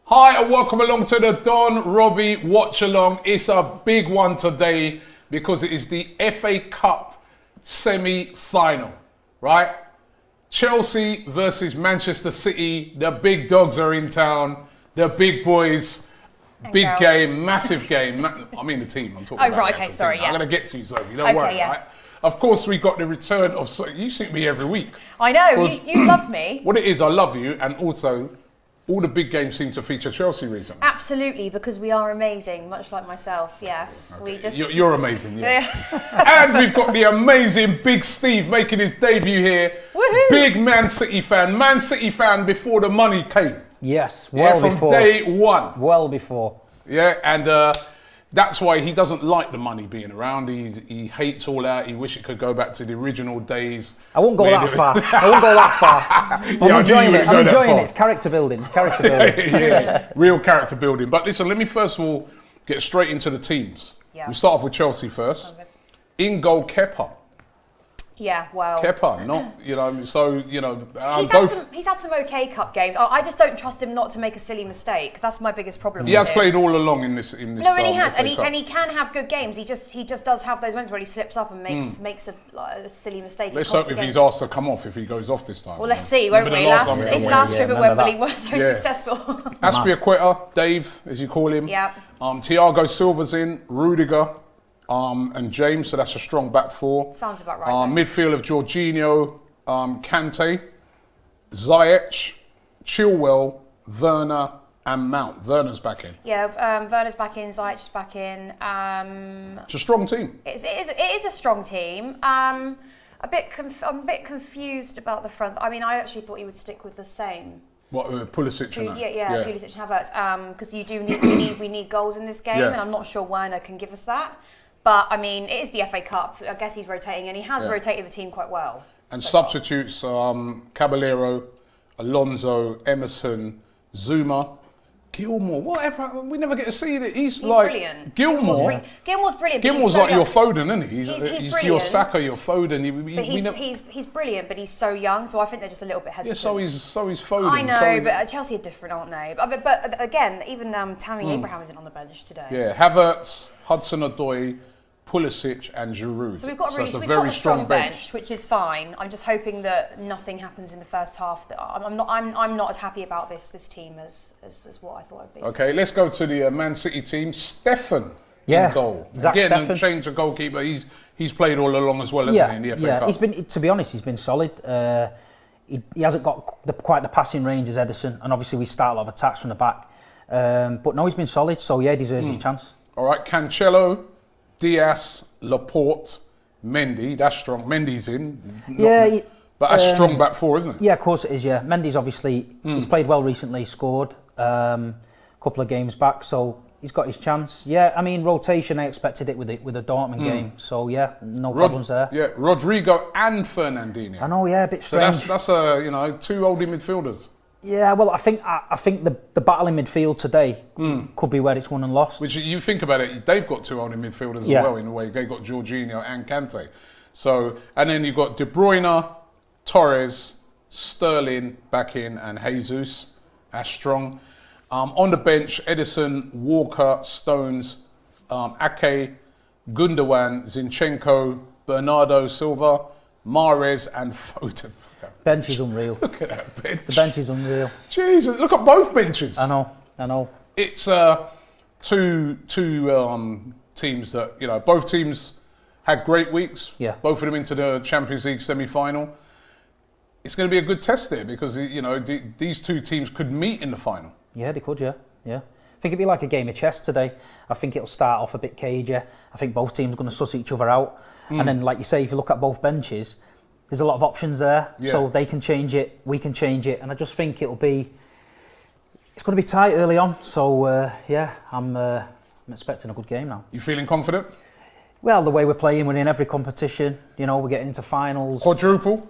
Hi and welcome along to the Don Robbie Watch Along. It's a big one today because it is the FA Cup semi-final, right? Chelsea versus Manchester City. The big dogs are in town. The big boys. And big girls. Game, massive game. I mean the team. I'm talking about. Oh, right, okay, sorry, yeah. I'm going to get to you, Sophie. Don't worry, right? Of course, we got the return of... You see me every week. I know, you love me. What it is, I love you, and also... all the big games seem to feature Chelsea recently. Absolutely, because we are amazing, much like myself, yes. Okay. We just... You're amazing, yeah. And we've got the amazing Big Steve making his debut here. Woohoo! Big Man City fan before the money came. Yes, well before. From day one. Well before. Yeah, and that's why he doesn't like the money being around. He hates all that. He wish it could go back to the original days. I won't go that far. I'm enjoying it. It's character building. Yeah, real character building. But listen, let me first of all get straight into the teams. Yeah. We start off with Chelsea first. Okay. In goal, Kepa. Yeah, well... Kepa, not, so, He's had some okay cup games. I just don't trust him not to make a silly mistake. That's my biggest problem. He has played all along in this. No, and he has, and he can have good games. He just does have those moments where he slips up and makes a silly mistake. Let's hope if he's asked to come off, if he goes off this time. Well, let's see, won't we? His last trip at Wembley was so successful. Aspilicueta, Dave, as you call him. Yeah. Thiago Silva's in, Rudiger. And James, so that's a strong back four. Sounds about right. Midfield of Jorginho, Kante, Ziyech, Chilwell, Werner, and Mount. Werner's back in. Yeah, Werner's back in, Ziyech's back in. It's a strong team. It is a strong team. I'm a bit confused about the front. I mean, I actually thought he would stick with the same. What, Pulisic and that? Yeah, Pulisic and Havertz. Because we need goals in this game, and I'm not sure Werner can give us that. But, I mean, it is the FA Cup. I guess he's rotating, and he has rotated the team quite well. And substitutes, Caballero, Alonso, Emerson, Zuma, Gilmour, whatever. We never get to see it. He's like... brilliant. Gilmour. Gilmour's brilliant. Gilmour's like your Foden, isn't he? He's your Saka, your Foden. He's brilliant, but he's so young, so I think they're just a little bit hesitant. Yeah, so he's Foden. I know, but Chelsea are different, aren't they? But again, even Tammy Abraham isn't on the bench today. Yeah, Havertz, Hudson-Odoi, Pulisic and Giroud. So we've got a very strong bench, which is fine. I'm just hoping that nothing happens in the first half. That I'm not as happy about this team as what I thought I'd be. Okay, let's go to the Man City team. Stefan in goal. Again, a change of goalkeeper. He's played all along as well, hasn't he, in the FA Cup? He's been. To be honest, he's been solid. He hasn't got quite the passing range as Ederson, and obviously we start a lot of attacks from the back. But no, he's been solid. So yeah, he deserves his chance. All right, Cancelo, Diaz, Laporte, Mendy. That's strong. Mendy's in. But that's strong back four, isn't it? Yeah, of course it is, yeah. Mendy's obviously, he's played well recently, scored a couple of games back, so he's got his chance. Yeah, I mean, rotation, I expected it with a Dortmund game. So, yeah, no problems there. Yeah, Rodrigo and Fernandinho. I know, yeah, a bit strange. So that's two holding midfielders. Yeah, well, I think the battle in midfield today could be where it's won and lost. Which you think about it, they've got two holding midfielders as well in a way. They've got Jorginho and Kante. So, and then you've got De Bruyne, Torres, Sterling back in, and Jesus. That's strong. On the bench, Edison, Walker, Stones, Ake, Gundogan, Zinchenko, Bernardo Silva, Mahrez, and Foden. Bench is unreal. Look at that bench. The bench is unreal. Jesus, look at both benches. I know. It's two teams that, both teams had great weeks. Yeah. Both of them into the Champions League semi-final. It's going to be a good test there because, these two teams could meet in the final. Yeah, they could, yeah. I think it'd be like a game of chess today. I think it'll start off a bit cagey. I think both teams are going to suss each other out. And then, like you say, if you look at both benches, there's a lot of options there, so they can change it, we can change it, and I just think it's going to be tight early on. So I'm expecting a good game now. You feeling confident? Well, the way we're playing, we're in every competition. We're getting into finals. Quadruple?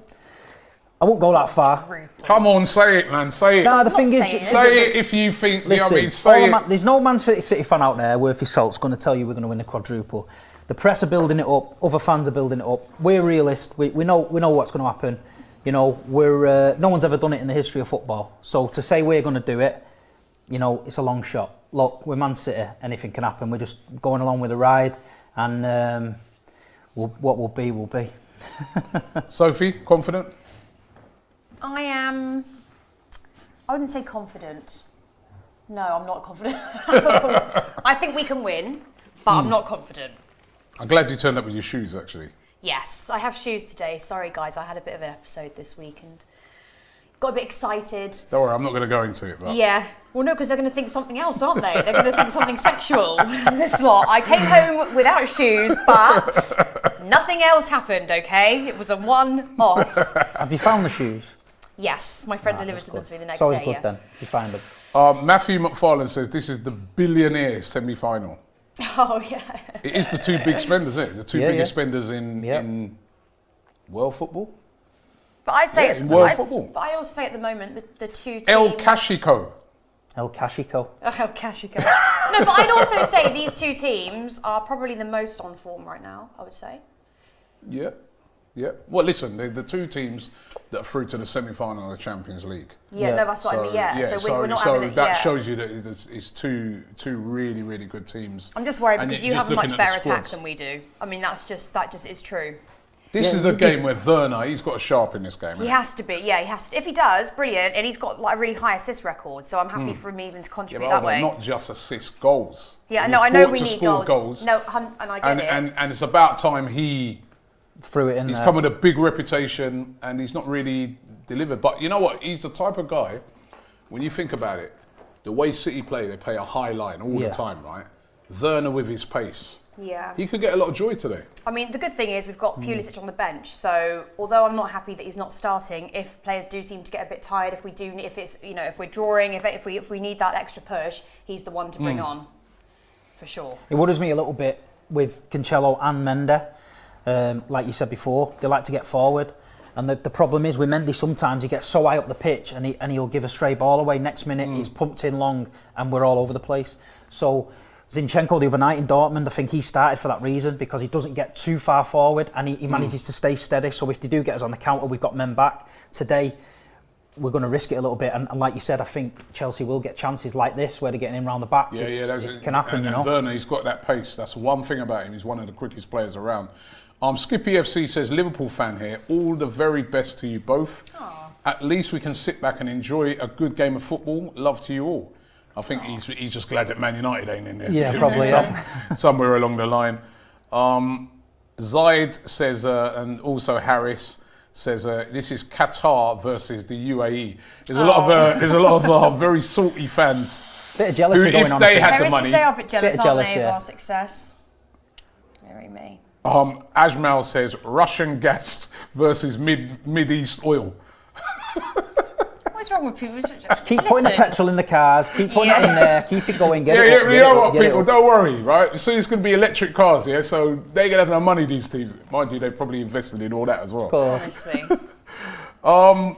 I won't go that far. Come on, say it, man. Say it. Nah, the thing is, say it if you think. Listen, say it. There's no Man City fan out there worth his salt's going to tell you we're going to win the quadruple. The press are building it up. Other fans are building it up. We're realists. We know what's going to happen. No one's ever done it in the history of football. So to say we're going to do it, you know, it's a long shot. Look, we're Man City, anything can happen. We're just going along with the ride, and what will be, will be. Sophie, confident? I wouldn't say confident. No, I'm not confident. I think we can win, but I'm not confident. I'm glad you turned up with your shoes, actually. Yes, I have shoes today. Sorry, guys, I had a bit of an episode this week and got a bit excited. Don't worry, I'm not going to go into it. But Yeah. Well, no, because they're going to think something else, aren't they? They're going to think something sexual. This lot. I came home without shoes, but nothing else happened, okay? It was a one-off. Have you found the shoes? Yes, my friend delivered them to me the next It's always day. good then. You find them. Matthew McFarlane says this is the billionaire semi-final. Oh, yeah. It is the two big spenders, isn't it? The two Yeah, biggest yeah. spenders in world football. But I'd say, Yeah, in world football. But I also say at the moment, the two teams... El Cashico. El Cashico. El Cashico. No, but I'd also say these two teams are probably the most on form right now, I would say. Yeah. Yeah. Well, listen, they're the two teams that are through to the semi-final of the Champions League. Yeah, Yeah. no, that's what I mean, yeah. So we're not so having it, that yeah. shows you that it's two really, really good teams. I'm just worried And because you're you just have a much looking at the better attack squads. than we do. I mean, that just is true. This Yeah, is a you game where Werner, he's got a sharp in this game. He has to be, yeah, he has to. If he does, brilliant, and he's got like a really high assist record, so I'm happy for him even to Yeah, contribute but that hold on, way. not just assist, goals. Yeah, He no, was I know brought we to need score goals. No, and I get it. And it's about time he's Threw it in there. come with a big reputation and he's not really delivered. But you know what? He's the type of guy, when you think about it, the way City play, they play a high line all Yeah. the time, right? Werner with his pace. Yeah. He could get a lot of joy today. I mean, the good thing is we've got Pulisic on the bench, so although I'm not happy that he's not starting, if players do seem to get a bit tired, if we're drawing, if we need that extra push, he's the one to bring on, for sure. It worries me a little bit with Cancelo and Mendy. Like you said before, they like to get forward. And the problem is with Mendy, sometimes he gets so high up the pitch and he'll give a stray ball away. Next minute, he's pumped in long and we're all over the place. So Zinchenko the other night in Dortmund, I think he started for that reason, because he doesn't get too far forward and he manages to stay steady. So if they do get us on the counter, we've got men back. Today, we're going to risk it a little bit. And like you said, I think Chelsea will get chances like this where they're getting in round the back. It can happen, you know. And Werner, he's got that pace. That's one thing about him. He's one of the quickest players around. Skippy FC says, Liverpool fan here, all the very best to you both. Aww. At least we can sit back and enjoy a good game of football. Love to you all. I think he's just glad that Man United ain't in there. Yeah, probably. Somewhere along the line. Zaid says, and also Harris says, this is Qatar versus the UAE. There's a lot of very salty fans. Bit of jealousy going on. They had the They money. are a bit jealous, aren't they, yeah. of our success? Very me. Ajmal says Russian gas versus Mid-East oil. What's wrong with people? Keep putting the petrol in the cars, keep putting it in there, keep it going, get it up, You get know it what, up, get it people, up. don't worry, right? So it's going to be electric cars, yeah? So they're going to have no money, these teams. Mind you, they've probably invested in all that as well. Honestly. I'm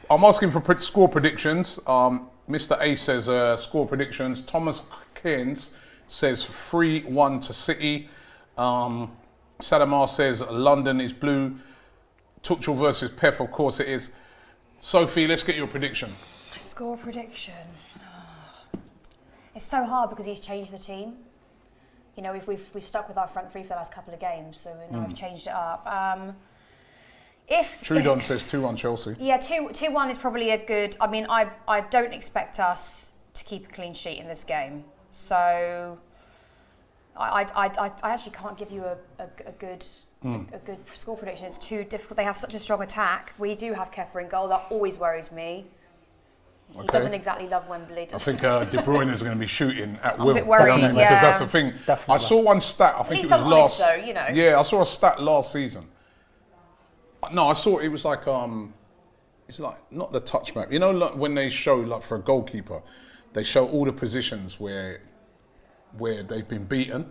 asking for score predictions. Mr. A says score predictions. Thomas Keynes says 3-1 to City. Sadamar says London is blue. Tuchel versus Pep, of course it is. Sophie, let's get your prediction. Score prediction. It's so hard because he's changed the team. You know, we've stuck with our front three for the last couple of games, so now we've changed it up. Trudon says 2-1 Chelsea. Yeah, 2-1 is probably a good. I mean, I don't expect us to keep a clean sheet in this game, so I actually can't give you a good score prediction. It's too difficult. They have such a strong attack. We do have Kepa in goal. That always worries me. He doesn't exactly love Wembley, I does think De Bruyne is going to be shooting at will. bit worried, Because yeah. that's the thing. Definitely. I saw one stat, I think least it was I'm honest last... though, you know. Yeah, I saw a stat last season. No, I saw it was like... it's like, not the touch map. You know, like when they show, like for a goalkeeper, they show all the positions where they've been beaten.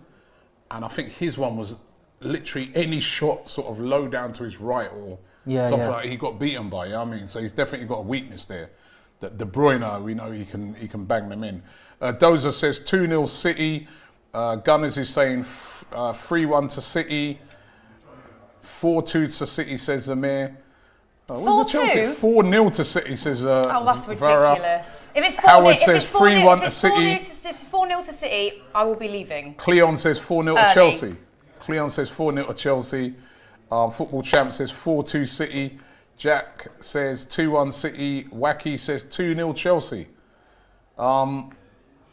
And I think his one was literally any shot sort of low down to his right or something like he got beaten by, you know what I mean? So he's definitely got a weakness there. That De Bruyne, we know he can bang them in. Dozer says 2-0 City. Gunners is saying 3-1 to City. 4-2 to City, says Zamir. Oh, what's the Chelsea? 4-0 to City, says Oh, that's Vara. ridiculous. If it's 4-0, Howard if says it's 4-0 3-1 to City. if it's 4-0 to City, I will be leaving. Cleon says 4-0 to Early. Chelsea. Cleon says 4-0 to Chelsea. Football Champ says 4-2 City. Jack says 2-1 City. Wacky says 2-0 Chelsea.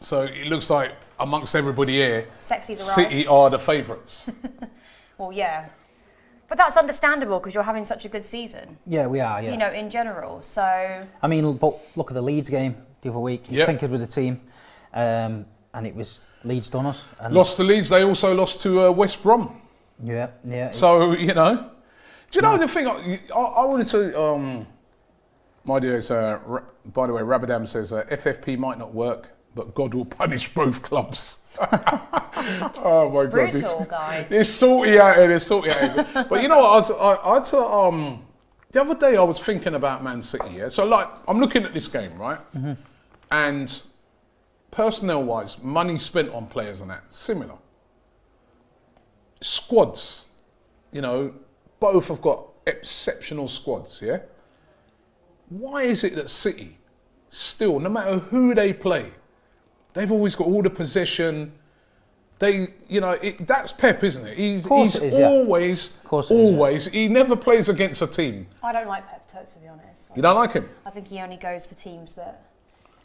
So it looks like amongst everybody here, Sexy's City are the favourites. Well, yeah. But that's understandable because you're having such a good season. Yeah, we are, yeah. You know, in general. So. I mean, but look at the Leeds game the other week. He Yep. tinkered with the team, and it was Leeds done us. And Lost to Leeds, they also lost to West Brom. Yeah, yeah. So, you know. Do you know the thing? I wanted to. My dear, by the way, Rabadam says FFP might not work, but God will punish both clubs. Oh my God! Brutal, guys. It's salty out here. It's salty out here. But you know what? The other day I was thinking about Man City. Yeah. So like, I'm looking at this game, right? Mm-hmm. And personnel-wise, money spent on players and that similar. Squads, you know, both have got exceptional squads. Yeah. Why is it that City still, no matter who they play, they've always got all the possession. That's Pep, isn't it? He's always. He never plays against a team. I don't like Pep, to be honest. You don't like him? I think he only goes for teams that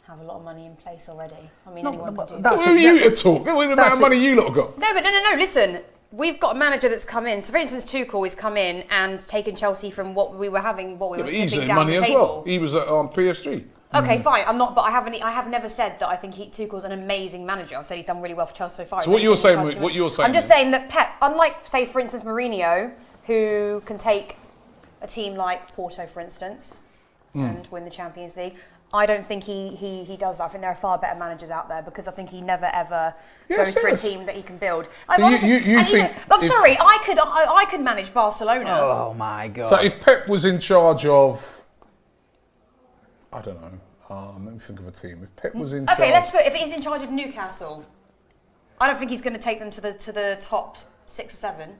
have a lot of money in place already. I mean, No, anyone but can do that's that. Who are you to talk? What about That's the money you lot have got? No, but no. Listen, we've got a manager that's come in. So, for instance, Tuchel has come in and taken Chelsea from what we were He's slipping in down money the as table. well. He was at PSG. Okay, fine. I'm not, but I have never said that I think Tuchel's an amazing manager. I've said he's done really well for Chelsea so far. So what you're saying? I'm just saying that Pep, unlike say for instance Mourinho, who can take a team like Porto, for instance, and win the Champions League. I don't think he does that. I think there are far better managers out there because I think he never ever goes for a team that he can build. So you think? I'm sorry, I could manage Barcelona. Oh my God! So if Pep was in charge of, I don't know. Let me think of a team. If Pep was in charge. Okay, if he's in charge of Newcastle, I don't think he's going to take them to the top 6 or 7.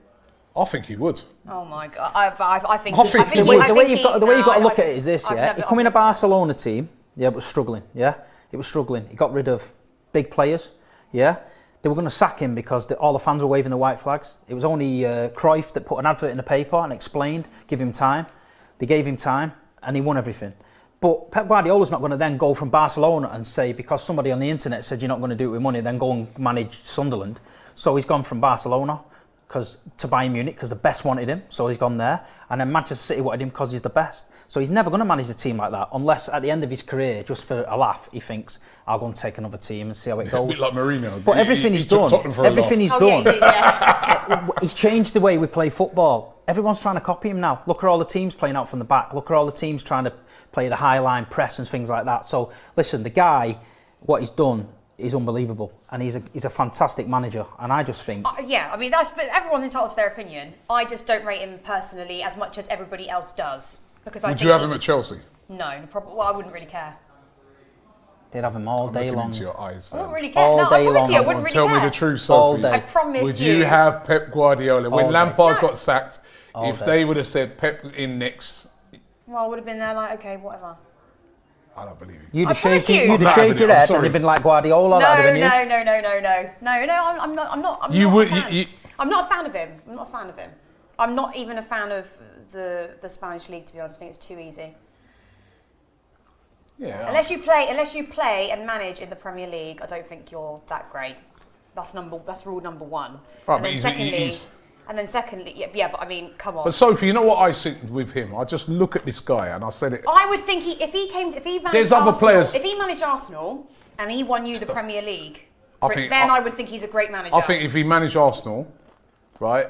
I think he would. Oh my God! I think the way you've got to look at it is this, yeah. He come in a Barcelona team, yeah, but struggling, yeah. It was struggling. He got rid of big players, yeah. They were going to sack him because all the fans were waving the white flags. It was only Cruyff that put an advert in the paper and explained, give him time. They gave him time, and he won everything. But Pep Guardiola's not going to then go from Barcelona and say, because somebody on the internet said you're not going to do it with money, then go and manage Sunderland. So he's gone from Barcelona to Bayern Munich because the best wanted him, so he's gone there. And then Manchester City wanted him because he's the best. So he's never going to manage a team like that unless at the end of his career, just for a laugh, he thinks, I'll go and take another team and see how it goes. A bit like Mourinho. But everything he's done, he's changed the way we play football. Everyone's trying to copy him now. Look at all the teams playing out from the back. Look at all the teams trying to play the high line press and things like that. So listen, the guy, what he's done is unbelievable, and he's a fantastic manager. And I just think, but everyone's entitled to their opinion. I just don't rate him personally as much as everybody else does because would you have him at Chelsea? No, I wouldn't really care. They'd have him all day long. Into your eyes, I wouldn't really care. All No, day I promise long. you, I wouldn't really Tell care. me the truth, All Sophie. day. I promise Would you. you have Pep Guardiola when All day. Lampard got sacked? All If day. they would have said Pep in next, Well, I would have been there like, okay, whatever. I don't believe you. You'd I have promise shaken you. your I'm not having it, I'm head sorry. and it'd been like Guardiola. That'd have been you. No, I'm not. You not would- a fan. you- I'm not a fan of him. I'm not even a fan of the Spanish league, to be honest. I think it's too easy. Yeah. Unless you play and manage in the Premier League, I don't think you're that great. That's rule number 1. Right, and but then secondly, yeah, but I mean, come on. But Sophie, you know what I see with him? I just look at this guy and I said it. I would think if he managed There's other players. If he managed Arsenal and he won you the Premier League, I I would think he's a great manager. I think if he managed Arsenal, right,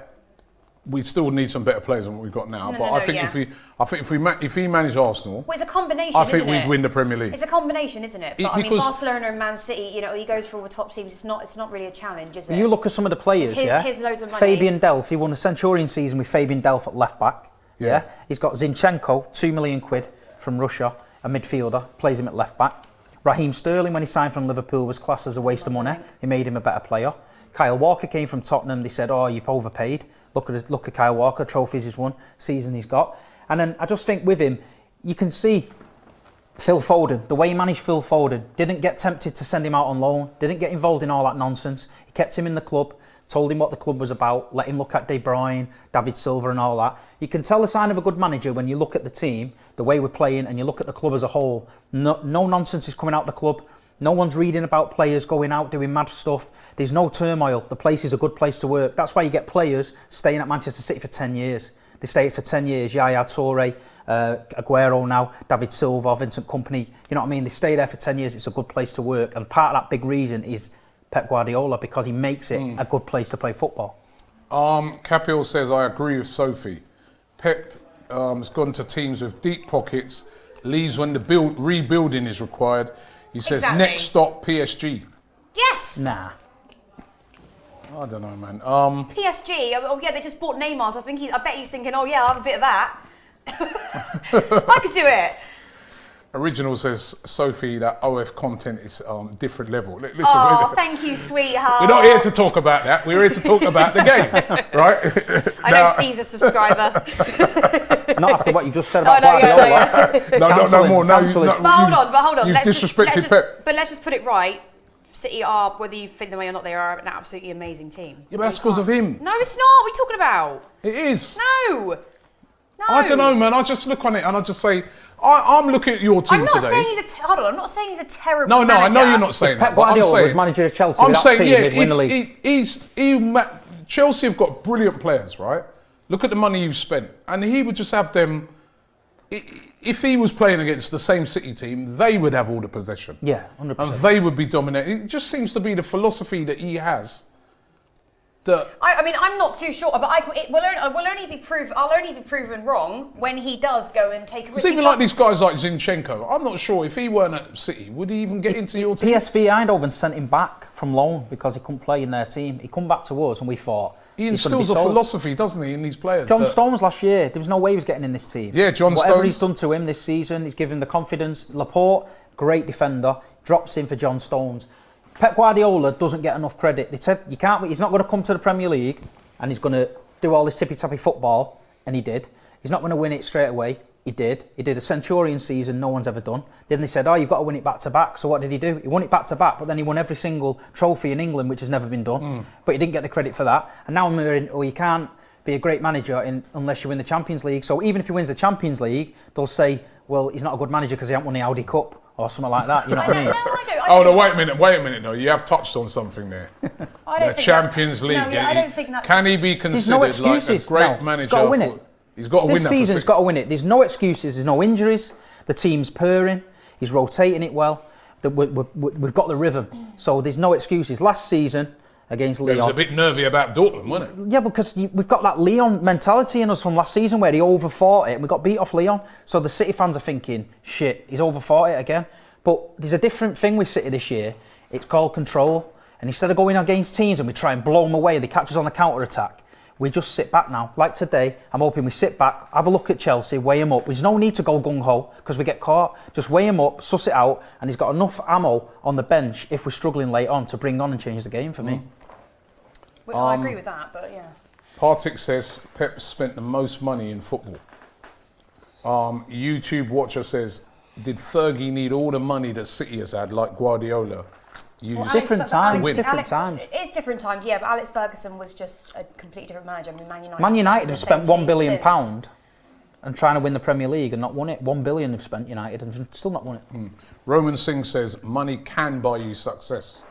we still need some better players than what we've got now. If he managed Arsenal, well, it's a combination. I think isn't we'd it? win the Premier League. It's a combination, isn't it? But I mean, because- Barcelona and Man City, he goes for all the top teams. It's not really a challenge, is it? You look at some of the players, It's his loads of money. Fabian Delph, he won a Centurion season with Fabian Delph at left back. Yeah. He's got Zinchenko, £2 million from Russia, a midfielder, plays him at left back. Raheem Sterling, when he signed from Liverpool, was classed as a waste of money. He made him a better player. Kyle Walker came from Tottenham. They said, "Oh, you've overpaid. Look at Kyle Walker. Trophies he's won, season he's got." And then I just think with him, you can see Phil Foden, the way he managed Phil Foden, didn't get tempted to send him out on loan, didn't get involved in all that nonsense. He kept him in the club, told him what the club was about, let him look at De Bruyne, David Silva and all that. You can tell the sign of a good manager when you look at the team, the way we're playing, and you look at the club as a whole. No nonsense is coming out the club. No one's reading about players going out doing mad stuff. There's no turmoil. The place is a good place to work. That's why you get players staying at Manchester City for 10 years. They stay for 10 years. Yaya Toure, Aguero now, David Silva, Vincent Kompany. You know what I mean? They stay there for 10 years. It's a good place to work. And part of that big reason is Pep Guardiola, because he makes it a good place to play football. Capil says, I agree with Sophie. Pep has gone to teams with deep pockets, leaves when the rebuilding is required. He says, next stop, PSG. Yes! Nah. I don't know, man. PSG, oh yeah, they just bought Neymar, so I bet he's thinking, oh yeah, I'll have a bit of that. I could do it. Original says, Sophie, that OF content is different level. Listen, thank you, sweetheart. we're not here to talk about that. We're here to talk about the game, right? I know Steve's a subscriber. Not after what you just said about Guardiola. No more. No, but hold on. You've disrespected Pep. But let's just put it right. City are, whether you think them way or not, they are an absolutely amazing team. Yeah, but that's because of him. No, it's not. What are you talking about? It is. No. I don't know, man. I just look on it and I just say, I'm looking at your team today. Hold on, I'm not saying he's a terrible No, manager. I know you're not saying that. Pep Guardiola was manager of Chelsea. I'm saying, he'd win the league. Chelsea have got brilliant players, right? Look at the money you've spent. And he would just have them, if he was playing against the same City team, they would have all the possession. Yeah, 100%. And they would be dominating. It just seems to be the philosophy that he has. I mean, I'm not too sure, but I'll only be proven wrong when he does go and take a risk. It's even like these guys like Zinchenko. I'm not sure if he weren't at City, would he even get into your team? PSV Eindhoven sent him back from loan because he couldn't play in their team. He come back to us and we thought he instills a philosophy, doesn't he, in these players? John Stones last year, there was no way he was getting in this team. Yeah, John Stones. Whatever he's done to him this season, he's given him the confidence. Laporte, great defender, drops in for John Stones. Pep Guardiola doesn't get enough credit. They said you can't. He's not going to come to the Premier League and he's going to do all this tippy-tappy football, and he did. He's not going to win it straight away. He did. He did a Centurion season no one's ever done. Then they said, you've got to win it back-to-back. So what did he do? He won it back-to-back, but then he won every single trophy in England, which has never been done. But he didn't get the credit for that. And now we're in, you can't be a great manager unless you win the Champions League. So even if he wins the Champions League, they'll say, well, he's not a good manager because he hasn't won the Audi Cup or something like that. You know what I mean? No, wait a minute. No, you have touched on something there. The Champions League. I don't think that's... Can he be considered like a great manager? He's got to win it. He's got to win that. This season, he's got to win it. There's no excuses. There's no injuries. The team's purring. He's rotating it well. We've got the rhythm. So there's no excuses. Last season against Lyon. He was a bit nervy about Dortmund, wasn't it? Yeah, because we've got that Lyon mentality in us from last season where he overfought it and we got beat off Lyon. So the City fans are thinking, shit, he's overfought it again. But there's a different thing with City this year. It's called control. And instead of going against teams and we try and blow them away, they catch us on the counter-attack, we just sit back now. Like today, I'm hoping we sit back, have a look at Chelsea, weigh him up. There's no need to go gung-ho because we get caught. Just weigh him up, suss it out, and he's got enough ammo on the bench if we're struggling late on to bring on and change the game for me. Well, I agree with that, but yeah. Partik says Pep spent the most money in football. YouTube watcher says, did Fergie need all the money that City has had, like Guardiola? Different times. It is different times, yeah, but Alex Ferguson was just a completely different manager. I mean, Man United have spent £1 billion and trying to win the Premier League and not won it. 1 billion have spent United and still not won it. Roman Singh says, money can buy you success.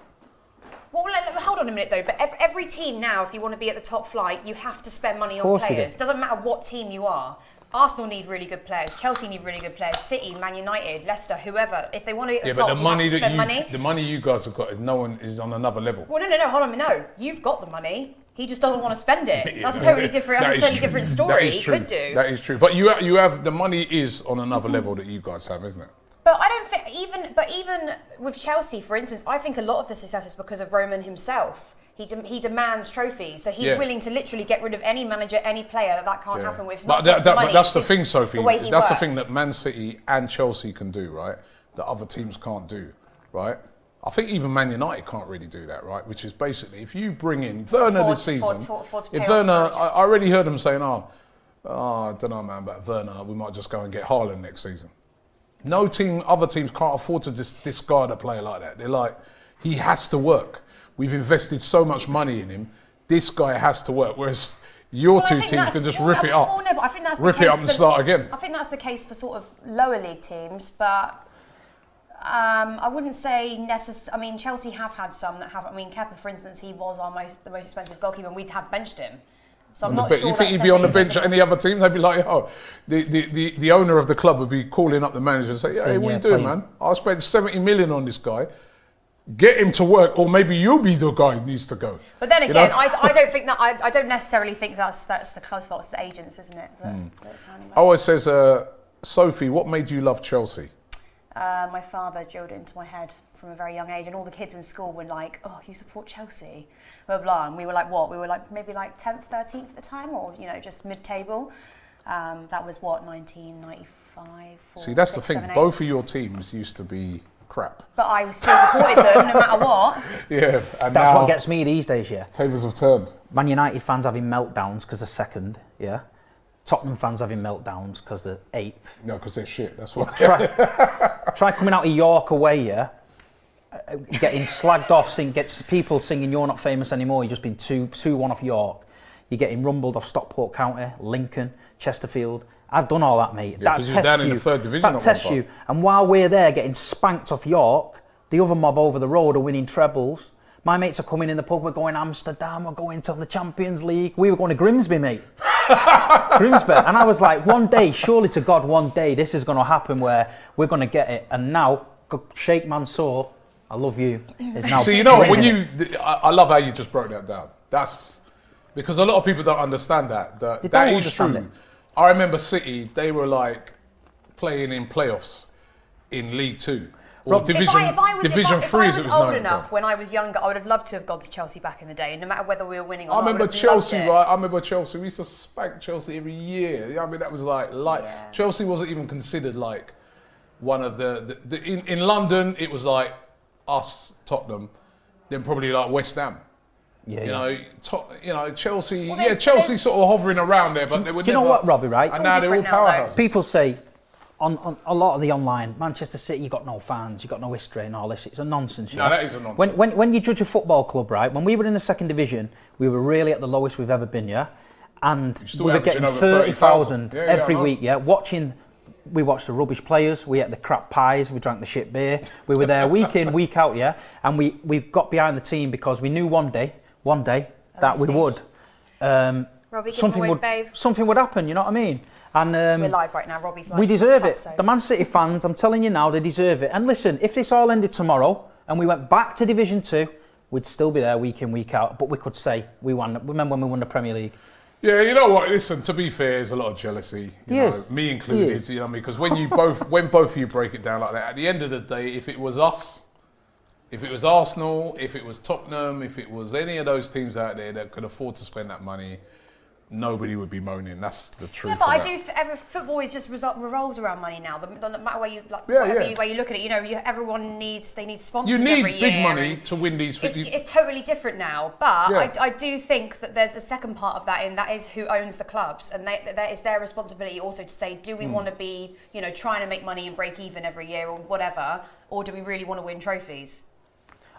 Well, hold on a minute though, but every team now, if you want to be at the top flight, you have to spend money on players. It doesn't matter what team you are. Arsenal need really good players. Chelsea need really good players. City, Man United, Leicester, whoever. If they want to be at the top, but you have to spend money. The money you guys have got is on another level. Well, no, hold on, no. You've got the money. He just doesn't want to spend it. That's a totally different story. He could do. That is true. But you have the money is on another level that you guys have, isn't it? But I don't think even with Chelsea, for instance, I think a lot of the success is because of Roman himself. He demands trophies, so he's willing to literally get rid of any manager, any player that can't happen with. But that's the thing, Sophie. That's the thing that Man City and Chelsea can do, right? That other teams can't do, right? I think even Man United can't really do that, right? Which is basically if you bring in Werner this season, if Werner, I already heard them saying, oh, I don't know, man, but Werner, we might just go and get Haaland next season. No team, other teams can't afford to just discard a player like that. They're like, he has to work. We've invested so much money in him. This guy has to work. Whereas your two teams can just rip it up. Well, no, but I think that's the rip case it up and start again. I think that's the case for sort of lower league teams, but I wouldn't say necessarily. I mean, Chelsea have had some that have. I mean, Kepa, for instance, he was the most expensive goalkeeper, and we'd have benched him. So I'm not sure. You think he'd be on the bench at any other team? They'd be like, oh, the owner of the club would be calling up the manager and say, hey, what are you doing, man? I spent 70 million on this guy. Get him to work, or maybe you'll be the guy who needs to go. But then again, I don't think that. I don't necessarily think that's the club's fault. It's the agents, isn't it? Always says, Sophie, what made you love Chelsea? My father drilled it into my head from a very young age, and all the kids in school were like, "Oh, you support Chelsea?" Blah blah. And we were like, "What?" We were like maybe like 10th, 13th at the time, or just mid-table. That was what 1995. See, that's the thing. Both of your teams used to be crap. But I still supported them no matter what. Yeah, and that's what gets me these days. Yeah, tables have turned. Man United fans having meltdowns because they're second. Yeah. Tottenham fans having meltdowns because they're 8th. No, because they're shit, that's what. Try coming out of York away, yeah? Getting slagged off, gets people singing You're Not Famous Anymore. You've just been 2-1 off York. You're getting rumbled off Stockport County, Lincoln, Chesterfield. I've done all that, mate. Yeah, that tests down in the 3rd division. That tests you. And while we're there getting spanked off York, the other mob over the road are winning trebles. My mates are coming in the pub, we're going Amsterdam, we're going to the Champions League. We were going to Grimsby, mate. Grimsby. And I was like, one day, surely to God, one day this is going to happen where we're going to get it. And now, Sheikh Mansour, I love you, is now. So you know what, I love how you just broke that down. That's because a lot of people don't understand that. That is true. I remember City, they were like playing in playoffs in League 2. Or Division 3 as it was known. If I was old enough when I was younger, I would have loved to have gone to Chelsea back in the day, no matter whether we were winning or not. I remember Chelsea, right? I remember Chelsea. We used to spank Chelsea every year. I mean, that was like yeah. Chelsea wasn't even considered like one of in London. It was like us, Tottenham, then probably like West Ham. Yeah, Chelsea. Well, Chelsea sort of hovering around there, but they were. You know what, Robbie? Right? And now they're all powerhouses. People say. On a lot of the online, Manchester City, you got no fans, you got no history and all this. It's a nonsense. No, that is a nonsense. When you judge a football club, right? When we were in the 2nd division, we were really at the lowest we've ever been, yeah. And we were getting 30,000 every week, yeah. We watched the rubbish players, we ate the crap pies, we drank the shit beer. We were there week in, week out, yeah. And we got behind the team because we knew one day that we would. Robbie, something would happen. You know what I mean? And we're live right now. Robbie's live. We deserve it. The Man City fans, I'm telling you now, they deserve it. And listen, if this all ended tomorrow and we went back to Division 2, we'd still be there week in, week out. But we could say we won. Remember when we won the Premier League? Yeah, you know what? Listen, to be fair, there's a lot of jealousy. Me included. You know what I mean? Because when both of you break it down like that, at the end of the day, if it was us, if it was Arsenal, if it was Tottenham, if it was any of those teams out there that could afford to spend that money, nobody would be moaning. That's the truth. Yeah, but football is just revolves around money now. No matter where you where you look at it, everyone needs sponsors. You need every year big money to win these. It's totally different now. But I do think that there's a second part of that, and that is who owns the clubs, and that is their responsibility also to say, do we want to be trying to make money and break even every year or whatever, or do we really want to win trophies?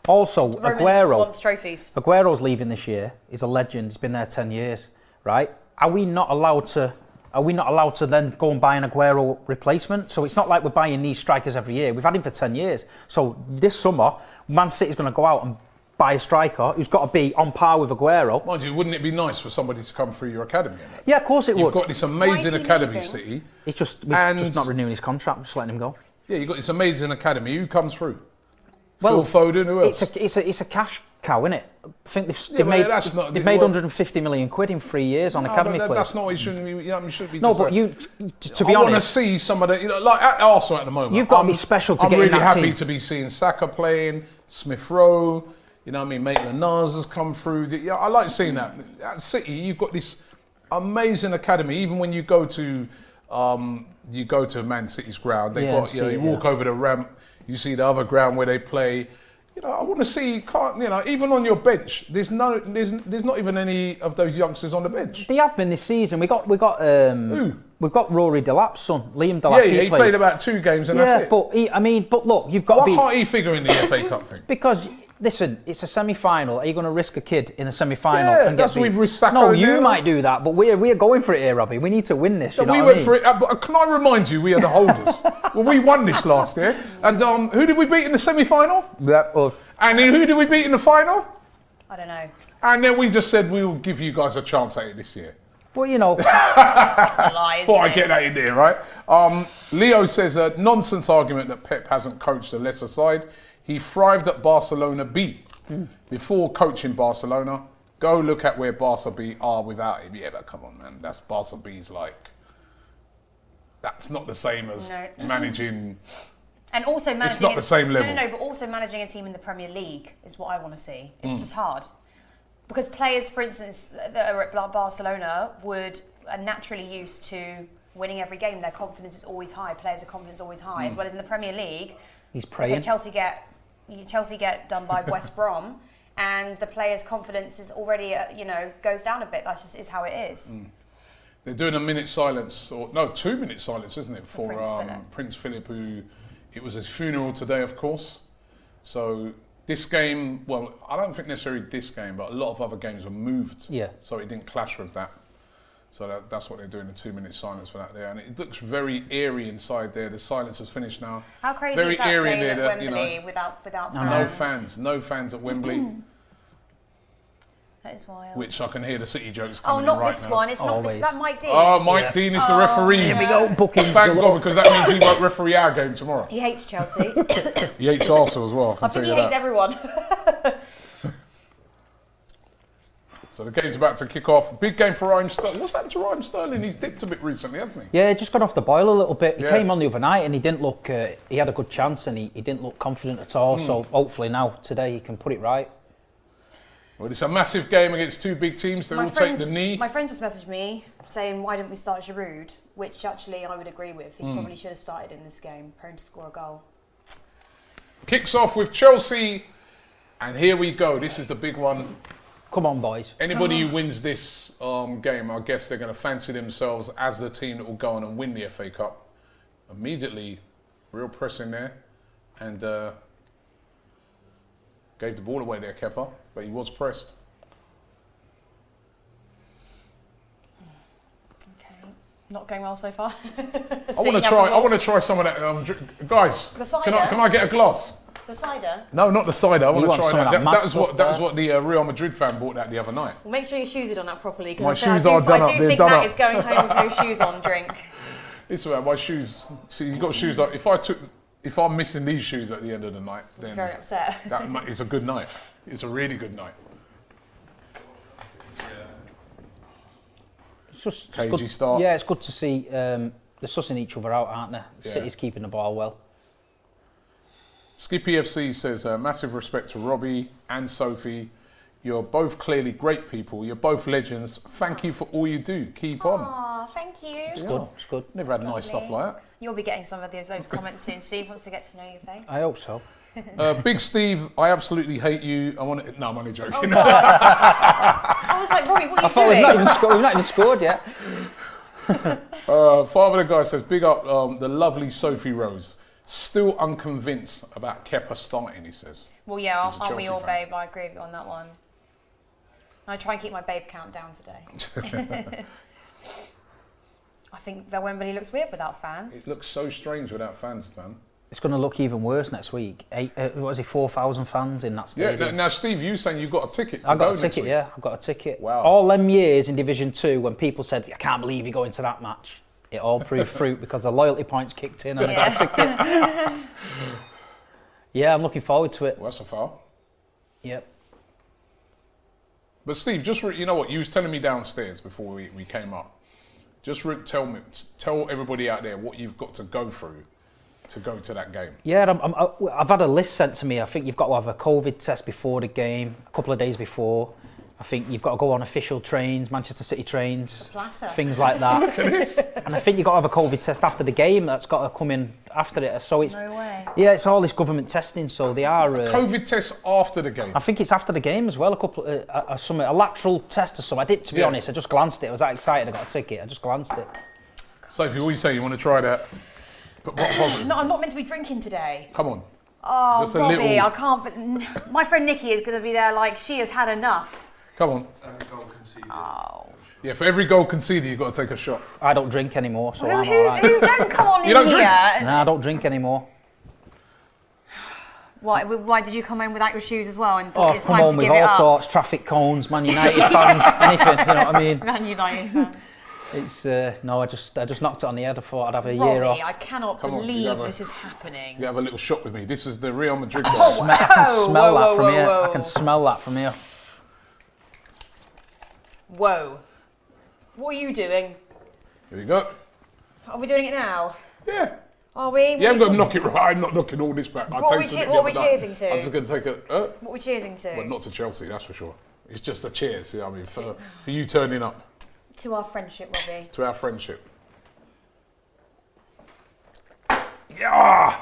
Also, Aguero wants trophies. Aguero's leaving this year. He's a legend. He's been there 10 years. Right? Are we not allowed to then go and buy an Aguero replacement? So it's not like we're buying these strikers every year. We've had him for 10 years. So this summer, Man City's going to go out and buy a striker who's got to be on par with Aguero. Mind you, wouldn't it be nice for somebody to come through your academy? Yeah, of course it would. You've got this amazing academy, City. We're just not renewing his contract. We're just letting him go. Yeah, you've got this amazing academy. Who comes through? Phil Foden, who else? It's a cash cow, isn't it? I think they've made 150 million quid in 3 years on academy players. That's not what you shouldn't be. You shouldn't be. No, but to be honest, I want to see some of the, like at Arsenal at the moment. You've got to be special to get in that team. I'm really happy to be seeing Saka playing, Smith Rowe. You know what I mean? Maitland-Niles has come through. Yeah, I like seeing that. At City, you've got this amazing academy. Even when you go to Man City's ground, you walk over the ramp, you see the other ground where they play. You know, I want to see, even on your bench, there's not even any of those youngsters on the bench. They have been this season. We've got Rory Delap's son, Liam Delap. Yeah, he played about 2 games and that's it. But look, you've got to be. Why can't he figure in the FA Cup thing? Because listen, it's a semi-final. Are you going to risk a kid in a semi-final? Yeah, that's what we've risked Saka. No, you might do that, but we're going for it here, Robbie. We need to win this. We went for it. But can I remind you, we are the holders. Well, we won this last year, and who did we beat in the semi-final? Yeah, us. And then who did we beat in the final? I don't know. And then we just said we'll give you guys a chance at it this year. Well, you know. That's a lie. Thought I'd get that in there, right? Leo says a nonsense argument that Pep hasn't coached the lesser side. He thrived at Barcelona B. Before coaching Barcelona, go look at where Barca B are without him. Yeah, but come on, man. That's Barca B's that's not the same as managing. And also managing. It's not the same level. No, but also managing a team in the Premier League is what I want to see. It's just hard. Because players, for instance, that are at Barcelona are naturally used to winning every game. Their confidence is always high. Players' confidence is always high. As well as in the Premier League. He's praying. Okay, Chelsea get done by West Brom, and the players' confidence is already, goes down a bit. That just is how it is. They're doing a minute silence, 2 minute silence, isn't it, for Prince Philip, who it was his funeral today, of course. So this game, well, I don't think necessarily this game, but a lot of other games were moved. Yeah. So it didn't clash with that. So that's what they're doing, a 2 minute silence for that there. And it looks very eerie inside there. The silence has finished now. How crazy very is that eerie playing there, at Wembley without fans? No fans at Wembley. That is wild. Which I can hear the City jokes coming not in right this now. one. It's Always. not. Is that Mike Dean? Oh, Mike Dean is the referee. Here we go, bookings. Thank God, because that means he won't referee our game tomorrow. He hates Chelsea. He hates Arsenal as well. I think he hates everyone. So the game's about to kick off. Big game for Raheem Sterling. What's happened to Raheem Sterling? He's dipped a bit recently, hasn't he? Yeah, just got off the boil a little bit. He came on the other night and he didn't look. He had a good chance and he didn't look confident at all. So hopefully now today he can put it right. Well, it's a massive game against 2 big teams. They all take the knee. My friend just messaged me saying, "Why didn't we start Giroud?" Which actually I would agree with. He probably should have started in this game, prone to score a goal. Kicks off with Chelsea, and here we go. This is the big one. Come on, boys. Anybody who wins this game, I guess they're going to fancy themselves as the team that will go on and win the FA Cup. Immediately, real pressing there, and gave the ball away there, Kepa, but he was pressed. Okay, not going well so far. I want to try some of that. Guys, The cider? can I get a glass? The cider. No, not the cider. I want to want try some of that. that That mad was stuff what the Real Madrid fan bought that the other night. Well, make sure your shoes are done up properly. My Because I shoes are done up, I do they're think done that up. is going home with no shoes on. Drink. It's all right. My shoes. See, you've got shoes like if I'm missing these shoes at the end of the night, then Very upset. it's a good night. It's a really good night. It's Cagey good. start. Yeah, it's good to see they're sussing each other out, aren't they? Yeah. City's keeping the ball well. Skippy FC says, massive respect to Robbie and Sophie. You're both clearly great people. You're both legends. Thank you for all you do. Keep on. Aw, thank you. It's good. It's good. Never had nice stuff like that. You'll be getting some of those comments soon. Steve wants to get to know you, Faye. I hope so. Big Steve, I absolutely hate you. I'm only joking. I was like, Robbie, what are you thought doing? we've not even scored yet. Father the guy says, big up the lovely Sophie Rose. Still unconvinced about Kepa starting, he says. Well, yeah, He's a aren't we Chelsea all, fan. babe? I agree with you on that one. I try and keep my babe count down today. I think that Wembley looks weird without fans. It looks so strange without fans, man. It's going to look even worse next week. 4,000 fans in that stadium. Yeah, now Steve, you saying you got a ticket to I got go a next ticket, week. yeah. I've got a ticket. Wow. All them years in Division 2 when people said, I can't believe you're going to that match. It all proved fruit because the loyalty points kicked in and I got a ticket. Yeah, I'm looking forward to it. Well, that's a foul. Yep. But Steve, just you know what, you was telling me downstairs before we came up. Just tell everybody out there what you've got to go through to go to that game. Yeah, I've had a list sent to me. I think you've got to have a COVID test before the game, a couple of days before. I think you've got to go on official trains, Manchester City trains, Splatter. things like that. Look at this. And I think you've got to have a COVID test after the game. That's got to come in after it. So it's No way. yeah, it's all this government testing. So they are. COVID test after the game. I think it's after the game as well. A couple, a lateral test or something. I did, to be honest. I just glanced it. I was that excited. I got a ticket. I just glanced it. Sophie, what do you say? You want to try that? But what problem? No, I'm not meant to be drinking today. Come on. Oh, Just a Robbie, little- I can't. But my friend Nikki is going to be there like she has had enough. Come on. Oh. Yeah, for every goal conceded, you've got to take a shot. I don't drink anymore, so Who, I'm who, all right. who don't come on You in don't here? drink? Nah, I don't drink anymore. Why did you come in without your shoes as well? And Oh, it's come time on to with give it all up. sorts, traffic cones, Man United fans, anything. You know what I mean? Man United fan. It's no, I just knocked it on the head. I thought I'd have a Robbie, year off. I cannot Come on, you believe have a- this is happening. You have a little shot with me. This is the Real Madrid guy. I can smell whoa, that from whoa, here. whoa. I can smell that from here. Whoa. What are you doing? Here you go. Are we doing it now? Yeah. Are we? You haven't got to knock it right. I'm not knocking all this back. What are we cheersing to? I'm just going to take a... What are we cheersing to? well, not to Chelsea, that's for sure. It's just a cheers. I mean, for you turning up To our friendship, Robbie. to our friendship. Yeah.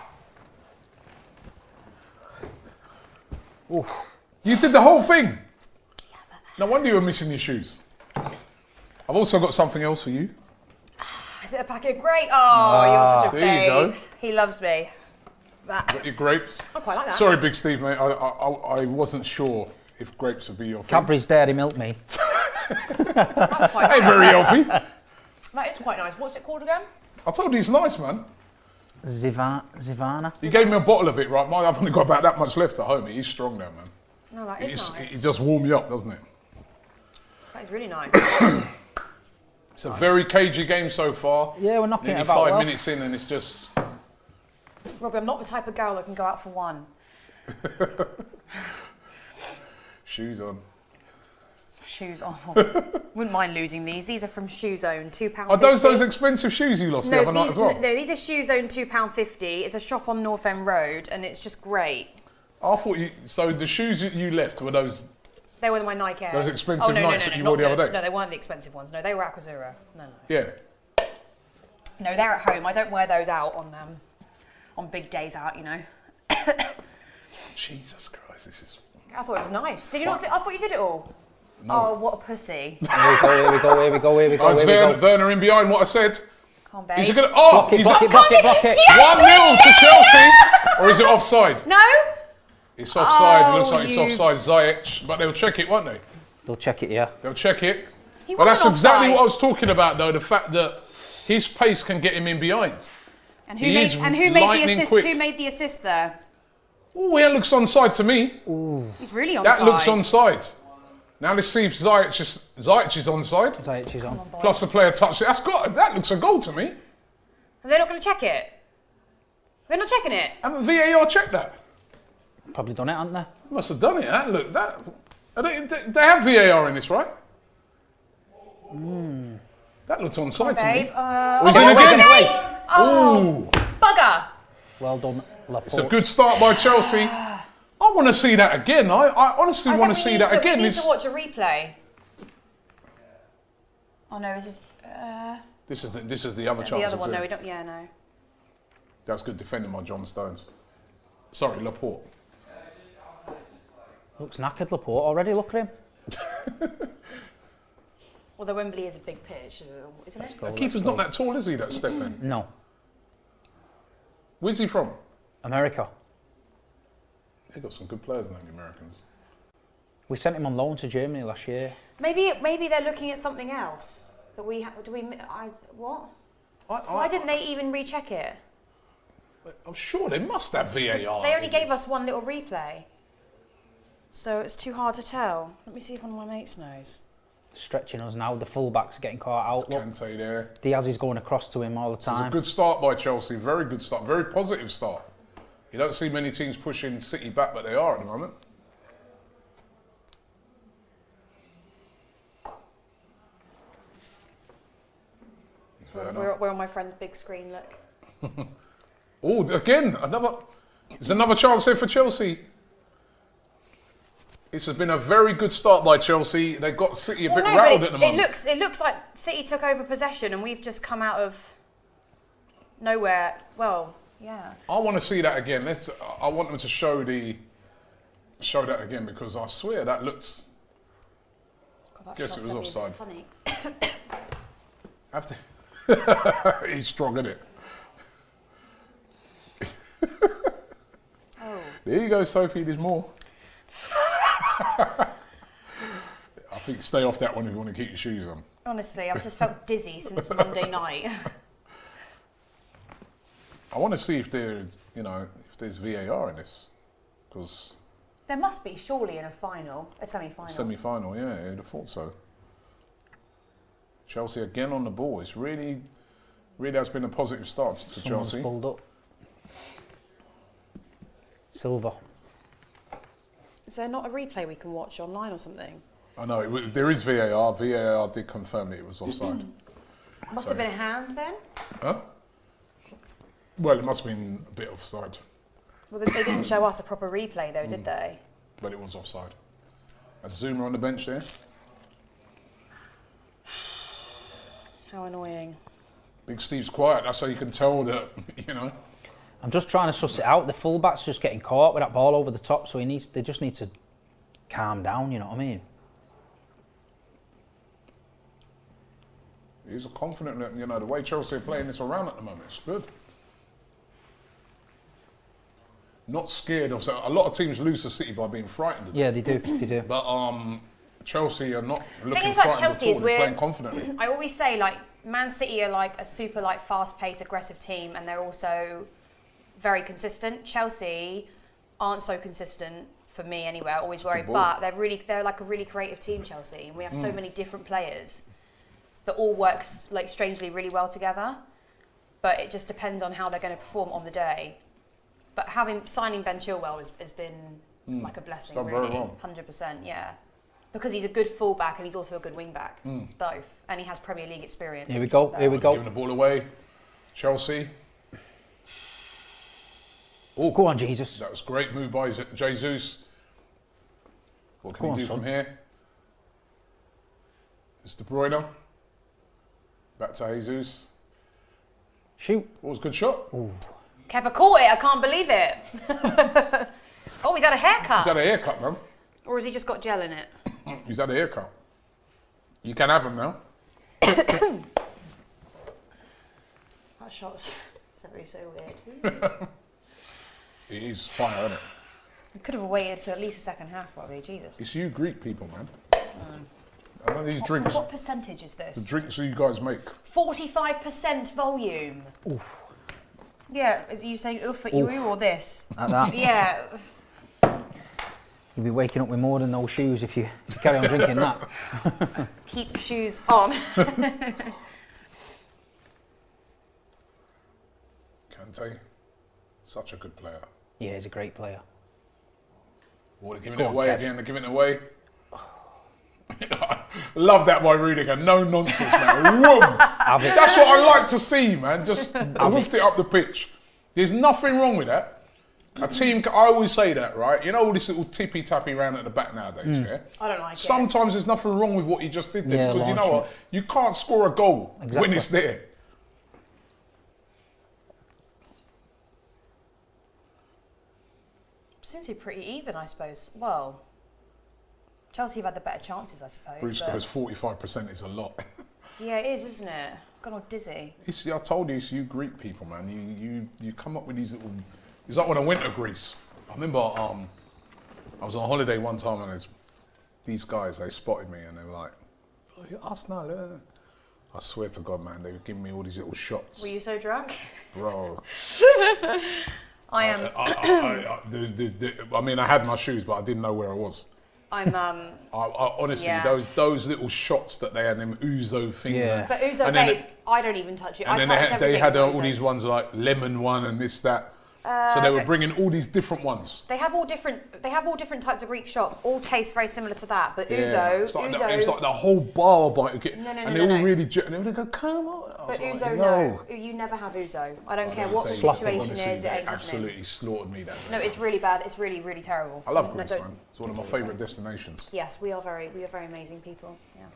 Ooh. You did the whole thing. No wonder you were missing your shoes. I've also got something else for you. Is it a packet of grapes? Oh, you're such a babe. there you go. He loves me. That. Got your grapes. I quite like that. Sorry, Big Steve, mate. I wasn't sure if grapes would be your thing. Cadbury's Dairy Milk Me. That's quite Hey, nice. very healthy. That is quite nice. What's it called again? I told you it's nice, man. Zivana. You gave me a bottle of it, right? I've only got about that much left at home. It is strong now, man. No, that is nice. It just warms you up, doesn't it? That is really nice. It's a very cagey game so far. Yeah, we're knocking Nearly it about 5 well. minutes in and it's just... Robbie, I'm not the type of girl that can go out for one. Shoes on. Shoes on. Wouldn't mind losing these. These are from Shoe Zone, £2.50. Are those expensive shoes you lost the other night as well? No, these are Shoe Zone, £2.50. It's a shop on North End Road, and it's just great. I thought you... So the shoes that you left were those... They were my Nike Airs. Those expensive Nikes that you wore the not- other day? No, they weren't the expensive ones. No, they were Aquazura. No. Yeah. No, they're at home. I don't wear those out on big days out, you know. Jesus Christ, this is... I thought it was nice. Did you not? I thought you did it all. No. Oh, what a pussy! Here we go. Oh, it's Werner in behind what I said. Come on, babe. Is he going to... Oh! Block it, He's block it, Can't block it, even block it. see it. 1-0 to Chelsea! Or is it offside? No. It's offside. Oh, It looks like you- it's offside. Ziyech. But they'll check it, won't they? They'll check it, yeah. They'll check it. He But that's wasn't exactly offside. what I was talking about, though. The fact that his pace can get him in behind. And He is who made the lightning assist? quick. Who made the assist there? Oh, that looks onside to me. He's really onside. That looks onside. Now let's see if Ziyech is onside. Ziyech is on. Plus the player touched it. That looks a goal to me. Are they not going to check it? They're not checking it. Haven't VAR checked that? Probably done it, haven't they? Must have done it. They have VAR in this, right? That looks onside to Babe. me. Oh, Is it no, again? mate! Ooh. Bugger! Well done, Laporte. It's a good start by Chelsea. I want to see that again. I honestly want to see that again. We need It's- to watch a replay. Oh no, This is the other the chance. other one. No, we don't. Yeah, no. That's good defending by John Stones. Sorry, Laporte. Looks knackered, Laporte already. Look at him. Although Wembley is a big pitch, isn't it? The keeper's not that tall, is he, that Stefan? No, Where's he from? America. They've got some good players now, the Americans. We sent him on loan to Germany last year. Maybe they're looking at something else that we what? Why didn't they even recheck it? I'm sure they must have VAR. They only gave us one little replay, so it's too hard to tell. Let me see if one of my mates knows. Stretching us now. The fullbacks are getting caught out. Look, Kante there. Diaz is going across to him all the It's a time. good start by Chelsea. Very good start. Very positive start. You don't see many teams pushing City back, but they are at the moment. We're on my friend's big screen. Look. Oh, again, there's another chance here for Chelsea. This has been a very good start by Chelsea. They've got City a bit no, rattled but at the moment. It looks like City took over possession and we've just come out of nowhere. Well, yeah. I want to see that again. I want them to show that again because I swear that looks. God, that Guess it was offside. Funny. Have to. He's strong, isn't it? Oh. There you go, Sophie. There's more. I think stay off that one if you want to keep your shoes on. Honestly, I've just felt dizzy since Monday night. I want to see if there's VAR in this, because There must be surely in a semi-final. semi-final, yeah, I'd have thought so. Chelsea again on the ball. It's really has been a positive start for Someone's Chelsea. pulled up. Silver. Is there not a replay we can watch online or something? I know there is VAR. VAR did confirm that it was offside. Must have been a hand then. Huh? Well, it must have been a bit offside, Well, they didn't show us a proper replay though, did they? but it was offside. A Zoomer on the bench there. How annoying. Big Steve's quiet. That's how you can tell that, I'm just trying to suss it out. The fullback's just getting caught with that ball over the top, so they just need to calm down, you know what I mean? He's confident that, the way Chelsea are playing this around at the moment, it's good. Not scared of, a lot of teams lose to City by being frightened. Yeah, they do. But Chelsea are not looking thing is, like, frightened Chelsea at is all. They're weird. playing confidently. I always say, like, Man City are like a super fast-paced, aggressive team, and they're also very consistent. Chelsea aren't so consistent for me anyway. I always worry, but they're like a really creative team, Chelsea, and we have so many different players that all work like strangely really well together. But it just depends on how they're going to perform on the day. But signing Ben Chilwell has been like a blessing, done really, very well. 100%, yeah. Because he's a good fullback and he's also a good wingback. It's both, and he has Premier League experience. Here we go. Giving the ball away. Chelsea. Oh, go on, Jesus. That was a great move by Jesus. What can he do from here? It's De Bruyne. Back to Jesus. Shoot. What was a good shot? Ooh. Kepa caught it, I can't believe it. Oh, he's had a haircut. He's had a haircut, man. Or has he just got gel in it? He's had a haircut. You can have him now. That shot's so weird. It is fire, isn't it? We could have waited till at least the second half, probably. Jesus. It's you Greek people, man. I know these drinks. What percentage is The this? drinks that you guys make. 45% volume. Oof. Yeah, is you saying oof at you or this? Like that. Yeah. You'll be waking up with more than those shoes if you carry on drinking that. Keep shoes on. Kante, such a good player. Yeah, he's a great player. Oh, they're giving Go it on, away Kev. again. They're giving it away. Love that by Rudiger. No nonsense, man. Whoom. Have it. That's what I like to see, man. Just woofed it up the pitch. There's nothing wrong with that. A team, I always say that, right? You know all this little tippy-tappy round at the back nowadays, yeah? I don't like it. Sometimes there's nothing wrong with what he just did there, Yeah, because you know launching what? You can't score a goal when Exactly. it's there. Seems to be pretty even, I suppose. Well, Chelsea have had the better chances, I suppose. Bruce but- goes 45% is a lot. Yeah, it is, isn't it? Got all dizzy. I told you, it's you Greek people, man. You come up with these little... It's like when I went to Greece. I remember I was on holiday one time and these guys, they spotted me and they were like, "Oh, you're Arsenal." I swear to God, man, they were giving me all these little shots. Were you so drunk? Bro. I am. I mean, I had my shoes, but I didn't know where I was. I'm. I honestly, Yeah. those little shots that they had, them Ouzo things. Yeah. But Uzo, And then babe, I don't even touch it. And I then touch they had everything all with these ones like lemon one and this, that. So they were bringing all these different ones. They have all different types of Greek shots. All taste very similar to that. But Yeah. Uzo, It's like the whole bar bite. No, and they all really, and they would go, come on. But I was Uzo, like, no. You never have Uzo. I don't care what the situation honestly, is. It they ain't happening. absolutely slaughtered me that day. No, it's really bad. It's really, really terrible. I love Greece, man. It's one of my favourite destinations. Yes, we are very amazing people. Yeah.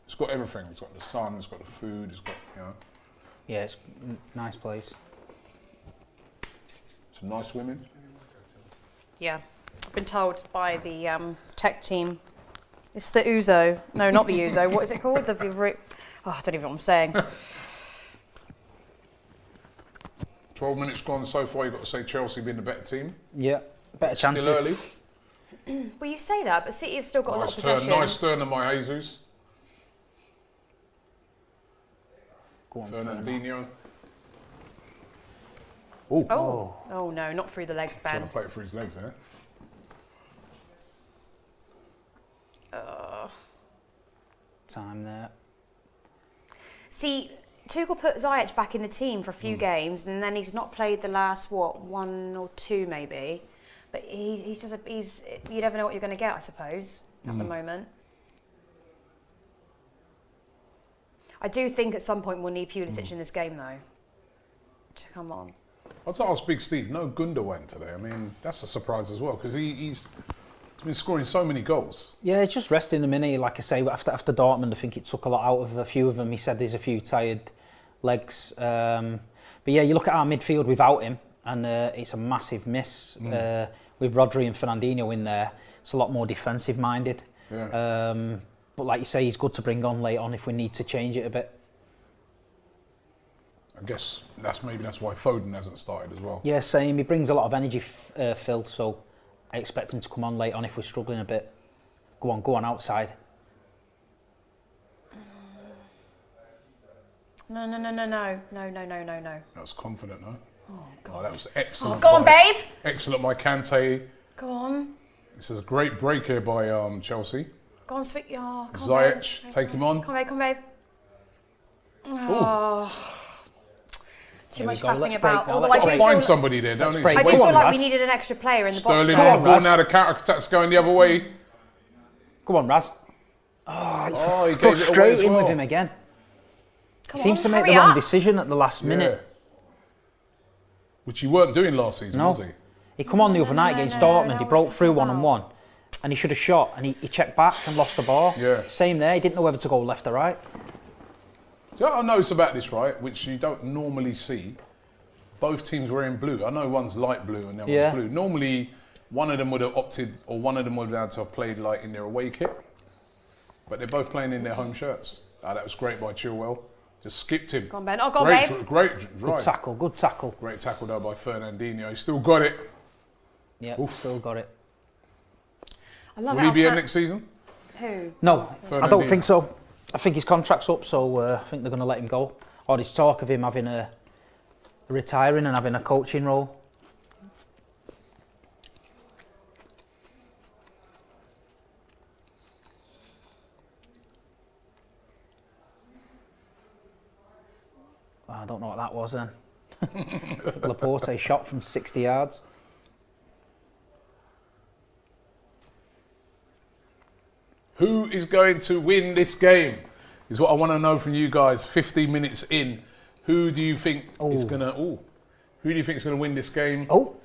It's got everything. It's got the sun. It's got the food. It's got, you know. Yeah, it's a nice place. Some nice women. Yeah. I've been told by the tech team. It's the Uzo. No, not the Uzo. What is it called? I don't even know what I'm saying. 12 minutes gone so far. You've got to say Chelsea being the better team. Yeah, better chances. Still early. Well, you say that, but City have still got a lot of possession. Nice turn of my Jesus. Go on, Fernandinho. Oh no, not through the legs, Trying Ben. to play it through his legs there. Time there. See, Tuchel put Ziyech back in the team for a few games, and then he's not played the last one or two maybe. But he's you never know what you're going to get, I suppose, at the moment. I do think at some point we'll need Pulisic in this game, though. To come on. I'd ask Big Steve. No Gundogan today. I mean, that's a surprise as well because he's been scoring so many goals. Yeah, it's just resting a minute. Like I say, after Dortmund, I think it took a lot out of a few of them. He said there's a few tired legs. But yeah, you look at our midfield without him, and it's a massive miss. With Rodri and Fernandinho in there, it's a lot more defensive minded. Yeah. But like you say, he's good to bring on late on if we need to change it a bit. I guess that's why Foden hasn't started as well. Yeah, same. He brings a lot of energy, Phil. So I expect him to come on late on if we're struggling a bit. Go on outside. No. That was confident, no? Oh, God. That was excellent. Oh, go on, babe. Excellent by Kante. Go on. This is a great break here by Chelsea. Go on, sweet. Oh, come on, Ziyech, babe. take him on. Come on, babe. Oh. Too much faffing about. now. Although Let's I do I'll feel find somebody there, don't he? break. I do Go feel on, like Raz. we needed an extra player in the box. Sterling there. on the ball Raz. now. The counter-attack's going the other way. Go on, Raz. Oh, it's Oh, he gave it away as frustrating well. with him again. Come He seems on, to make the hurry wrong up. decision at the last minute. Yeah. Which he weren't doing last season, No. was he? He come on the other night against Dortmund. that He was broke through fucking one-on-one, and he should have shot. And he checked back and lost the ball. Yeah. Same there. He didn't know whether to go left or right. Do you know what I notice about this, right? Which you don't normally see. Both teams were in blue. I know one's light blue and the other Yeah. one's blue. Normally, one of them would have opted, or one of them would have had to have played like in their away kit. But they're both playing in their home shirts. That was great by Chilwell. Just skipped him. Go on, Ben. Oh, go on, Great, babe. great Good drive. tackle. Good tackle. Great tackle though by Fernandinho. He still got it. Yeah, Oof. still got it. I love Will it. he be how in next season? Who? No, I Fernandinho. don't think so. I think his contract's up, so I think they're going to let him go. Or there's talk of him having retiring and having a coaching role. I don't know what that was then. Laporte shot from 60 yards. Who is going to win this game? Is what I want to know from you guys. 15 minutes in, who do you think is gonna? Who do you think is gonna win this game? Oh,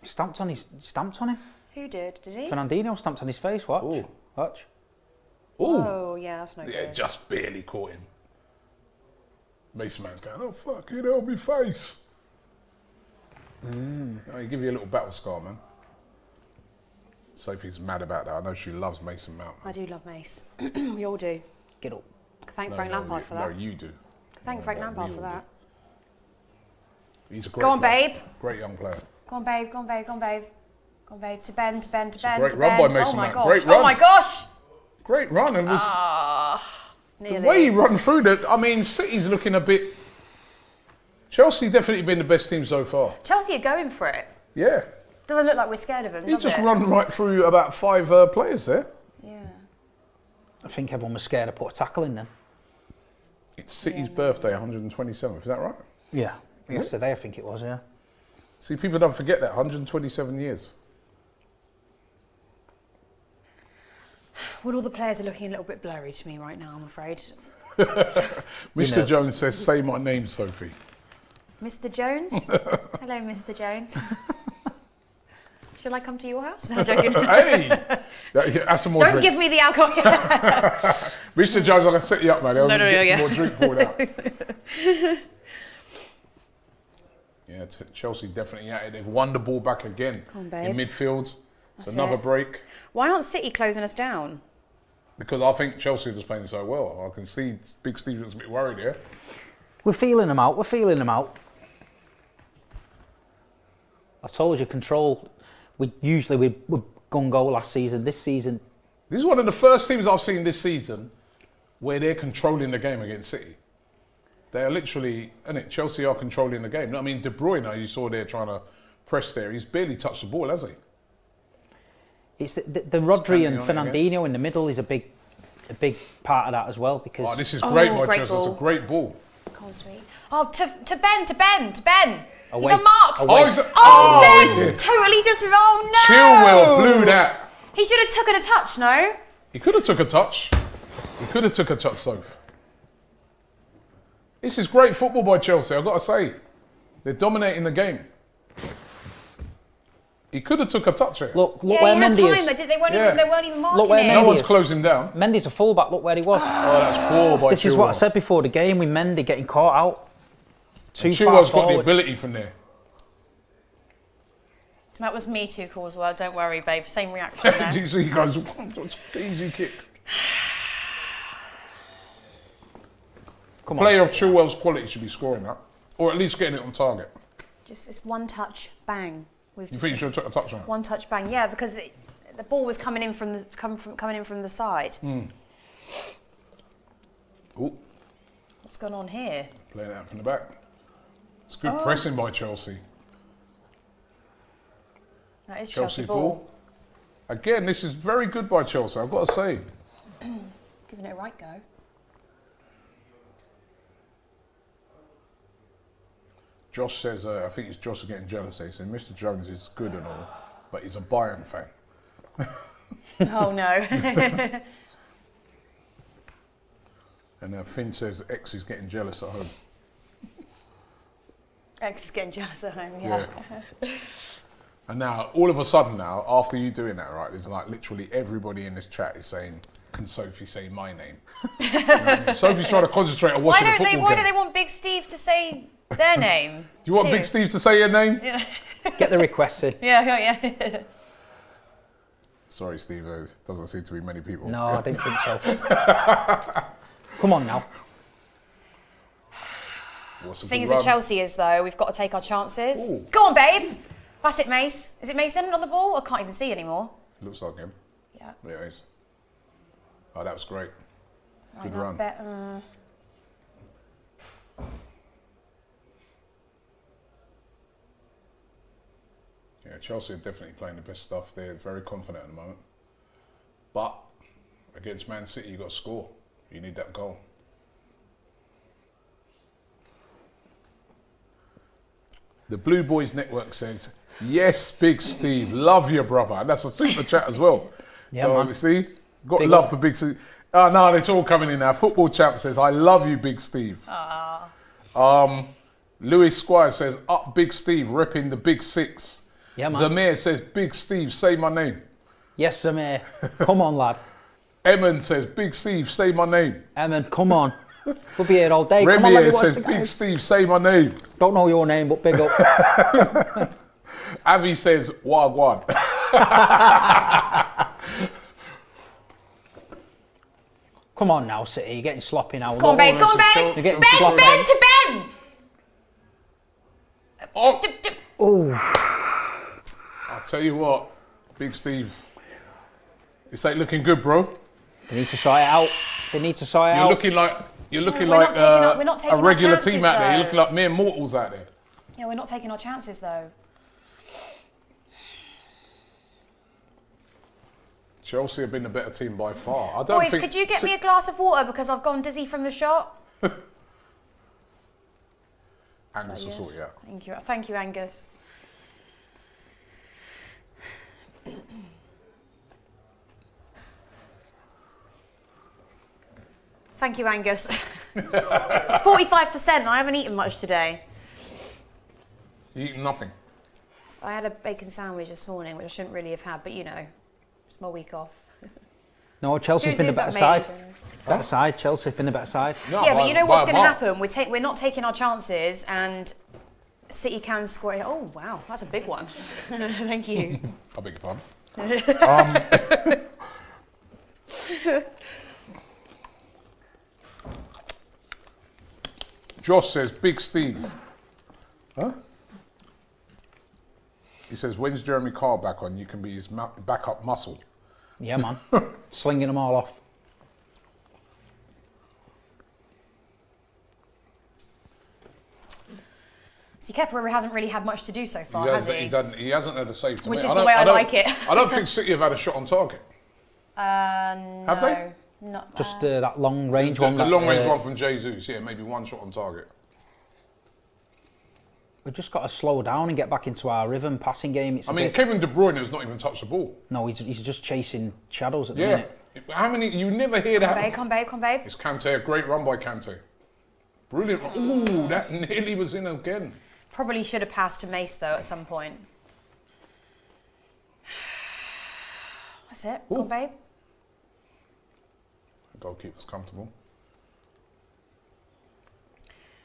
stamped on him. Who did? Did he? Fernandinho stamped on his face. Watch. Ooh. Watch. Oh, yeah, that's no Yeah, good. just barely caught him. Mason Mount's going, oh fucking hell, me face. He give you a little battle scar, man. Sophie's mad about that. I know she loves Mason Mount. I do love Mace. We all do. Get up. Thank Frank Lampard for that. No, you do. Thank Frank No, Lampard we for all that. do. He's a great Go on, player. babe. Great young player. Go on, babe. Go on, babe. Go on, babe. Go on, babe. To Ben. To Ben. To Ben. great to run Ben. by Mason Oh my Mount. gosh. Great Oh run. my gosh. Great run. And was, Nearly. the way he run through that, I mean, City's looking a bit... Chelsea definitely been the best team so far. Chelsea are going for it. Yeah. Doesn't look like we're scared of them, He does just it? run right through about 5 players there. Yeah. I think everyone was scared to put a tackle in then. It's City's birthday, 127th. Is that right? Yeah. Yesterday, I think it was, yeah. See, people don't forget that. 127 years. Well, all the players are looking a little bit blurry to me right now, I'm afraid. Mr. Jones says, say my name, Sophie. Mr. Jones? Hello, Mr. Jones. Shall I come to your house? No, joking. Hey! That's some more Don't drink. give me the alcohol. Mr. Jones, I'm going to set you up, man. Get some more drink poured out. Yeah, Chelsea definitely at it. They've won the ball back again Come on, babe. in midfield. It's That's another it. break. Why aren't City closing us down? Because I think Chelsea was playing so well. I can see Big Steve was a bit worried here. We're feeling them out. I told you, control. We gung-go last season. This season, This is one of the first teams I've seen this season where they're controlling the game against City. They are literally, Chelsea are controlling the game. I mean, De Bruyne, you saw there trying to press there. He's barely touched the ball, has he? it's the Rodri and Fernandinho in the middle is a big part of that as well because. Oh, this is great by great Chelsea. ball. It's a great ball. Come on, sweet. Oh, to Ben. Away. He's on marks. Away. Ben! yeah. Totally just, oh no! Chilwell blew that. He should have taken a touch, no? He could have took a touch. Soph. This is great football by Chelsea, I've got to say. They're dominating the game. He could have took a touch here. Look Yeah, where he had Mendy time. is. They weren't even marking Look where him. No Mendy one's is. closed him down. Mendy's a fullback. Look where he was. Oh, that's poor by This is what I Chilwell. said before the game with Mendy getting caught out. Too far Chilwell's got the forward. ability from there. That was me too cool as well. Don't worry, babe. Same reaction there. Do you see he goes, easy kick. Come on. Player of Chilwell's quality should be scoring that. Or at least getting it on target. Just this one touch, bang. We've You just think you should have took a touch on it? one touch, bang. Yeah, because the ball was coming in from the side. Ooh, What's going on here? playing it out from the back. It's good pressing by Chelsea. That is Chelsea Chelsea ball. Again, this is very good by Chelsea, I've got to say. Giving it a right go. Josh says, I think it's Josh getting jealous. He said, Mr. Jones is good and all, but he's a Bayern fan. Oh no. And Finn says, X is getting jealous at home. X is getting jealous at home, yeah. And now, all of a sudden now, after you doing that, right, there's like literally everybody in this chat is saying, can Sophie say my name? You know what I mean? Sophie's trying to concentrate on watching the football game. Why do they want Big Steve to say their name? Do you want too? Big Steve to say your name? Yeah. Get the request in. Yeah. Sorry, Steve, there doesn't seem to be many people. No, I didn't think so. Come on now. What's a good Things run? at Chelsea is though, we've got to take our chances. Ooh. Go on, babe. That's it, Mace. Is it Mason on the ball? I can't even see anymore. Looks like him. Yeah. Yeah, it is. Oh, that was great. Good Right, run. Yeah, Chelsea are definitely playing the best stuff. They're very confident at the moment. But against Man City, you've got to score. You need that goal. The Blue Boys Network says, yes, Big Steve, love your brother. And that's a super chat as well. Yeah, so, man. you see, got Big love up. for Big Steve. Oh, no, it's all coming in now. Football Champ says, I love you, Big Steve. Louis Squire says, up Big Steve, repping the Big Six. Yeah, man. Zamir says, Big Steve, say my name. Yes, Samir. Come on, lad. Emin says, Big Steve, say my name. Emin, come on. We'll be here all day. Come on, Remy let me watch says, the Big guys. Steve, say my name. Don't know your name, but big up. Avi says, Wagwan. Come on now, City. You're getting sloppy now. Go on, babe. Go on, You're babe. getting Ben sloppy. to Ben. Oh, Oh, I'll tell you what, Big Steve, this ain't looking good, bro. they need to sort it out. They need to sort it You're out. looking like we're like not taking a our regular chances, team out there. You're though. looking like mere mortals out there. Yeah, we're not taking our chances though. Chelsea have been the better team by far. I don't Boys, think could you get me a glass of water because I've gone dizzy from the shot? Angus will sort you out. Thank you, Angus. Thank you, Angus. It's 45%. I haven't eaten much today. You eating nothing? I had a bacon sandwich this morning, which I shouldn't really have had, but you know, it's my week off. No, Chelsea's been the better side. Better side. Chelsea's been the better side. No, Yeah, but you know what's going to happen? We're not taking our chances, and City can score. Oh wow, that's a big one. Thank you. I beg your pardon. Josh says, Big Steve. Huh? He says, when's Jeremy Carl back on? You can be his backup muscle. Yeah, man. Slinging them all off. See, Kepa hasn't really had much to do so far, has he? He hasn't had a save to Which me. is the way I like it. I don't think City have had a shot on target. No. Have they? Not Just that long range one. The long range one from Jesus, yeah, maybe one shot on target. We've just got to slow down and get back into our rhythm passing game. Kevin De Bruyne has not even touched the ball. No, he's just chasing shadows at the minute. How many? You never hear that. Come babe. It's Kante, a great run by Kante. Brilliant. Ooh, that nearly was in again. Probably should have passed to Mace though at some point. That's it. Ooh. Come babe. Goalkeeper's comfortable.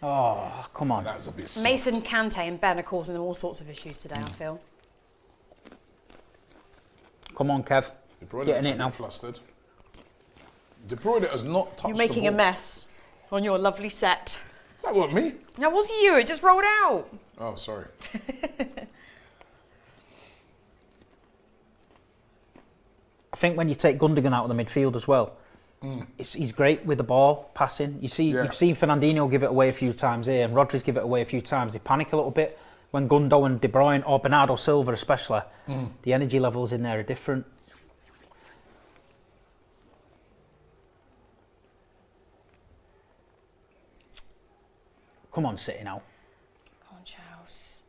Oh, come on. That was a bit soft. Mason, Kante and Ben are causing them all sorts of issues today, I feel. Come on, Kev. De Bruyne Getting is it now. Flustered. De Bruyne has not touched You're making the a ball. mess on your lovely set. That wasn't me. That wasn't you, it just rolled out. Oh, sorry. I think when you take Gundogan out of the midfield as well, he's great with the ball passing. You've seen Fernandinho give it away a few times here, and Rodri's give it away a few times. They panic a little bit when Gundo and De Bruyne or Bernardo Silva especially. The energy levels in there are different. Come on, City now. Come on, Charles.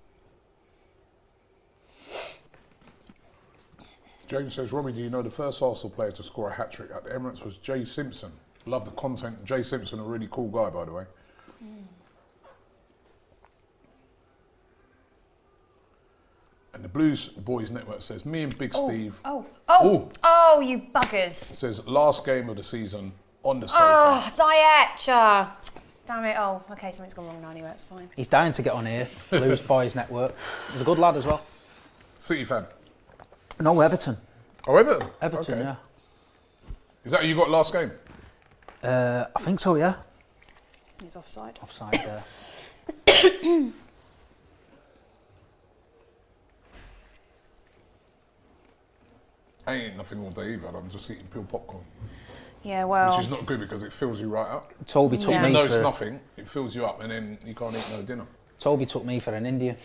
James says, Robbie, do you know the first Arsenal player to score a hat-trick at the Emirates was Jay Simpson? Love the content. Jay Simpson, a really cool guy, by the way. And the Blues Boys Network says, me and Big Steve... Oh, you buggers. Says, last game of the season on the sofa. Oh, Ziyech. Damn it. Oh, okay, something's gone wrong now anyway, it's fine. He's dying to get on here. Blues Boys Network. He's a good lad as well. City fan. No, Everton. Oh, Everton? Everton, Okay. yeah. Is that who you got last game? I think so, yeah. He's offside. Offside there. I ain't nothing all day either. I'm just eating pure popcorn. Yeah, well... Which is not good because it fills you right up. Toby took Even me though it's for... nothing, it fills you up and then you can't eat no dinner. Toby took me for an Indian.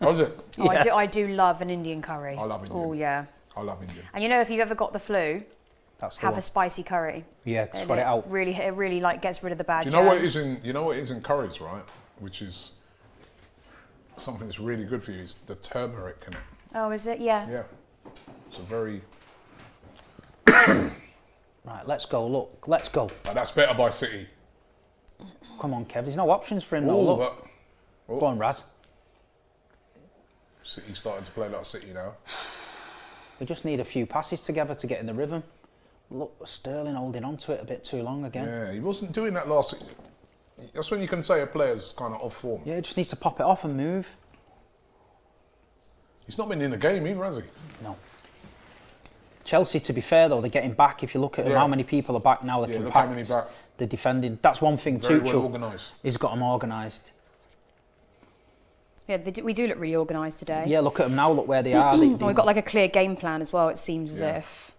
Oh, is it? Oh, I do love an Indian curry. I love Indian. Oh, yeah. I love Indian. And you know, if you've ever got the flu, That's the have one. a spicy curry. Yeah, And sweat it out. It really like gets rid of the bad Do you know what it germs. is in? You know what it is in curries, right? Which is something that's really good for you. Is the turmeric in it. Oh, is it? Yeah. Yeah. It's a very. Right, let's go, look, let's go. That's better by City. Come on, Kev, there's no options for him now, Oh, look. but Go on, Raz. City's starting to play like City now. We just need a few passes together to get in the rhythm. Look, Sterling holding on to it a bit too long again. Yeah, he wasn't doing that last. That's when you can say a player's kind of off form. Yeah, he just needs to pop it off and move. He's not been in the game either, has he? No. Chelsea, to be fair though, they're getting back. If you look at them, how many people are back now? They're look compact. how many back. They're defending. That's one thing Very Tuchel well organised. he's got them organised. Yeah, we do look really organised today. Yeah, look at them now. Look where they are. And we've got like a clear game plan as well. It seems as if.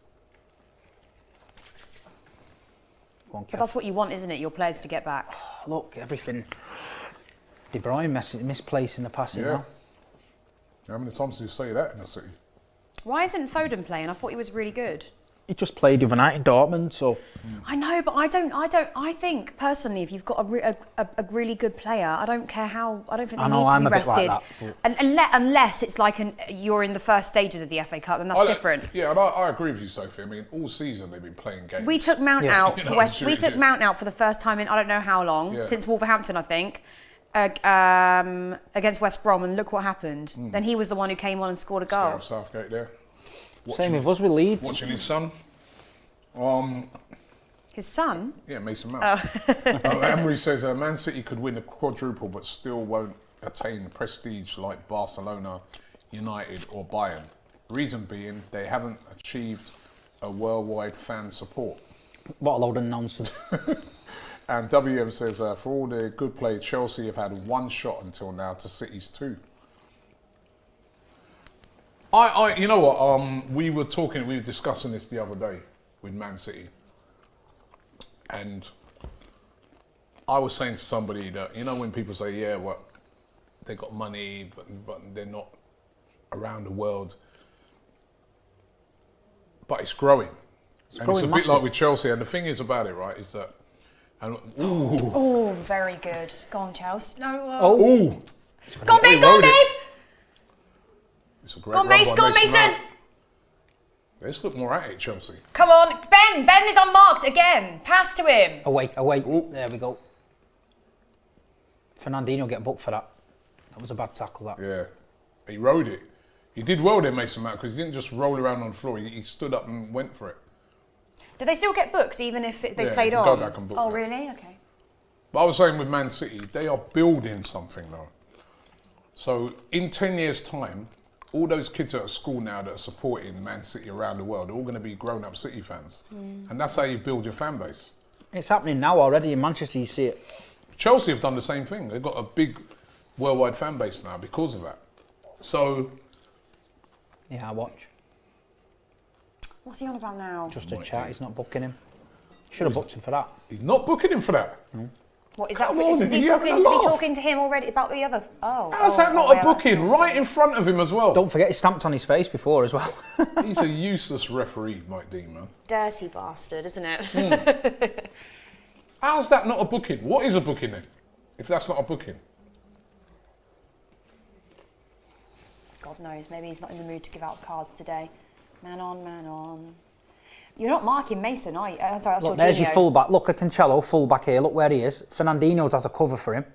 Go on, But Kev. that's what you want, isn't it? Your players to get back. Look, everything. De Bruyne misplacing the passing Yeah. now. How many times did you say that in the City? Why isn't Foden playing? I thought he was really good. he just played the other night in Dortmund, so... I know, but I think, personally, if you've got a really good player, I don't care how, I don't think they need to be rested. Unless it's like you're in the first stages of the FA Cup, then that's different. Yeah, and I agree with you, Sophie. I mean, all season they've been playing games. We took Mount out for We took Mount out for the first time in I don't know how long, since Wolverhampton, I think, against West Brom, and look what happened. Then he was the one who came on and scored a goal. Southgate there. Same with us with Leeds. Watching his son. His son? Yeah, Mason Mount. Emery says Man City could win a quadruple but still won't attain prestige like Barcelona, United or Bayern. Reason being, they haven't achieved a worldwide fan support. What a load of nonsense. And WM says, for all the good play, Chelsea have had one shot until now to City's 2. You know what? We were discussing this the other day with Man City, and I was saying to somebody that, you know, when people say, yeah, well, they got money, but they're not around the world, but it's growing. It's a bit like with Chelsea. And the thing is about it, right, is that, oh, very good. Go on, Chelsea. No. Go on, babe. Go on, babe. It's a great go on, Mason. Go on, Mason. Let's look more at it, Chelsea. Come on, Ben. Ben is unmarked again. Pass to him. Away. There we go. Fernandinho get booked for that. That was a bad tackle, that. Yeah. He rode it. He did well there, Mason Mount, because he didn't just roll around on the floor. He stood up and went for it. Did they still get booked, even if they played on? Go back and book Oh, that. really? Okay. But I was saying with Man City, they are building something now. So in 10 years' time, all those kids at school now that are supporting Man City around the world are all going to be grown-up City fans. And that's how you build your fan base. It's happening now already. In Manchester, you see it. Chelsea have done the same thing. They've got a big worldwide fan base now because of that. So... Yeah, I watch. What's he on about now? Just a chat. He's not booking him. Should have booked him for that. He's not booking him for that? No. What is that? Is he talking to him already about the other? Oh. How's that not a booking? Right in front of him as well. Don't forget, he stamped on his face before as well. He's a useless referee, Mike Dean, man. Dirty bastard, isn't it? How's that not a booking? What is a booking then? If that's not a booking? God knows. Maybe he's not in the mood to give out cards today. Man on, man on. You're not marking Mason, are you? Sorry, that's Look, there's your fullback. Look at Cancelo, fullback here. Look where he is. Fernandinho has a cover for him.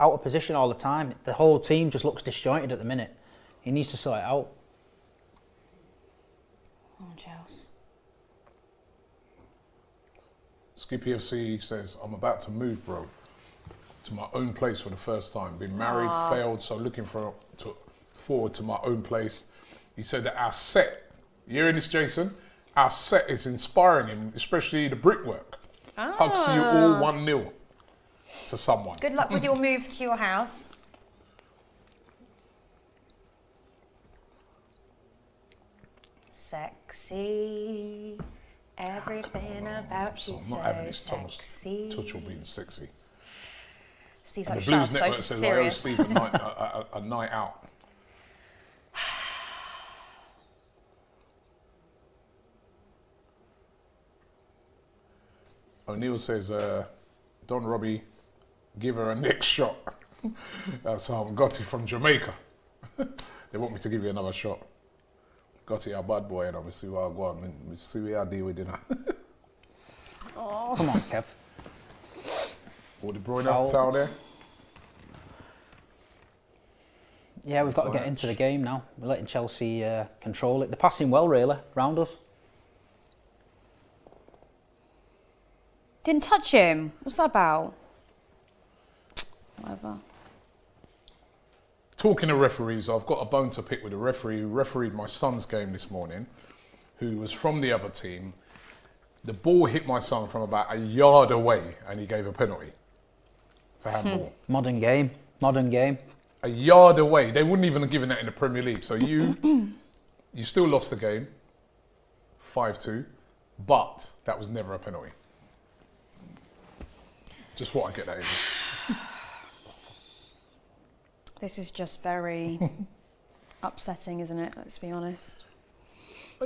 Out of position all the time. The whole team just looks disjointed at the minute. He needs to sort it out. Oh, Chelsea. Skippy FC says, I'm about to move, bro, to my own place for the first time. Been married, failed, so looking forward to my own place. He said that our set, you hearing this, Jason? Our set is inspiring him, especially the brickwork. Hugs to you all 1-0 to someone. Good luck with your move to your house. Sexy. Everything about you I'm not having this Thomas sexy. Tuchel being sexy. Steve's And like, the shut Blues up, Network Sophie, says, serious. I owe Steve a night out. O'Neill says, Don Robbie, give her a next shot. That's Gotti from Jamaica. They want me to give you another shot. Gotti, our bad boy, and I'm see what I go on. We see what I deal with dinner. Come on, Kev. What, De Bruyne foul there? Yeah, we've got to get into the game now. We're letting Chelsea control it. They're passing well, really, round us. Didn't touch him. What's that about? Whatever. Talking of referees, I've got a bone to pick with a referee who refereed my son's game this morning, who was from the other team. The ball hit my son from about a yard away and he gave a penalty for handball. Modern game. A yard away. They wouldn't even have given that in the Premier League. So you still lost the game, 5-2, but that was never a penalty. Just thought I'd get that in. This is just very upsetting, isn't it? Let's be honest.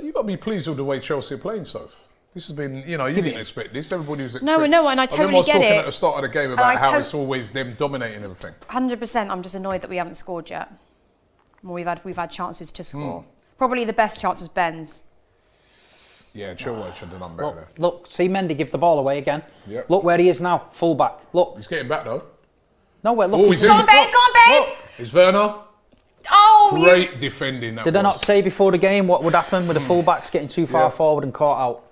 You got to be pleased with the way Chelsea are playing, Soph. This has been, you didn't expect this. Everybody was expecting. No, and I totally was get talking it. at the start of the game about how it's always them dominating everything. 100%. I'm just annoyed that we haven't scored yet. Well, we've had chances to score. Probably the best chance was Ben's. Yeah, Chilwell should have done better there. Look, see Mendy give the ball away again. Yep. Look where he is now, full back. Look. He's getting back though. Nowhere, look. Oh, he's Go on, babe, go on, babe! Is Werner? Oh, Great defending that Did I not say before the game what would happen with the full backs getting too far forward and caught out?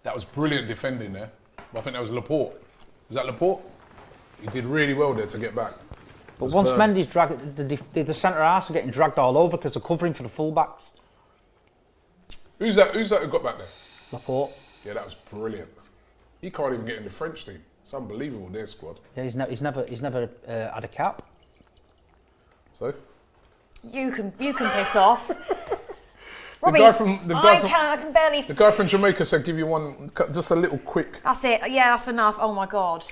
That was brilliant defending there. I think that was Laporte. Was that Laporte? He did really well there to get back. But once Mendy's dragged, the centre halves are getting dragged all over because they're covering for the full backs. Who's that who got back there? Laporte. Yeah, that was brilliant. He can't even get in the French team. It's unbelievable, their squad. Yeah, he's never had a cap. So? You can piss off. Robbie, I can barely... The guy from Jamaica said give you one, just a little quick. That's it. Yeah, that's enough. Oh, my God.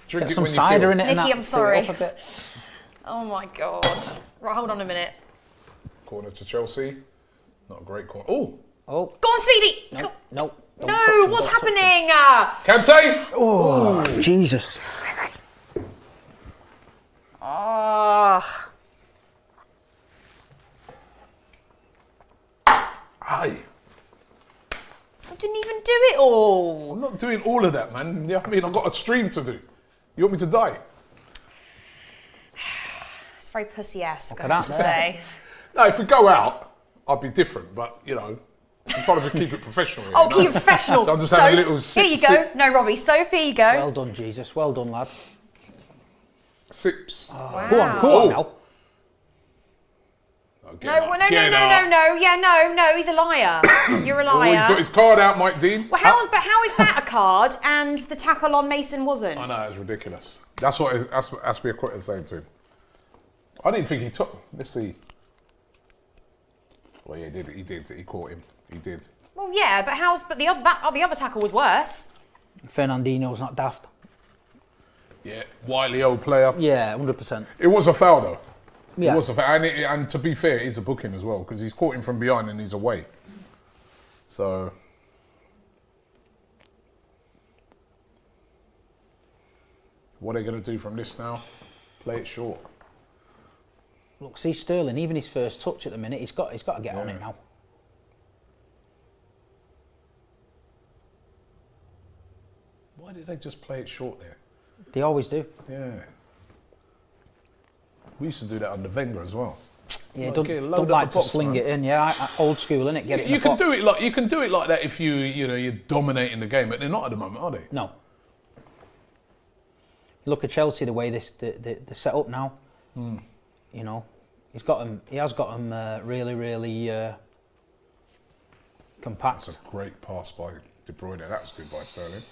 Drink Get it some when cider you feel. in it and Nikki, that. I'm sorry. Fill it up a bit. Oh, my God. Right, hold on a minute. Corner to Chelsea. Not a great corner. Oh! Oh. Go on, Speedy! No. Go. No. No, what's happening? Kante! Oh, Jesus. Oh. Aye. I didn't even do it all. I'm not doing all of that, man. You know what I mean? I've got a stream to do. You want me to die? It's very pussy-esque, I at have to that. say. No, if we go out, I'd be different, but, I'm trying to keep it professional. Here, Oh, keep it professional. So I'm just having a little Here you go. No, Robbie. Soph, here you go. Well done, Jesus. Well done, lad. Sips. Wow. Go on now. Oh, No, yeah, no, he's a liar. You're a Oh, he's liar. got his card out, Mike Dean. Well, how is that a card and the tackle on Mason wasn't? I know, it's ridiculous. That's what Aspia is saying to him. I didn't think he took. Let's see. Well, yeah, he did. He caught him. He did. Well, yeah, but the other tackle was worse. Fernandinho's not daft. Yeah, wily old player. Yeah, 100%. It was a foul, though. Yeah. It was a foul. And to be fair, it is a booking as well, because he's caught him from behind and he's away. So... what are they going to do from this now? Play it short. Look, see Sterling, even his first touch at the minute, he's got to get on it now. Why did they just play it short there? They always do. Yeah. We used to do that under Wenger as well. Yeah, Like, don't load like up the to box, sling man. it in. Yeah, old school, innit? Get it in You the can box. do it like that if you're dominating the game, but they're not at the moment, are they? No. Look at Chelsea, the way they're set up now. You know, he has got them really, really compact. That's a great pass by De Bruyne. That was good by Sterling.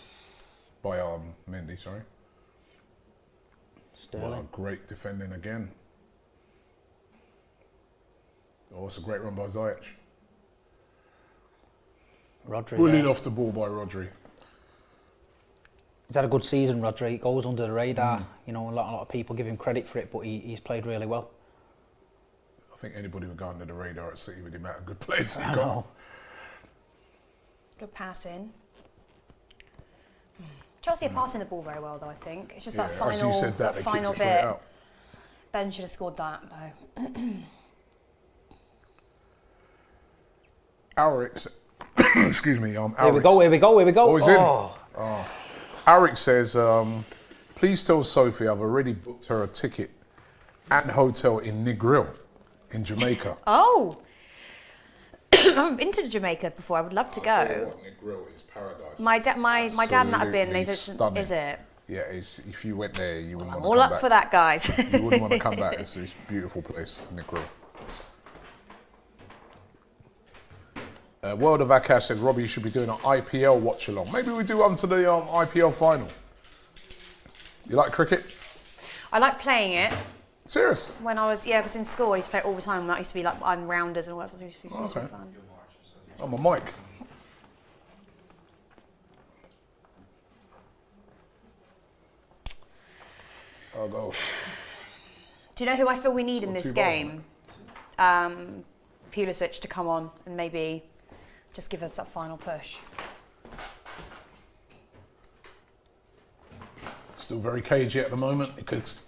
By Mendy, sorry. Sterling. Wow, great defending again. Oh, it's a great run by Ziyech. Rodri. Brilliant there. off the ball by Rodri. He's had a good season, Rodri. He goes under the radar. You know, a lot of people give him credit for it, but he's played really well. I think anybody would go under the radar at City with the amount of good players he I got. know. Good pass in. Chelsea are passing the ball very well, though. I think it's just that final, as you said that, they kicked final it straight bit. out. Ben should have scored that, though. Arik, excuse me, Here we go. Oh, he's in. Oh. Arik says, please tell Sophie I've already booked her a ticket and hotel in Negril in Jamaica. Oh, I haven't been to Jamaica before. I would love to go. Negril is paradise. My dad and that have been. They said, Stunning. "Is it?" Yeah, if you went there, you wouldn't I'm want to all come up back. for that, guys. You wouldn't want to come back. It's a beautiful place, Negril. World of Akash said, Robbie, you should be doing an IPL watch along. Maybe we do one to the IPL final. You like cricket? I like playing it. Serious? When I was in school, I used to play it all the time. That used to be like on rounders and all that sort of stuff. It used to be Okay. fun. Oh, my mic. I'll go. Do you know who I feel we need in Not this too bad. game? Pulisic to come on and maybe just give us that final push. Still very cagey at the moment because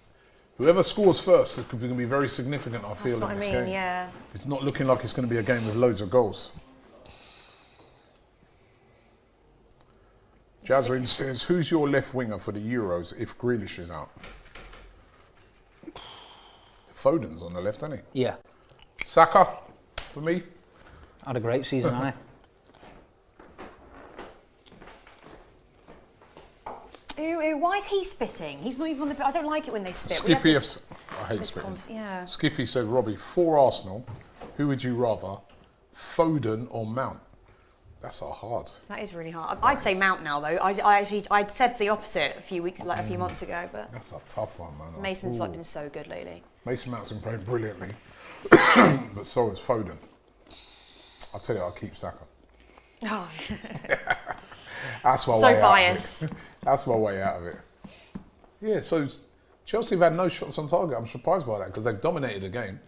whoever scores first is going to be very significant, I feel, That's what in I this mean, game. yeah. It's not looking like it's going to be a game with loads of goals. Jazrin says, who's your left winger for the Euros if Grealish is out? Foden's on the left, isn't he? Yeah. Saka, for me. Had a great season, hasn't he? Ooh, why is he spitting? He's not even on the... I don't like it when they spit. Skippy, I hate spitting. Yeah. Skippy said, Robbie, for Arsenal, who would you rather, Foden or Mount? That's hard. That is really hard. I'd say Mount now, though. I said the opposite a few months ago, but That's a tough one, man. Mason's like been so good lately. Mason Mount's been playing brilliantly, but so has Foden. I'll tell you, I'll keep Saka. Oh. That's my So way biased. out of it. That's my way out of it. Yeah, so Chelsea have had no shots on target. I'm surprised by that because they've dominated the game.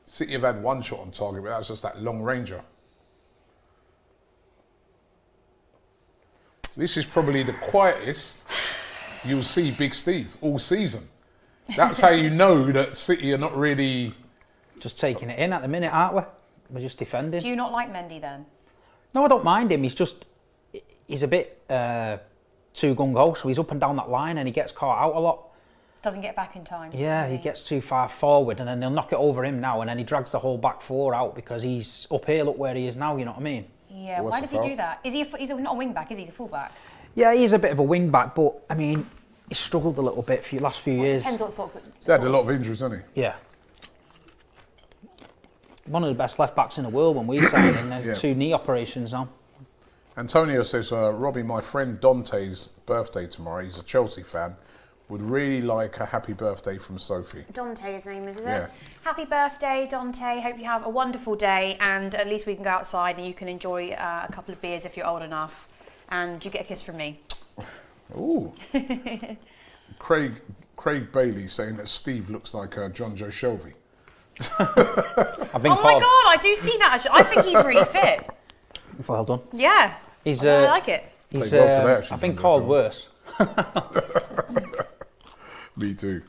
City have had one shot on target, but that's just that long ranger. This is probably the quietest you'll see Big Steve all season. That's how you know that City are not really... Just taking it in at the minute, aren't we? We're just defending. Do you not like Mendy then? No, I don't mind him. He's a bit too gung-ho, so he's up and down that line and he gets caught out a lot. Doesn't get back in time. Yeah, he gets too far forward and then they'll knock it over him now and then he drags the whole back four out because he's uphill up where he is now, you know what I mean? Yeah, What's why the does he foul? do that? He's not a wing back, is he? He's a full back. Yeah, he's a bit of a wing back, but I mean, he's struggled a little bit for the last few years. Depends what sort of... He's had a lot of injuries, hasn't he? Yeah. One of the best left backs in the world when we signed him. There's Yeah. 2 knee operations now. Antonio says, Robbie, my friend Dante's birthday tomorrow. He's a Chelsea fan. Would really like a happy birthday from Sophie. Dante, his name is it? Yeah. Happy birthday, Dante. Hope you have a wonderful day and at least we can go outside and you can enjoy a couple of beers if you're old enough. And you get a kiss from me. Ooh. Craig Bailey saying that Steve looks like John Joe Shelby. I've been Oh my called. God, I do see that. Actually. I think he's really fit. Well done. Yeah. He's, I like it. He's, Played well today, actually, I've been John called Joe. worse. Me too.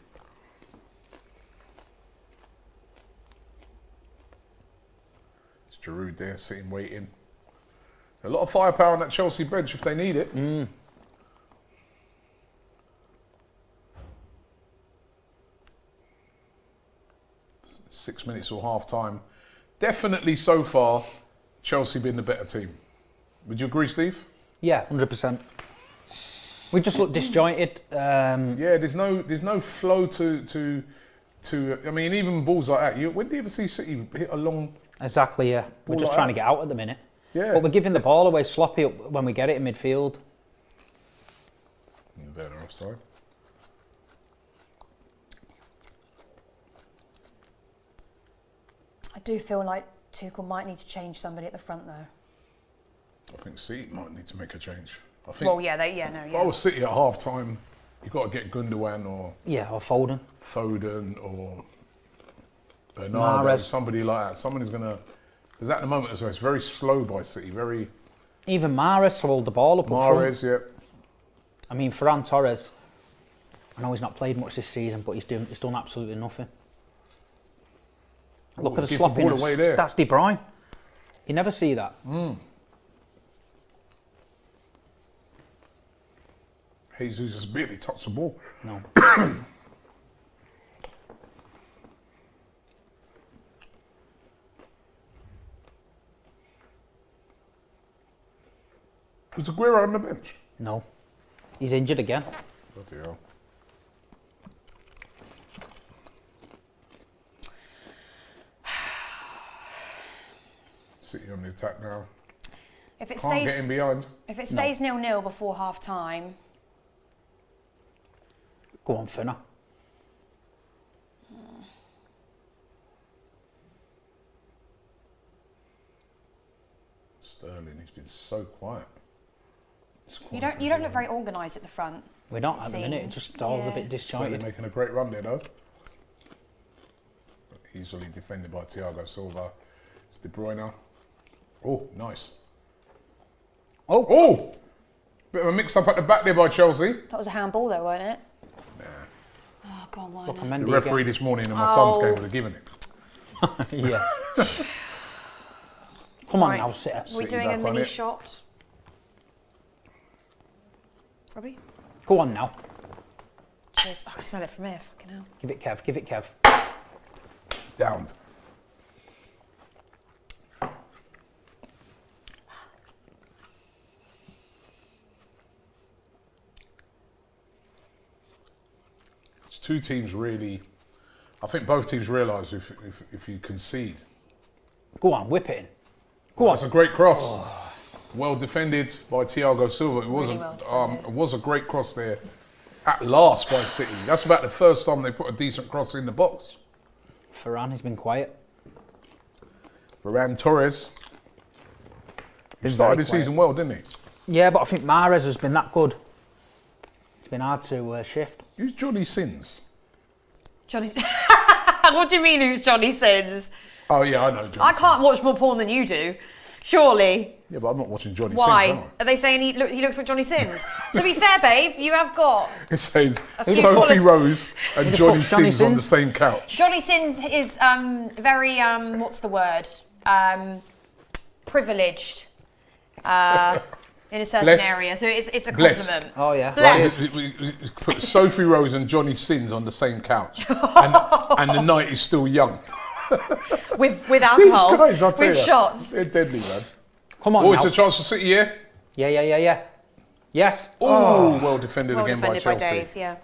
It's Giroud there, sitting, waiting. A lot of firepower on that Chelsea bench if they need it. 6 minutes or half time. Definitely so far, Chelsea been the better team. Would you agree, Steve? Yeah, 100%. We just look disjointed. Yeah, there's no flow to. I mean, even balls like that. When do you ever see City hit a long? Exactly, yeah. We're Ball just like trying that. to get out at the minute. Yeah. But we're giving the ball away sloppy when we get it in midfield. Better offside. I do feel like Tuchel might need to change somebody at the front though. I think City might need to make a change. I think. Well, yeah, If I was City at half time, you've got to get Gundogan or Yeah, or Foden. Foden or Bernardo, Mahrez. somebody like that. Somebody's gonna. Because at the moment as well, it's very slow by City. Very Even Mahrez to hold the ball up front. Mahrez, yeah. I mean, Ferran Torres, I know he's not played much this season, but he's done absolutely nothing. Look at the give the ball sloppiness. away there. That's De Bruyne. You never see that. Jesus has barely touched the ball. No. Was Aguero on the bench? No. He's injured again. Bloody hell. City on the attack now. If it Can't get in behind. if it stays 0-0 before half time, Go on, Finner. Sterling, he's been so quiet. It's you quiet don't look very organised at the front. We're not at the minute, Seems, just all a yeah. bit Sterling disjointed. making a great run there though. Easily defended by Thiago Silva. It's De Bruyne. Oh, nice. Oh! Bit of a mix-up at the back there by Chelsea. That was a handball though, wasn't it? Yeah. Oh, go on, Look, Lionel. The referee this morning in my son's game would have given it. Yeah. Come on Right. now, Sitter. We're City doing a back on mini it. shot. Robbie? Go on now. Cheers. I can smell it from here, fucking hell. Give it Kev, give it Kev. Downed. It's two teams really. I think both teams realise if you concede. Go on, whip it in. Go on. That's a great cross. Well defended by Thiago Silva. Really well defended. It was a great cross there. At last by City. That's about the first time they put a decent cross in the box. Varane has been quiet. Ferran Torres. He Been started very the season well, didn't he? Yeah, but I think Mahrez has been that good. It's been hard to shift. Who's Johnny Sins? Johnny's. What do you mean, who's Johnny Sins? Oh yeah, I know Johnny I can't watch more porn than you do. Surely. Yeah, but I'm not watching Johnny Why? Sins, am Are they saying he looks like Johnny Sins? To be fair, babe, you have got. I? It says few Sophie qualities- Rose and Johnny fuck's Johnny Sins on the Sins? same couch. Johnny Sins is very what's the word? Privileged in a certain Blessed. area, so it's a Blessed. compliment. Oh, yeah. Blessed. We put Sophie Rose and Johnny Sins on the same couch, and the night is still young. With These alcohol, guys, I'll tell with you, shots. they're deadly, man. Come on Oh, now. it's a chance for City, yeah? Yeah. Yes. Oh, well defended Well again defended by by Chelsea. Dave, yeah.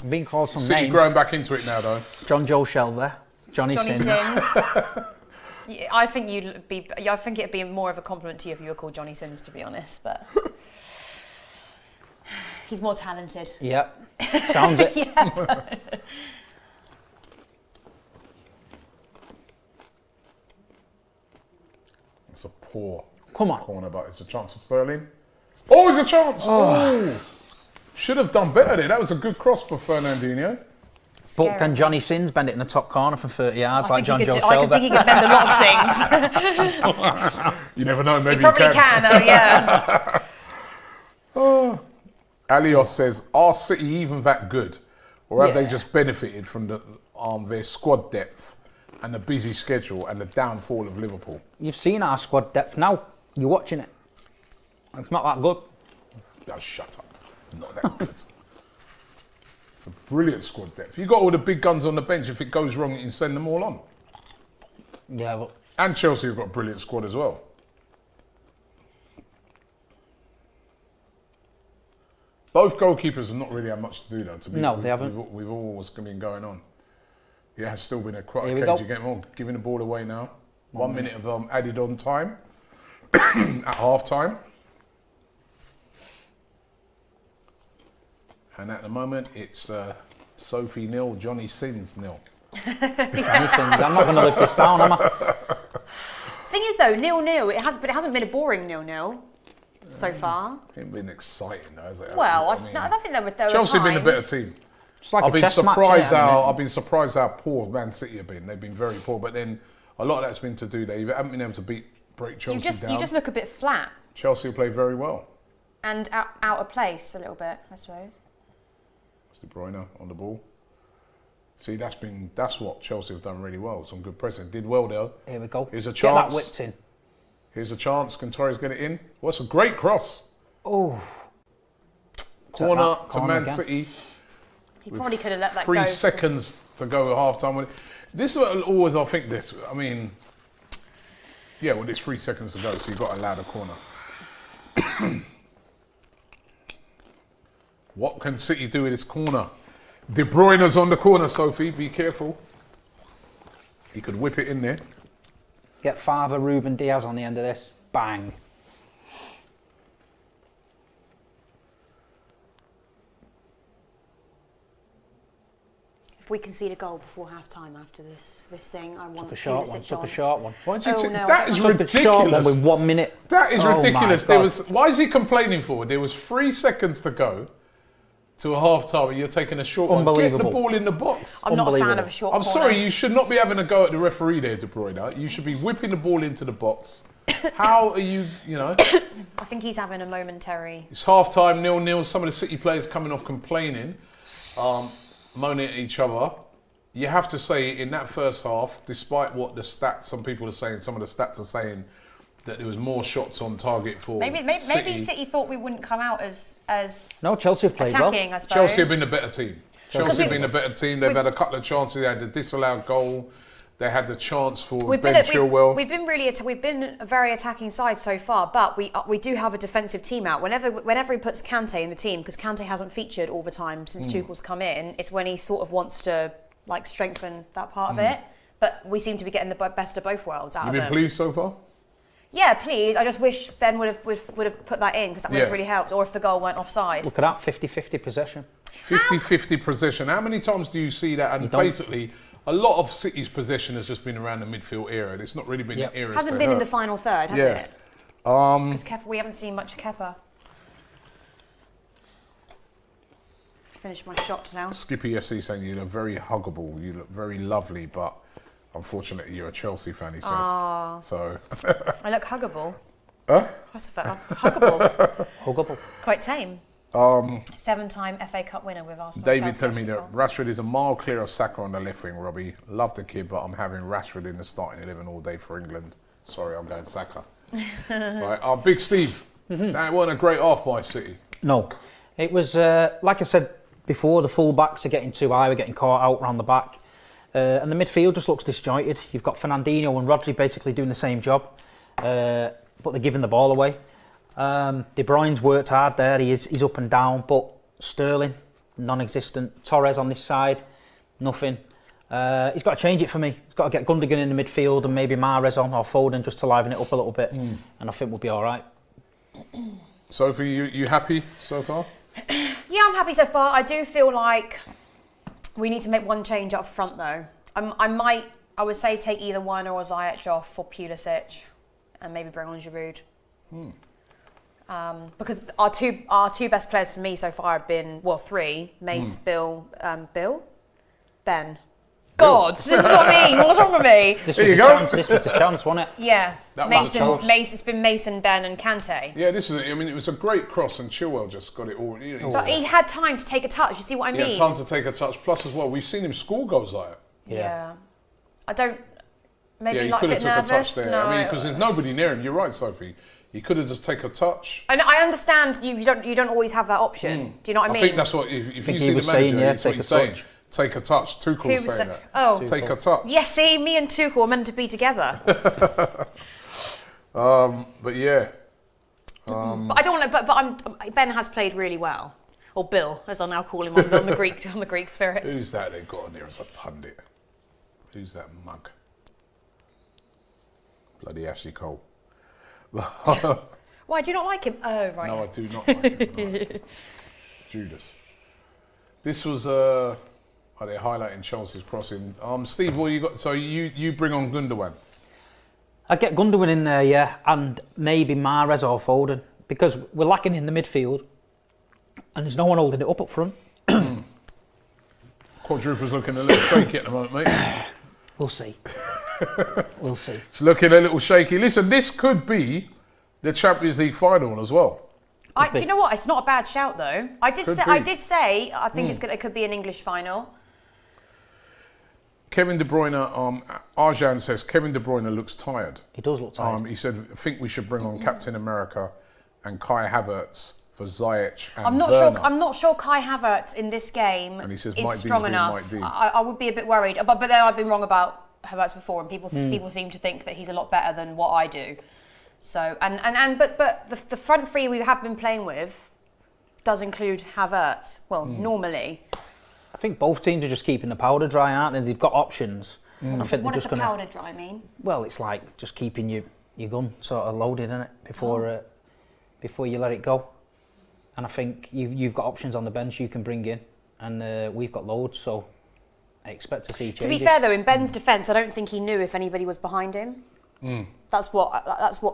I'm being called some City names. growing back into it now, though. John Joe Shelver. Johnny Johnny Sins. Sins. Yeah, I think it'd be more of a compliment to you if you were called Johnny Sins, to be honest. But he's more talented. Yep. Sounds it. It's a poor Come on. corner, but it's a chance for Sterling. Oh, it's a chance! Oh. Should have done better there. That was a good cross for Fernandinho. But can Johnny Sins bend it in the top corner from 30 yards like I John Joe think Shelver? he could bend a lot of things. You never know, maybe He probably can, oh yeah. Alios says, are City even that good? Or have they Yeah. just benefited from their squad depth and the busy schedule and the downfall of Liverpool? You've seen our squad depth now. You're watching it. It's not that good. Oh, shut up. Not that good. It's a brilliant squad depth. You've got all the big guns on the bench. If it goes wrong, you can send them all on. Yeah, but And Chelsea have got a brilliant squad as well. Both goalkeepers have not really had much to do, though. To me, No, they haven't. We've always been going on. It has still been quite Here a we cagey go. game. Oh, giving the ball away now. 1 minute of added on time at half time. And at the moment, it's Sophie 0, Johnny Sins 0. Johnny Sins, I'm not going to live this down, am I? Thing is though, 0-0. It hasn't been a boring 0-0 so far. It's been exciting, though, has it? Well, I mean, think there were Chelsea have been a better times. team. It's like I've a been chess surprised match, I've been surprised how poor Man City have been. They've been very poor, but then a lot of that's been to do they haven't been able to break Chelsea down. You just look a bit flat Chelsea have played very well. and out of place a little bit, I suppose. De Bruyne on the ball. See, that's what Chelsea have done really well. Some good pressing. Did well though. Here we go. Here's a Get chance. that whipped in. Here's a chance. Can Torres get it in? What's a great cross? Oh. Corner to corner Man again. City. He probably could have let that 3 go. seconds to go at half time. This is what always I think this. I mean, yeah, well, there's 3 seconds to go, so you've got to allow the corner. What can City do with this corner? De Bruyne's on the corner, Sophie. Be careful. He could whip it in there. Get Father Ruben Diaz on the end of this. Bang. If we concede a goal before half time after this thing, I want Took a to short one. Took a short one. Why did you Oh, take- no, I that don't is want Took a short one ridiculous. with 1 minute. That is Oh my ridiculous. God. Why is he complaining for? There was 3 seconds to go to a half time and you're taking a short one. Get the Unbelievable. ball in the box. I'm not a fan Unbelievable. of a short I'm corner. sorry, you should not be having a go at the referee there, De Bruyne. You should be whipping the ball into the box How are you, you know? I think he's having a momentary. It's half time, 0-0. Some of the City players coming off complaining, moaning at each other. You have to say in that first half, despite what the stats, some people are saying, some of the stats are saying that there was more shots on target for Maybe City thought we wouldn't come out as No, Chelsea have played attacking, well. I suppose. Chelsea have been a better team. Chelsea have been a better team. They've had a couple of chances. They had the disallowed goal. They had the chance for Ben Chilwell. We've been a very attacking side so far, but we do have a defensive team out. Whenever he puts Kante in the team, because Kante hasn't featured all the time since Tuchel's come in, it's when he sort of wants to like strengthen that part of it. But we seem to be getting the best of both worlds out of it. You've been pleased so far? Yeah, please. I just wish Ben would have put that in, because that would have really helped, or if the goal weren't offside. Look at that, 50-50 possession. 50-50 possession. How many times do you see that? And basically, a lot of City's possession has just been around the midfield area. It's not really been an area. Hasn't been in the final third, has it? Because we haven't seen much of Kepa. Finish my shot now. Skippy FC saying you look very huggable. You look very lovely, but unfortunately you're a Chelsea fan, he says. So I look huggable. Huh? That's a fair. Huggable. Huggable. Quite tame. 7-time FA Cup winner with Arsenal. David told me that Rashford is a mile clear of Saka on the left wing, Robbie. Love the kid, but I'm having Rashford in the starting 11 all day for England. Sorry, I'm going Saka. Right, Big Steve. That wasn't a great half by City. No. It was, like I said before, the full-backs are getting too high, we're getting caught out round the back. And the midfield just looks disjointed. You've got Fernandinho and Rodri basically doing the same job, but they're giving the ball away. De Bruyne's worked hard there, he's up and down, but Sterling, non-existent. Torres on this side, nothing. He's got to change it for me. He's got to get Gundogan in the midfield and maybe Mahrez on or Foden just to liven it up a little bit, and I think we'll be all right. Sophie, you happy so far? Yeah, I'm happy so far. I do feel like we need to make one change up front though. I would say take either Werner or Ziyech off for Pulisic and maybe bring on Giroud. Because our two best players to me so far have been, well, three: Mace, Ben. God, this is what I mean. What's wrong with me? This was a chance, wasn't it? Yeah. Mace. It's been Mason, Ben, and Kante. Yeah, it was a great cross, and Chilwell just got it all. But he had time to take a touch. You see what I mean? He had time to take a touch. Plus, as well, we've seen him score goals like it. Yeah. I don't. Maybe he like a could have bit took nervous. a touch there. No. Because there's nobody near him. You're right, Sophie. He could have just taken a touch. And I understand you don't always have that option. Do you know what I mean? I think that's what if you see the manager, that's what he's saying. Take a touch. Tuchel's saying that. Oh, take a touch. Yes, see, me and Tuchel are meant to be together. But yeah. But I don't want to. But Ben has played really well, or Bill, as I now call him on the Greek spirits. Who's that they've got on there as a pundit? Who's that mug? Bloody Ashley Cole. Why do you not like him? Oh, right. No, I do not like him. No. Judas. This was they're highlighting Chelsea's crossing. Steve, what you got? So you bring on Gundogan. I'd get Gundogan in there, yeah, and maybe Mahrez or Foden, because we're lacking in the midfield, and there's no one holding it up front. Quadruple's looking a little shaky at the moment, mate. We'll see. We'll see. It's looking a little shaky. Listen, this could be the Champions League final as well. Do you know what? It's not a bad shout though. I did say I think it could be an English final. Kevin De Bruyne, Arjan says Kevin De Bruyne looks tired. He does look tired. He said, I think we should bring on Captain America and Kai Havertz for Ziyech and I'm not sure Kai Havertz in this game and he says, is strong enough. I would be a bit worried, but then I've been wrong about Havertz before, and people seem to think that he's a lot better than what I do. So but the front three we have been playing with does include Havertz. Well, normally. I think both teams are just keeping the powder dry, aren't they? They've got options. I think What they're does just the powder dry mean? Well, it's like just keeping your gun sort of loaded, isn't it? Before you let it go. And I think you've got options on the bench you can bring in, and we've got loads, so I expect to see changes. To be fair though, in Ben's defence, I don't think he knew if anybody was behind him. That's what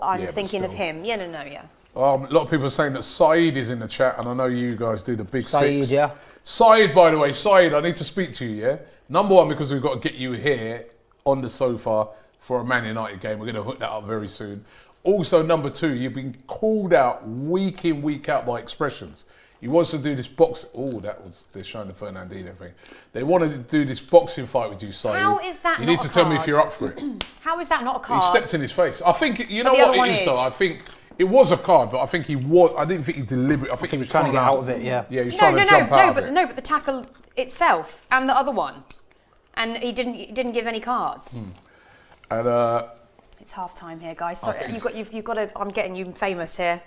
I'm thinking of him. Yeah, yeah. A lot of people are saying that Saeed is in the chat, and I know you guys do the big Saeed, six. yeah. Saeed, by the way, I need to speak to you, yeah? Number one, because we've got to get you here on the sofa for a Man United game. We're going to hook that up very soon. also, number two, you've been called out week in, week out by expressions. He wants to do this box. Oh, they're showing the Fernandinho thing. They wanted to do this boxing fight with you, Saeed. How is that You not need a to tell me if card? you're up for it. How is that not a card? He stepped in his face. I think, you know the other what one it is, is. though? I think it was a card, but I think he was. I didn't think he deliberately. I think He was trying to get out of it, yeah. Yeah, he was trying to jump out of it. But the tackle itself and the other one, and he didn't give any cards. And It's half time here, guys. Sorry, you've got to. I'm getting you famous here.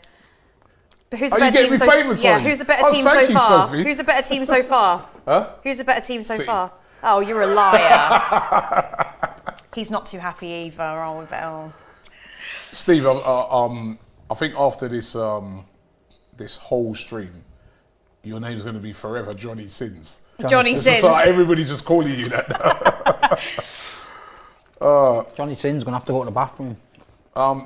But who's Are the you better getting team me so famous? Yeah, Are you? who's the better Oh, team so thank you, far? Sophie. Who's the better team so far? Huh? Who's the better team so City. far? Oh, you're a liar. He's not too happy either. Oh, oh. Steve, I think after this this whole stream, your name's going to be forever Johnny Sins. Johnny It's Sins. just like everybody's just calling you that now. Johnny Sin's going to have to go to the bathroom.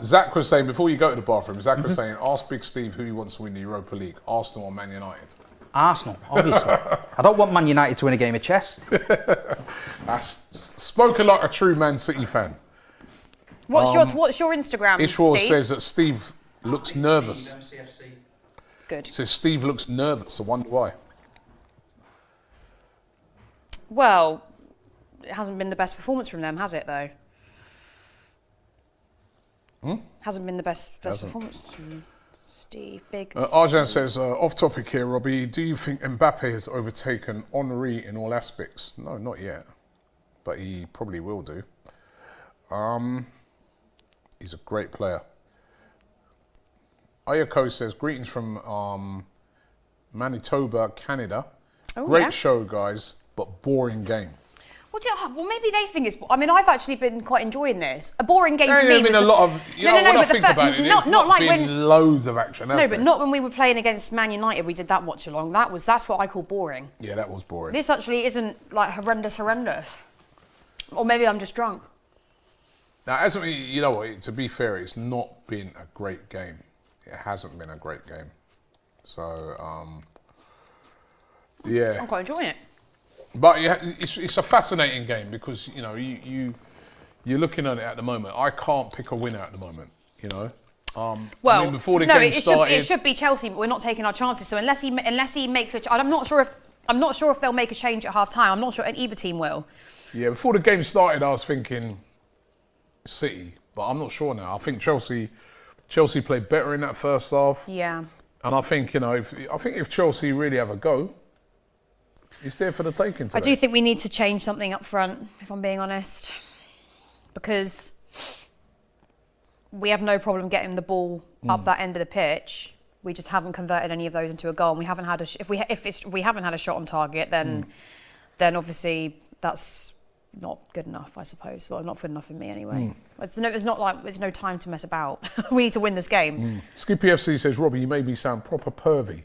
Zach was saying, before you go to the bathroom, Zach was saying, ask Big Steve who he wants to win the Europa League, Arsenal or Man United. Arsenal, obviously. I don't want Man United to win a game of chess. That's spoken like a true Man City fan. What's your Instagram, Ishwar Steve? says that Steve looks nervous. Good. Says Steve looks nervous. I wonder why. Well, it hasn't been the best performance from them, has it, though? Hasn't been the best performance from Steve. Big. Arjan says, off topic here, Robbie, do you think Mbappe has overtaken Henry in all aspects? No, not yet. But he probably will do. He's a great player. Ayako says, greetings from Manitoba, Canada. Oh, Great yeah. show, guys, but boring game. Well, maybe they think it's. I mean, I've actually been quite enjoying this. A boring game for There me ain't was been a lot of, you know, when I but think about it, not it's not like been when. loads of action, has No, there? but not when we were playing against Man United. We did that watch along. That's what I call boring. Yeah, that was boring. This actually isn't like horrendous. Or maybe I'm just drunk. Now, as you know what, to be fair, it's not been a great game. It hasn't been a great game. So, yeah. I'm quite enjoying it. But yeah, it's a fascinating game because, you know, you're looking at it at the moment. I can't pick a winner at the moment, you know. Well, I mean, before the game started, it should be Chelsea, but we're not taking our chances. So unless he makes I'm not sure if they'll make a change at half time. I'm not sure either team will. Yeah, before the game started, I was thinking City, but I'm not sure now. I think Chelsea played better in that first half. Yeah. And I think, you know, if Chelsea really have a go, it's there for the taking today. I do think we need to change something up front, if I'm being honest, because we have no problem getting the ball up that end of the pitch. We just haven't converted any of those into a goal. And we haven't had we haven't had a shot on target, then obviously that's not good enough, I suppose. Well, not good enough for me anyway. It's no time to mess about. We need to win this game. Skippy FC says, Robbie, you made me sound proper pervy.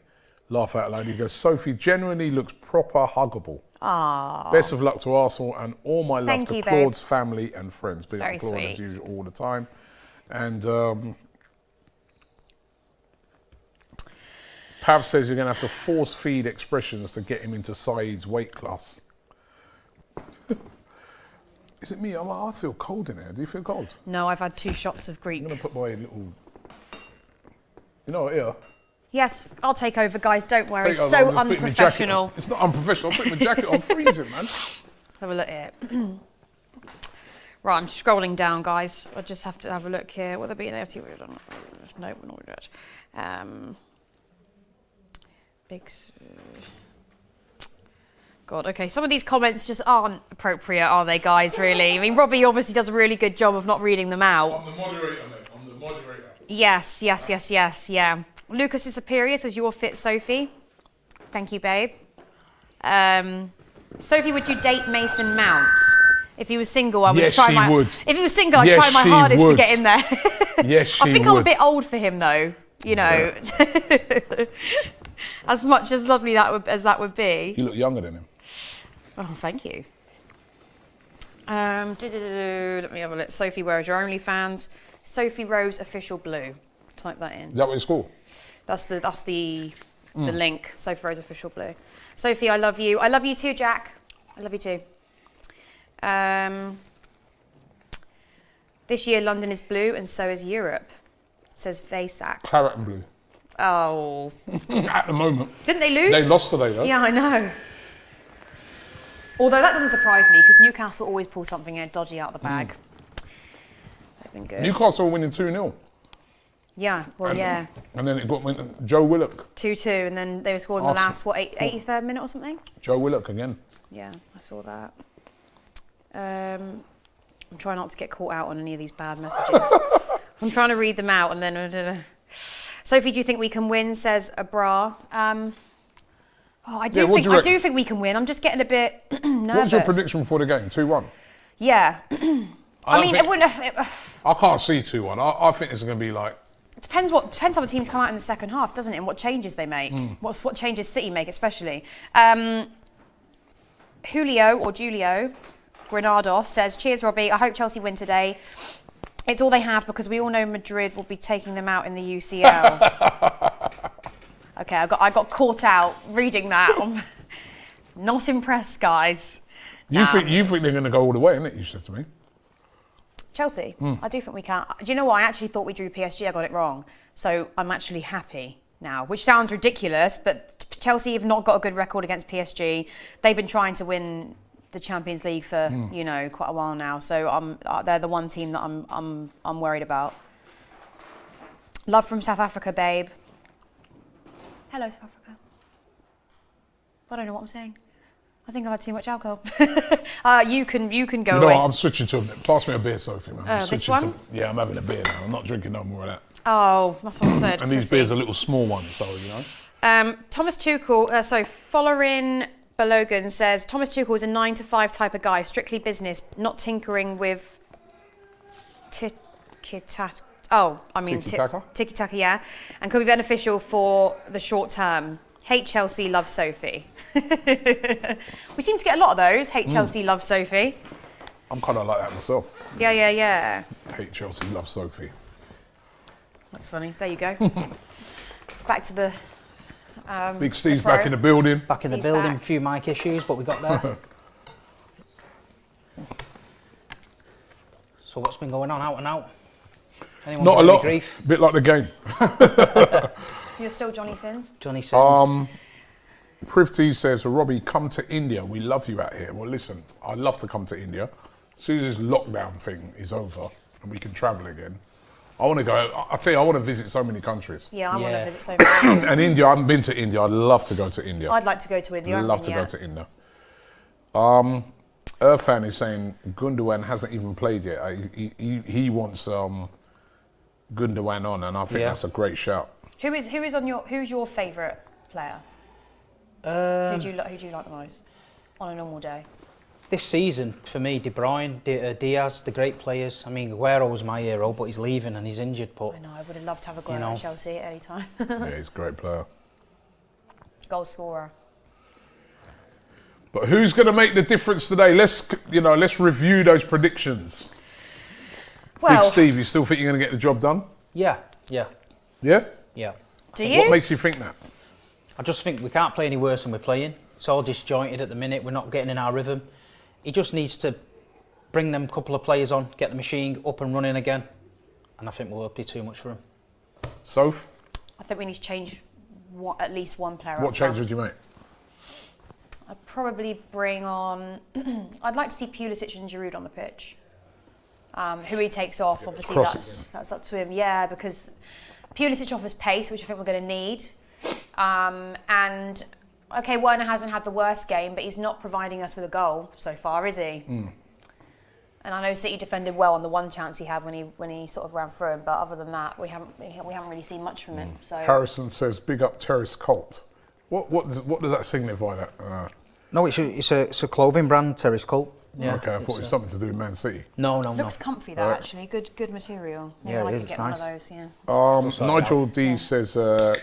Laugh out loud. He goes, Sophie genuinely looks proper huggable. Ah. Best of luck to Arsenal and all my love Thank to you, Claude's family and friends. Big Very up Claude sweet. as usual all the time. And Pav says you're going to have to force feed expressions to get him into Saeed's weight class. Is it me? I feel cold in here. Do you feel cold? No, I've had 2 shots of Greek. I'm going to put my little... You know, here. Yes, I'll take over, guys. Don't worry. Take over, So I'll just put my jacket unprofessional. on. It's not unprofessional. I'm putting my jacket on. I'm freezing, man. Have a look here. Right, I'm scrolling down, guys. I just have to have a look here. Will there be an FT? No, we're not good. God, okay. Some of these comments just aren't appropriate, are they, guys, really? I mean, Robbie obviously does a really good job of not reading them out. I'm the moderator, mate. I'm the moderator. Yes, yeah. Lucas is superior, says you're fit, Sophie. Thank you, babe. Sophie, would you date Mason Mount? If he was single, I would Yes, try she my. would. If he was single, I'd Yes, try my she hardest to would. get in there. Yes, she I think would. I'm a bit old for him, though. You know, as much as lovely as that would be. You look younger than him. Oh, thank you. Let me have a look. Sophie, where is your OnlyFans? Sophie Rose Official Blue. Type that in. Is that what it's called? That's the link. Sophie Rose Official Blue. Sophie, I love you. I love you too, Jack. I love you too. This year London is blue and so is Europe. says Vasak. Claret and blue. Oh. At the moment. Didn't they lose? They lost today, though. Yeah, I know. Although that doesn't surprise me, because Newcastle always pull something dodgy out of the bag. They've been good. Newcastle were winning 2-0. Yeah, well, yeah. And then it went Joe Willock. 2-2, and then they were scored in the last, 83rd minute or something? Joe Willock again. Yeah, I saw that. I'm trying not to get caught out on any of these bad messages. I'm trying to read them out, and then... Sophie, do you think we can win, says Abra. I do think we can win. I'm just getting a bit nervous. What's your prediction for the game? 2-1? Yeah. I mean, it wouldn't have... I can't see 2-1. I think it's going to be like... It depends how the teams come out in the second half, doesn't it? And what changes they make. What changes City make, especially. Julio Granados says, cheers, Robbie. I hope Chelsea win today. It's all they have because we all know Madrid will be taking them out in the UCL. Okay, I got caught out reading that. Not impressed, guys. You think they're going to go all the way, innit? You said to me. Chelsea, I do think we can. Do you know what? I actually thought we drew PSG. I got it wrong. So I'm actually happy now, which sounds ridiculous, but Chelsea have not got a good record against PSG. They've been trying to win the Champions League for quite a while now. So they're the one team that I'm worried about. Love from South Africa, babe. Hello, South Africa. I don't know what I'm saying. I think I've had too much alcohol. You can go away. I'm switching to pass me a beer, Sophie, man. This one? Yeah, I'm having a beer now. I'm not drinking no more of that. Oh, that's what I said. And these beers are little small ones, so you know. Thomas Tuchel, following Balogan says, Thomas Tuchel is a 9-to-5 type of guy, strictly business, not tinkering with tiki-taka, yeah, and could be beneficial for the short term. Hate Chelsea, love Sophie. We seem to get a lot of those. Hate Chelsea, love Sophie. I'm kind of like that myself. Yeah. Hate Chelsea, love Sophie. That's funny. There you go. Back to the... Big Steve's back in the building. Back in the building, a few mic issues, but we got there. So what's been going on out and out? Anyone Not a lot. Grief? Bit like the game. You're still Johnny Sins? Johnny Sins. Privty says, Robbie, come to India. We love you out here. Well, listen, I'd love to come to India. As soon as this lockdown thing is over and we can travel again, I want to go. I tell you, I want to visit so many countries. Yeah, I want to visit so many. And India, I haven't been to India. I'd love to go to India. I'd like to go to India. I'd love to go to India. Irfan is saying Gundogan hasn't even played yet. He wants Gundogan on, and I think that's a great shout. Who's your favourite player? Who do you like the most on a normal day? This season, for me, De Bruyne, Diaz, the great players. I mean, Aguero was my hero, but he's leaving and he's injured. But I know, I would have loved to have Aguero at Chelsea at any time. Yeah, he's a great player. Goal scorer. But who's going to make the difference today? Let's review those predictions. Well, Big Steve, you still think you're going to get the job done? Yeah. Yeah? Do you? What makes you think that? I just think we can't play any worse than we're playing. It's all disjointed at the minute. We're not getting in our rhythm. He just needs to bring them couple of players on, get the machine up and running again, and I think we'll be too much for him. Soph? I think we need to change at least one player. What change would you make? I'd probably bring on... I'd like to see Pulisic and Giroud on the pitch. Who he takes off, obviously that's up to him. Yeah, because Pulisic offers pace, which I think we're going to need. And, okay, Werner hasn't had the worst game, but he's not providing us with a goal so far, is he? And I know City defended well on the one chance he had when he sort of ran through him, but other than that, we haven't really seen much from him. So Harrison says, "Big up Terrace Cult." What does that signify? That No, it's a clothing brand, Terrace Cult. Yeah, okay, I thought it was something to do with Man City. No. Looks comfy though, actually. Good material. Yeah, I it could is, get nice. one of those. Yeah. Nigel D says,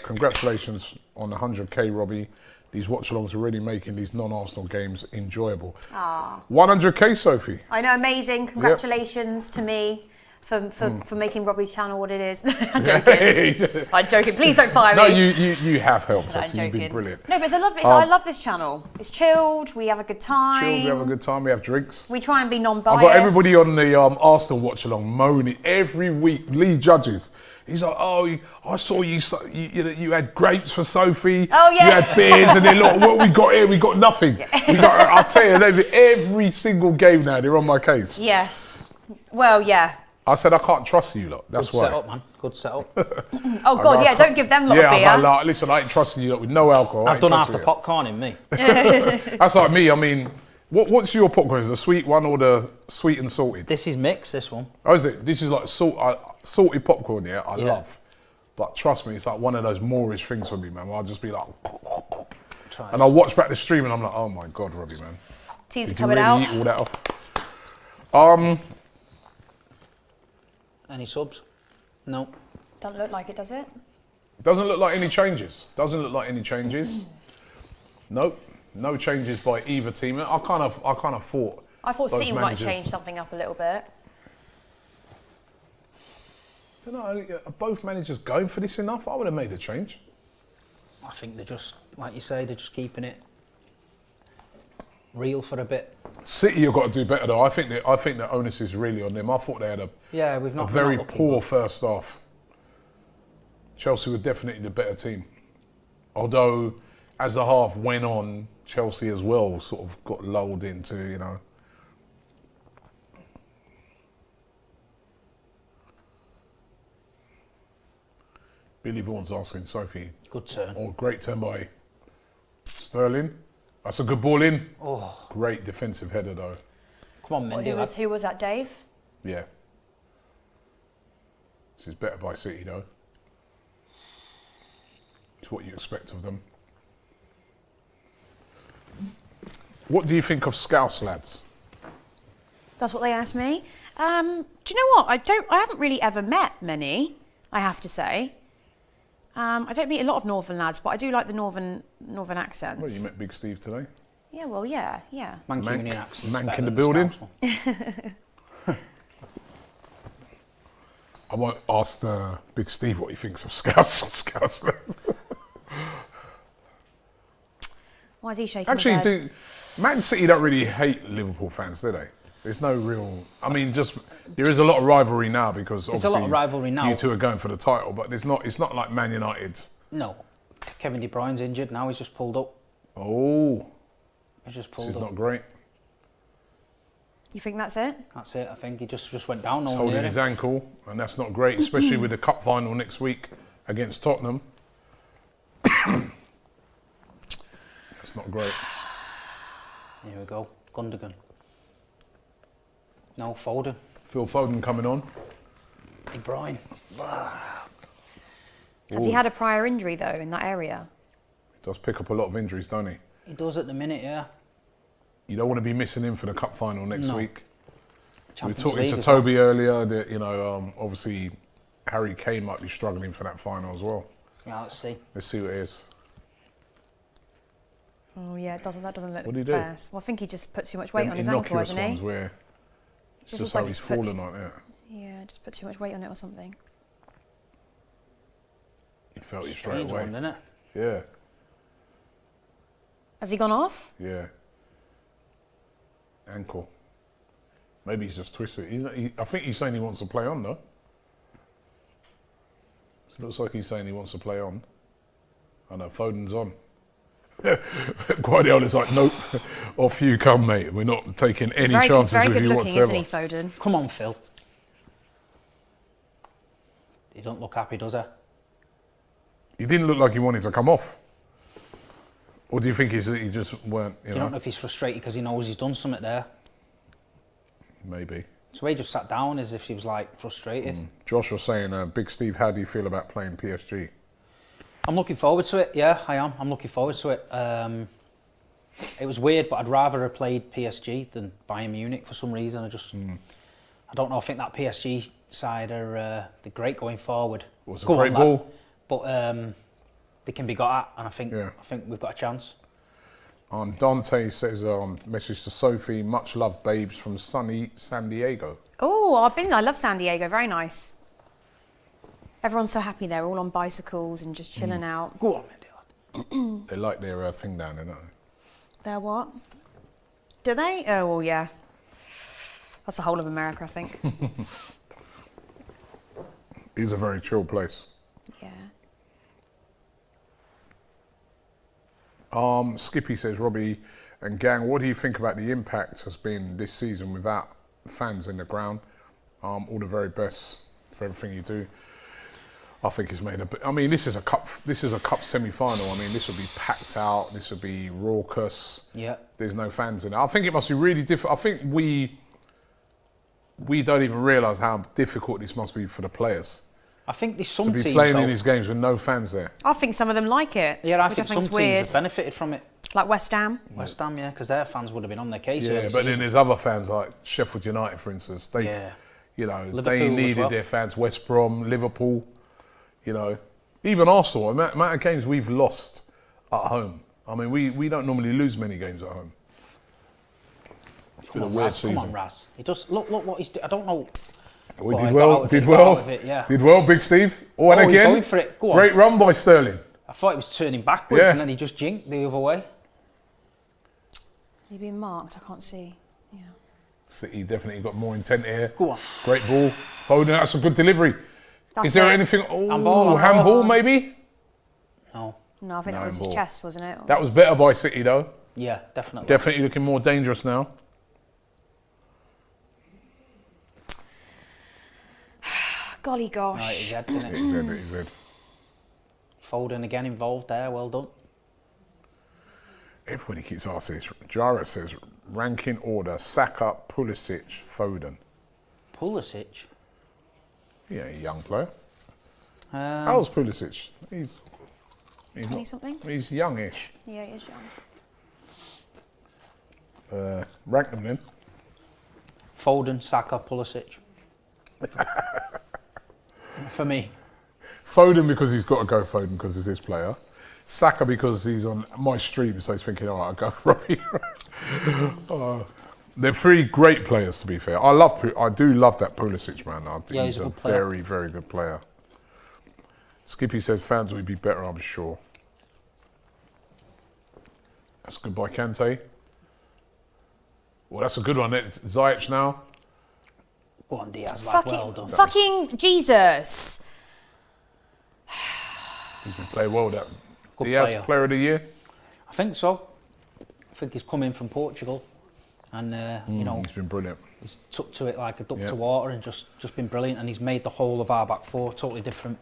"Congratulations on the 100k, Robbie. These watch-alongs are really making these non-Arsenal games enjoyable." 100k, Sophie. I know, amazing. Congratulations to me for making Robbie's channel what it is. I'm joking. I'm joking. Please don't fire me. No, you have helped No, us. I'm You've been joking. brilliant. No, but I love this channel. It's chilled. We have a good time. Chilled, we have a good time. We have drinks. We try and be non-biased. I've got everybody on the Arsenal watch along moaning every week. Lee Judges. He's like, oh, I saw you had grapes for Sophie. Oh, yeah. You had beers, and then look, what we got here, we got nothing. I'll tell you, every single game now, they're on my case. Yes. Well, yeah. I said, I can't trust you, lot. That's Good why. setup, man. Good setup. Oh, God, yeah, don't give them a lot of beer. Yeah, I'm like, listen, I ain't trusting you lot with no alcohol. I've done half the popcorn in me. That's like me. I mean, what's your popcorn? Is it the sweet one or the sweet and salted? This is mixed, this one. Oh, is it? This is like salted popcorn, yeah, I love. But trust me, it's like one of those Moorish things for me, man. I'll just be like, and I'll watch back the stream and I'm like, oh my God, Robbie, man. Tea's Did you coming really out. eat all that off? Any subs? No. Doesn't look like it, does it? Doesn't look like any changes. Doesn't look like any changes. Nope. No changes by either team. I kind of thought. I thought those City might managers- change something up a little bit. I don't know. Are both managers going for this enough? I would have made a change. I think they're just, like you say, they're just keeping it real for a bit. City have got to do better though. I think the onus is really on them. I thought they had We've not a very we're not looking poor good. first half. Chelsea were definitely the better team. Although, as the half went on, Chelsea as well sort of got lulled into, you know. Billy Vaughan's asking Sophie. Good turn. Oh, great turn by Sterling. That's a good ball in. Oh, Great defensive header though. come on, Mindy. lad. Who was that, Dave? Yeah. This is better by City though. It's what you expect of them. What do you think of Scouse lads? That's what they asked me. Do you know what? I haven't really ever met many, I have to say. I don't meet a lot of northern lads, but I do like the northern accents. Well, you met Big Steve today. Yeah, well, yeah. Mank Mank- Union accent's Mank better in the than building. Scouse one. I won't ask Big Steve what he thinks of Scouse lads. Why is he shaking Actually, his head? Man City don't really hate Liverpool fans, do they? There's no real. I mean, just there is a lot of rivalry now because There's a lot of rivalry now. You two are going for the title, but there's not. It's not like Man United's. No. Kevin De Bruyne's injured now. He's just pulled up. Oh, He's just this pulled is up. not great. You think that's it? That's it. I think he just went down. No He's one holding near his him. ankle, and that's not great, especially with the cup final next week against Tottenham. That's not great. Here we go. Gundogan. No, Foden. Phil Foden coming on. De Bruyne. Has he had a prior injury, though, in that area? Does pick up a lot of injuries, don't he? He does at the minute, yeah. You don't want to be missing him for the cup final next No. week. We were Champions talking League to as well. Toby earlier that, you know, obviously Harry Kane might be struggling for that final as well. Yeah, let's see. Let's see what it is. Oh, yeah, that doesn't look What did he do? best. Well, I think he just put too much weight Them on his ankle, innocuous hasn't ones he? where it's Just just looks how like he's he's put- fallen like that. Yeah, just put too much weight on it or something. He felt it straight Strange away. one, isn't it? Yeah, Has he gone off? yeah. Ankle. Maybe he's just twisted. I think he's saying he wants to play on though. It looks like he's saying he wants to play on. I know, Foden's on. Guardiola's like, nope, off you come, mate. We're not taking any He's chances very with good you looking, whatsoever. isn't he, Foden? Come on, Phil. He don't look happy, does he? He didn't look like he wanted to come off. Or do you think he just weren't, You don't know if he's frustrated because he knows he's done something there. Maybe. So he just sat down as if he was like frustrated. Josh was saying, Big Steve, how do you feel about playing PSG? I'm looking forward to it. Yeah, I am. I'm looking forward to it. It was weird, but I'd rather have played PSG than Bayern Munich for some reason. I don't know. I think that PSG side are they're great going forward. It was a Go great on, lad. ball. But they can be got at, and I think Yeah. we've got a chance. Dante says, message to Sophie, much love, babes, from sunny San Diego. Oh, I've been there. I love San Diego. Very nice. Everyone's so happy there, all on bicycles and just chilling out. Go on, Medyard. They like their thing down there, don't they? They're what? Do they? Oh, well, yeah. That's the whole of America, I think. It's a very chill place. Yeah. Skippy says, Robbie and gang, what do you think about the impact has been this season without fans in the ground? All the very best for everything you do. I think it's made a bit. I mean, this is a cup semi-final. I mean, this will be packed out. This will be raucous. Yeah. There's no fans in it. I think it must be really difficult. I think we don't even realise how difficult this must be for the players. I think there's some to teams be playing though, in these games with no fans there. I think some of them like it. Yeah, I which think some think's teams weird. have benefited from it. Like West Ham. West Ham, yeah, because their fans would have been on their case. Yeah, but then there's other fans like Sheffield United, for instance. They, you know, Liverpool they as needed well. their fans. West Brom, Liverpool, you know, even Arsenal. The amount of games we've lost at home. I mean, we don't normally lose many games at home. It's been a weird season. Come on, Raz. He does look what he's doing. I don't know. We Well, did he got well. out of it, Did got out well. of it, yeah. Did well, Big Steve. Oh, and Oh, he's again, going for it. Go on. great run by Sterling. I thought he was turning backwards Yeah. and then he just jinked the other way. Is he being marked? I can't see. Yeah. City definitely got more intent here. Go on. Great ball. Foden, that's a good delivery. That's Is there it. anything? Oh, Handball, handball maybe? No. No, I think No, that was his ball. chest, wasn't it? That was better by City though. Yeah, definitely. Definitely looking more dangerous now. Golly Right, gosh. his head, didn't it? He said, he said. Foden again involved there. Well done. Everybody keeps asking this. Jara says, ranking order, Saka, Pulisic, Foden. Pulisic. Yeah, a young player. How's Pulisic? He's 20 not, something? he's youngish. Yeah, he is young. Rank them then. Foden, Saka, Pulisic. For me. Foden because he's got to go Foden because he's this player. Saka because he's on my stream, so he's thinking, all right, I'll go Robbie. They're three great players, to be fair. I do love that Pulisic, man. Yeah, he's he's a a good player. very, very good player. Skippy says fans would be better, I'm sure. That's good by Kante. Well, that's a good one. Ziyech now. Go on, Diaz, lad. Well done. Fucking Jesus. He's been playing well. That Good Diaz, player. player of the year. I think so. I think he's come in from Portugal and, you know, He's been brilliant. he's took to it like a duck Yeah. to water and just been brilliant, and he's made the whole of our back four totally different.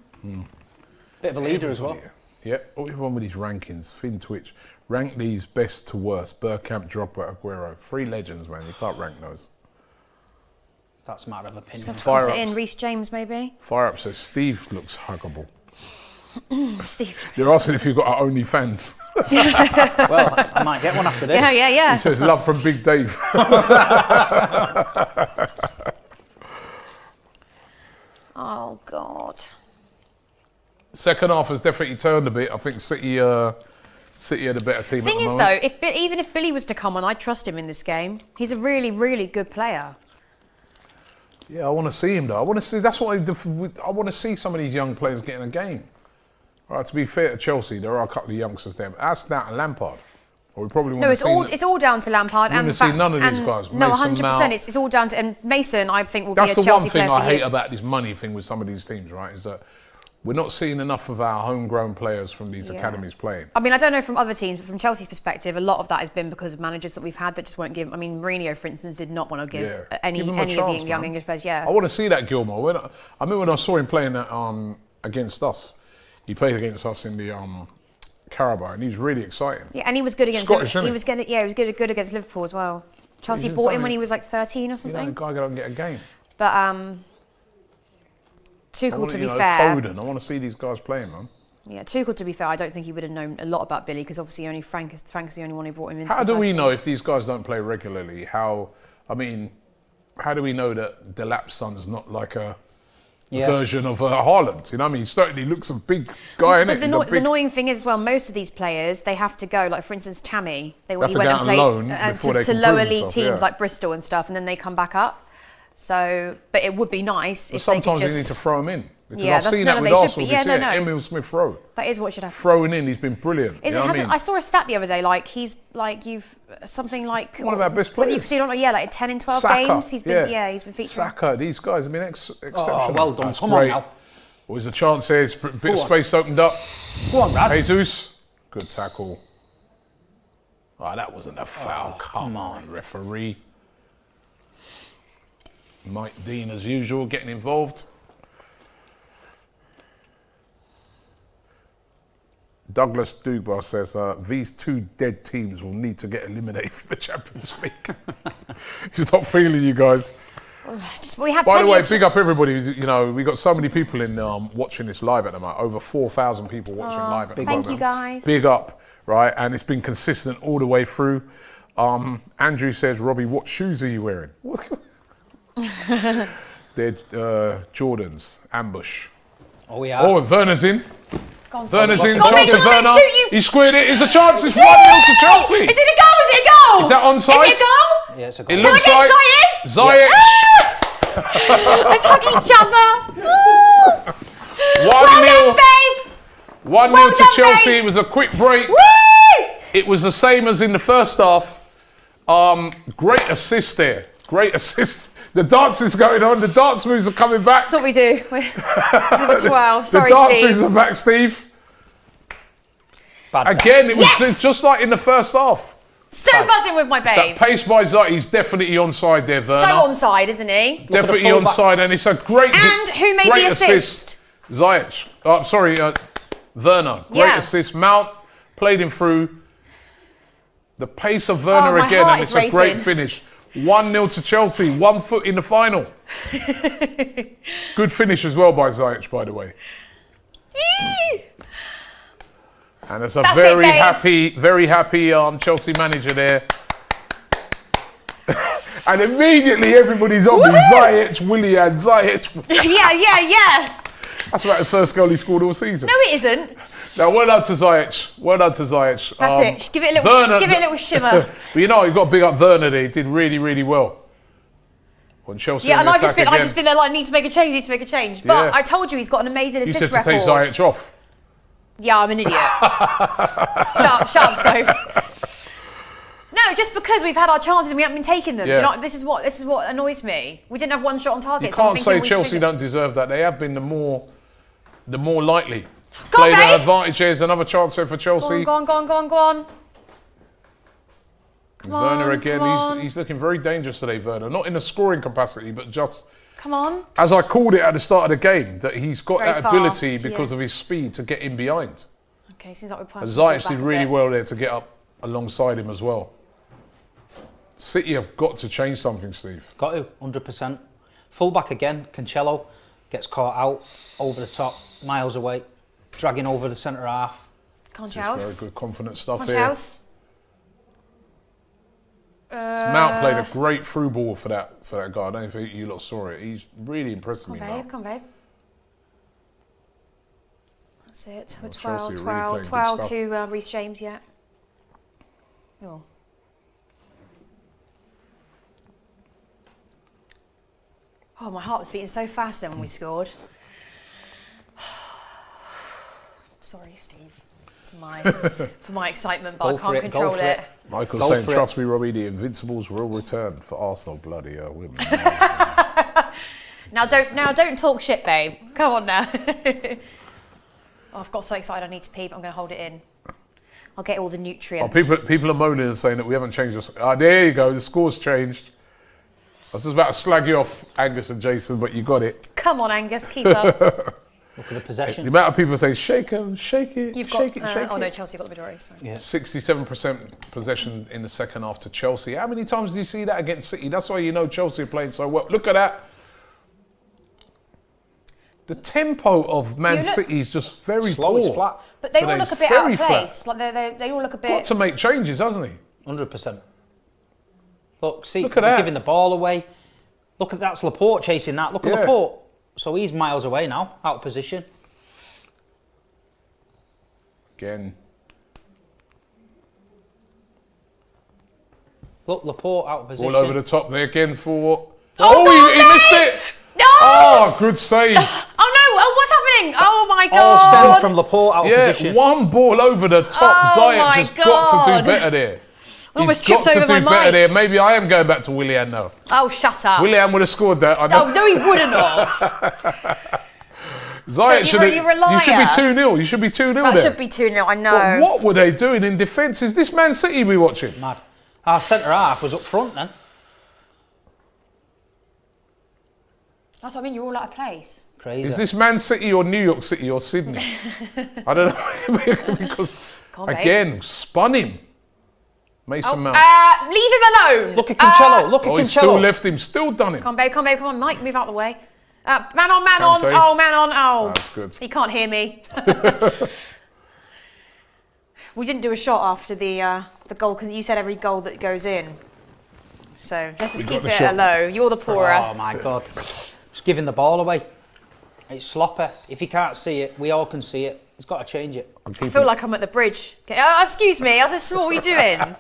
Bit of a leader as well. Yeah, everyone with his rankings. Finn Twitch. Rank these best to worst. Bergkamp, Drogba, Aguero. Three legends, man. You can't rank those. That's a matter of opinion. Fire Toss it ups. in. Reece James, maybe? Fire Up says Steve looks huggable. Steve. They're asking if you've got OnlyFans. Well, I might get one after this. Yeah. He says love from Big Dave. Oh, God. Second half has definitely turned a bit. I think City had a better team. Thing at the is, moment. though, even if Billy was to come on, I'd trust him in this game. He's a really, really good player. Yeah, I want to see him though. I want to see. That's what I want to see. Some of these young players getting a game. All right, to be fair to Chelsea, there are a couple of youngsters there. But that's down to Lampard. Or we probably want No, to it's all down to Lampard. We and wanna see none of these and- guys. No, Mason 100%. Mount. It's all down to and Mason. I think will That's be the a one Chelsea thing player for I hate years. about this money thing with some of these teams, right? Is that we're not seeing enough of our homegrown players from these Yeah. academies playing. I mean, I don't know from other teams, but from Chelsea's perspective, a lot of that has been because of managers that we've had that just won't give. I mean, Mourinho, for instance, did not want to give Yeah. any Give him a of the chance, young man. English players. Yeah. I want to see that Gilmore. I remember when I saw him playing against us. He played against us in the Carabao, and he's really exciting. Yeah, and he was good against. Scottish, isn't he he? was good. Yeah, he was good against Liverpool as well. Chelsea just bought done him when it. he was like 13 or You know, something. the guy don't get a game. But I Tuchel, want, to you be know, fair, Foden. I want to see these guys playing, man. yeah, Tuchel, to be fair, I don't think he would have known a lot about Billy because obviously only Frank's the only one who brought him into. How the do we first know team. if these guys don't play regularly? How do we know that Delap's son's not like a version of Haaland. You know what I mean? He certainly looks a big guy, But innit? the annoying thing is, well, most of these players, they have to go. Like, for instance, Tammy, he have went to go and out on played loan before they to can lower prove league themselves, teams yeah. like Bristol and stuff, and then they come back up. So, but it would be nice But if they could sometimes just... you need to throw him in. Because Yeah, I've that's- seen no, that no, with they should Arsenal be. this Yeah, year. no, no. Emile Smith-Rowe. That is what should happen. Throwing in, he's been brilliant. Is you it? know what I mean? I saw a stat the other day. Like he's like something like One of our best whether you've players. seen it or not, yeah, like 10 in 12 Saka, games. He's been he's been featuring. Saka, these guys have been exceptional. Oh, well done. That's Come great. on now. Well, there's a chance here. It's a bit of on. space opened up. Go on, Raz. Jesus, good tackle. Oh, that wasn't a foul. Come come on, referee. Mike Dean, as usual, getting involved. Douglas Dugbar says these two dead teams will need to get eliminated from the Champions League. He's not feeling you guys. We had By the plenty way, of big up everybody. You know, we got so many people in watching this live at the moment. Over 4,000 people watching live at the moment. Thank you, guys. Big up, right? And it's been consistent all the way through. Andrew says, Robbie, what shoes are you wearing? They're Jordans. Ambush. Oh, yeah. Oh, and Werner's in. Go on, Werner's in. Go on, Chance mate, of go on, mate, Werner. shoot you. He squared it. It's a chance. It's 1-0 Shoot! to Chelsea. Is it a goal? Is it a goal? Is that onside? Is it a goal? Yeah, it's a It goal. Can I looks get like Ziyech? Ziyech. Let's hug each other. 1-0. Well done, babe. 1-0 Well to done, Chelsea. babe. It was a quick break. Woo! It was the same as in the first half. Great assist there. Great assist. The dance is going on. The dance moves are coming back. That's what we do. We're it's a twirl. The Sorry, dance Steve. moves are back, Steve. Bad. Again, it was Yes! just like in the first half. So buzzing with my That babes. pace by Ziyech, he's definitely onside there, Werner. So onside, isn't he? Definitely fullback. onside, and it's a great. And who made great the assist? Ziyech. Werner. Great Yeah. assist. Mount played him through. The pace of Werner my again, heart and is it's a great racing. finish. 1-0 to Chelsea. 1 foot in the final. Good finish as well by Ziyech, by the way. And it's a That's it, very happy Chelsea manager there. And immediately everybody's on with Ziyech, Willian, Ziyech. Yeah. That's about the first goal he scored all season. No, it isn't. Now, well done to Ziyech. Well done to Ziyech. That's it. Give it a little. Werner- Give it a little shimmer. But you know, you've got to big up Werner there. He did really, really well. On Chelsea. Yeah, on and the I've just attack been there like, need to make a change. But Yeah. I told you he's got an amazing You assist said to record. take Ziyech off. Yeah, I'm an idiot. shut up, Soph. No, just because we've had our chances and we haven't been taking them. Do you Yeah. know, this is what annoys me. We didn't have one shot on target. You so I'm can't thinking say we Chelsea should- don't deserve that. They have been the more likely. Go on, Played an babe. advantage. There's another chance there for Chelsea. Go on. Come on. Werner again. come on. He's looking very dangerous today, Werner. Not in a scoring capacity, but just Come on. as I called it at the start of the game, that he's got Very that ability fast, because yeah. of his speed to get in behind. Okay, seems like we're And passing the ball Ziyech back did a really bit. well there to get up alongside him as well. City have got to change something, Steve. Got to, 100%. Fullback again, Cancelo gets caught out, over the top, miles away, dragging over the centre half. Come on, Very Charles. good, confident stuff Come on, here. Charles. Mount played a great through ball for that guy. I don't think you lot saw it. He's really impressed me now. Come on, babe. That's it. We're Chelsea 12, are really 12, playing good 12 to Reece James yet. Oh. Oh, my heart was beating so fast then when we scored. Sorry, Steve, for my excitement, but Go I for can't it, go control for it. it. Michael's Go saying, for it. trust me, Robbie, the Invincibles will return for Arsenal. Bloody hell, women. Now don't talk shit, babe. Come on now. Oh, I've got so excited I need to pee, but I'm going to hold it in. I'll get all the nutrients. People are moaning and saying that we haven't changed this. There you go, the score's changed. I was just about to slag you off, Angus and Jason, but you got it. Come on, Angus, keep up. Look at the possession. The amount of people say, shake him, shake it, You've shake got. it, shake Oh it. no, Chelsea got the majority. Sorry. Yeah. 67% possession in the second half to Chelsea. How many times do you see that against City? That's why you know Chelsea are playing so well. Look at that. The tempo of Man City is just very Slow, poor. it's flat. But they all Today's look a bit out very of flat. place. Like they all look a bit. Got to make changes, hasn't he? 100%. Look, see, Look at we're that. giving the ball away. Look at that's Laporte chasing that. Look at Yeah. Laporte. So he's miles away now, out of position. Again. Look, Laporte out of position. All over the top there again for... Oh, he missed it! No! Oh, good save. Oh no! Oh, what's happening? Oh my Oh, god! stem from Laporte out of position. One ball over the top. Oh, Ziyech my has got to God. do better there. Almost He's got tripped to over do my better mic. there. Maybe I am going back to Willian now. Oh, shut up! Willian would have scored that. I know. Oh no, he wouldn't have. Ziyech So you're a liar. You should be 2-0. You should be 2-0 That there. should be 2-0. I know. But what were they doing in defence? Is this Man City we watching? Mad. Our centre half was up front then. That's what I mean. You're all out of place. Crazy. Is this Man City or New York City or Sydney? I don't know. Because, Come on, babe. again, spun him. Mason Mount. Leave him alone. Look at Cancelo. Look at Oh, Cancelo. he still left him. Still done him. Come on, babe. Come on, babe. Come on, Mike. Move out the way. Man on. Kante. Oh, man on. Oh. That's good. He can't hear me. We didn't do a shot after the goal because you said every goal that goes in. So let's just We got keep the it shot. low. You're the poorer. Oh my God. Just giving the ball away. It's sloppy. If he can't see it, we all can see it. He's got to change it. I feel like I'm at the bridge. Okay. Oh, excuse me. I was just small. What are you doing?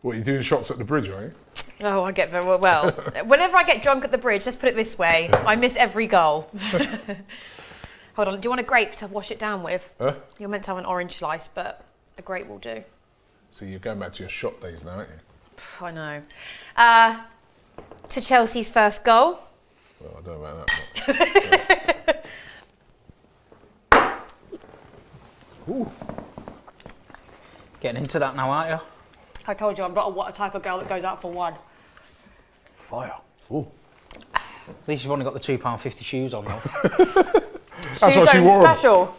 What, you doing shots at the bridge, are you? Oh, I get very well. Whenever I get drunk at the bridge, let's put it this way, I miss every goal. Hold on, do you want a grape to wash it down with? Huh? You're meant to have an orange slice, but a grape will do. See, you're going back to your shot days now, aren't you? Pff, I know. To Chelsea's first goal. Well, I don't know about that. Ooh. Getting into that now, aren't you? I told you I'm not a type of girl that goes out for one. Fire. Ooh. At least you've only got the £2.50 shoes on though. That's Shoes what she own wore 'em. special.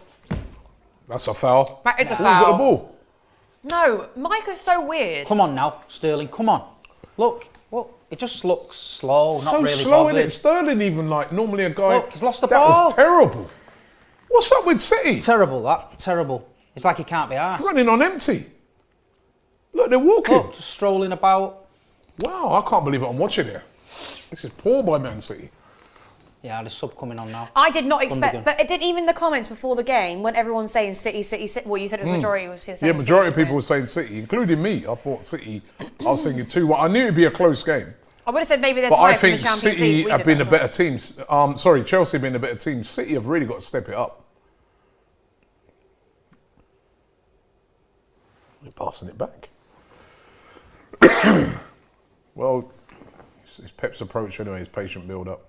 That's a foul. That is a Ooh, you got a foul. ball. No, Mike is so weird. Come on now, Sterling, come on. Look, it just looks slow, not So really slow, bothered. innit? Sterling even like, normally a guy... Look, he's lost the that ball. was terrible. What's up with City? Terrible, that. Terrible. It's like he can't be arsed. Running on empty. Look, they're walking. Look, just strolling about. Wow, I can't believe it. I'm watching it. This is poor by Man City. Yeah, the sub coming on now. I did not expect, Gundogan. but it didn't even the comments before the game when everyone's saying City, City, City. Well, you said it was majority. Was saying Yeah, majority of City people were saying City, including me. I thought City, I was thinking 2-1. I knew it'd be a close game. I would have said maybe they're But I tired from the think Champions City League. We have did been that the as well. better teams. Sorry, Chelsea have been the better team. City have really got to step it up. They're passing it back. Well, it's Pep's approach anyway, his patient build-up,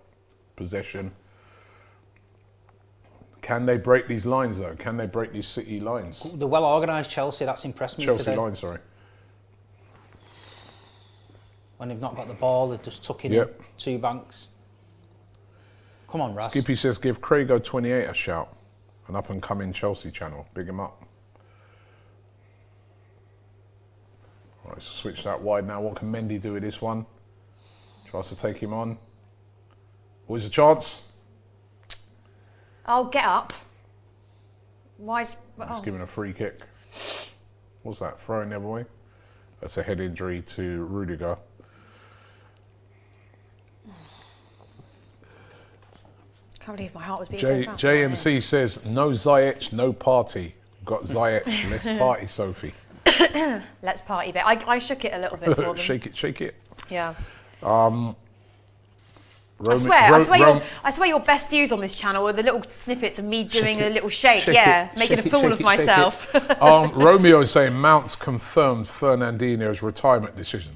possession. Can they break these lines though? Can they break these City lines? The well-organised Chelsea, that's impressed me Chelsea today. lines, sorry. When they've not got the ball, they're just tucking Yep. in two banks. Come on, Ras. Skippy says, give Craigo28 a shout. An up-and-coming Chelsea channel. Big him up. All right, switch that wide now. What can Mendy do with this one? Tries to take him on. Always a chance. I'll get up. Why's He's giving a free kick. What's that? Throwing the other way? That's a head injury to Rudiger. Can't believe my heart was beating so fast. JMC says, no Ziyech, no party. Got Ziyech, let's party, Sophie. Let's party bit. I shook it a little bit for them. Shake it, shake it. Yeah. Romy- I swear your best views on this channel are the little snippets of me doing a little shake, yeah, making a fool of myself. Romeo is saying Mount's confirmed Fernandinho's retirement decision.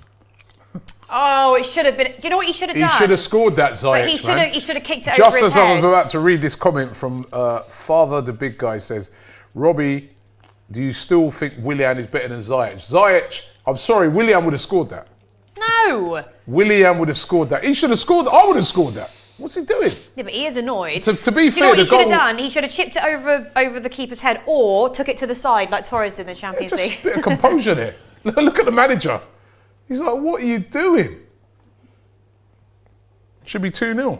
Oh, it should have been. Do you know what he should have He done? should have scored that, But Ziyech, he should have kicked it Just over his as head. I was about to read this comment from Father the Big Guy says, Robbie, do you still think Willian is better than Ziyech? Ziyech, I'm sorry, Willian would have scored that. No. Willian would have scored that. He should have scored that. I would have scored that. What's he doing? Yeah, but he is annoyed. To be Do you know fair, what he the should have goal... done? He should have chipped it over the keeper's head or took it to the side like Torres did in the Champions Just League. a bit of composure there. Look at the manager. He's like, what are you doing? Should be 2-0.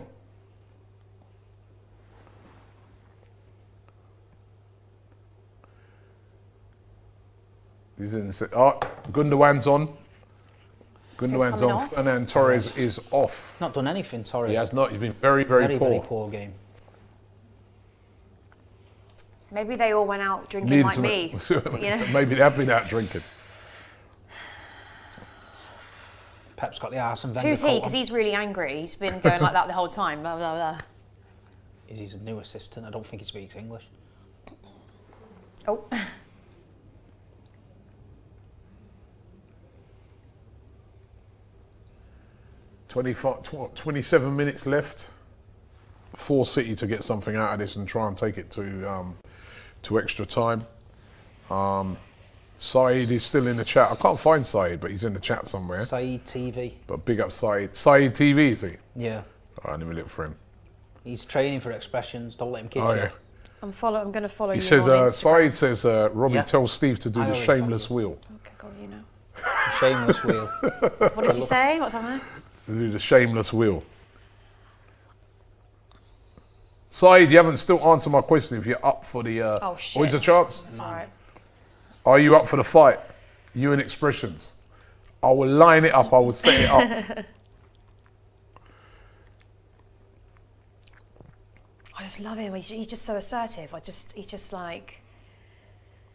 He's in. Oh, Gundogan's on. Gundogan's coming on, off? Fernand Torres is off. Not done anything, Torres. He has not. He's been very, very poor. Very poor game. Maybe they all went out drinking Needed like some- me. You know? Maybe they have been out drinking. Pep's got the arse and Wenger Who's he? coat Because on. he's really angry. He's been going like that the whole time. Blah, blah, blah. He's his new assistant. I don't think he speaks English. Oh. 27 minutes left. For City to get something out of this and try and take it to extra time. Saeed is still in the chat. I can't find Saeed, but he's in the chat somewhere. Saeed TV. But big up Saeed. Saeed TV, is he? Yeah. All right, let me look for him. He's training for expressions. Don't let him kid Oh, you. yeah. I'm going to follow He you says, on Instagram. Saeed says, Robbie, Yeah. tell Steve to do I the already shameless found wheel. Okay, go on, you know. Shameless wheel. What did you say? What's happening? To do the shameless wheel. Saeed, you haven't still answered my question if you're up for the... Oh, shit. What is the chance? That's all right. Are you up for the fight? You and Expressions. I will line it up. I will set it up. I just love him. He's just so assertive. He's just like,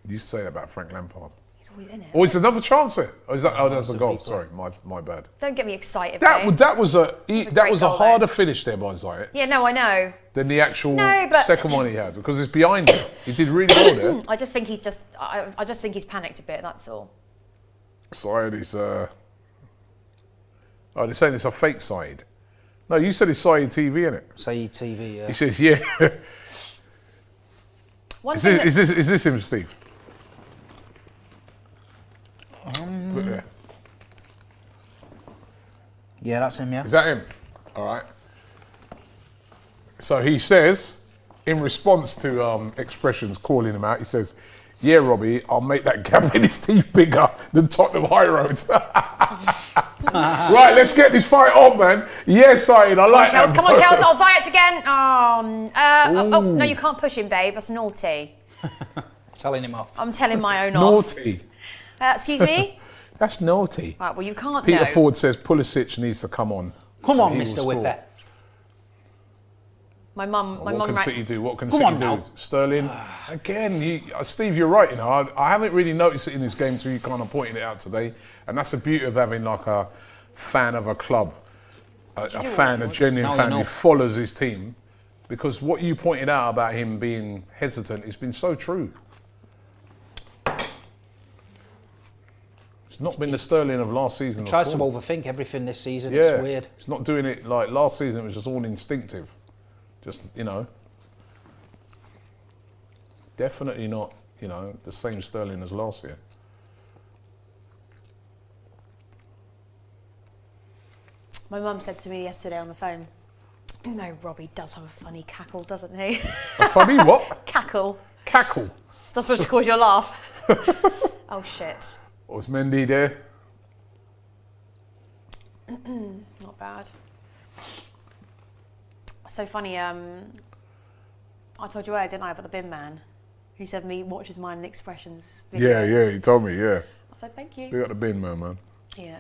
You used to say that about Frank Lampard. he's always in it. Oh, is another chance there? Oh, is that? Oh, that's a some goal. people. Sorry, my bad. Don't get me excited, That babe. that was a great goal, harder though. finish there by Zayat Yeah, no, I know. than the actual No, but- second one he had because it's behind him. He did really well there. I just think I just think he's panicked a bit. That's all. Side is oh, they're saying it's a fake side. No, you said it's Side TV, innit? Saeed TV, yeah. He says, yeah. One is, thing this, that, is this him, Steve? Look there. Yeah, that's him, yeah. Is that him? All right. So he says, in response to Expressions calling him out, he says, yeah, Robbie, I'll make that gap in his teeth bigger than Tottenham High Road. Right, let's get this fight on, man. Yes, Saeed, I like that. Come on, Chelsea. Oh, Ziyech again. Oh, no, you can't push him, babe. That's naughty. Telling him off. I'm telling my own off. Naughty. Excuse me? That's naughty. Right, well, you can't Peter know. Ford says Pulisic needs to come on. Come on, And he Mr. will Whipper. score. My mum What can City do? What can Come City on do? now. Sterling, again, Steve, you're right. You know, I haven't really noticed it in this game until you kind of pointed it out today, and that's the beauty of having like a fan of a club, a fan, a genuine Now fan you who know. follows his team. Because what you pointed out about him being hesitant has been so true. It's not been the Sterling of last season. Tries to before. overthink everything this season. Yeah, It's weird. He's not doing it like last season. It was just all instinctive. Just, you know, definitely not, you know, the same Sterling as last year. My mum said to me yesterday on the phone, no, Robbie does have a funny cackle, doesn't he? A funny what? Cackle. Cackle. That's what she calls your laugh. Oh, shit. Was Mendy there? Not bad. So funny, I told you earlier, didn't I, about the bin man? Who said me watches mine and expressions Yeah, videos. yeah, he told me, yeah. I said, thank you. They got the bin man. Yeah.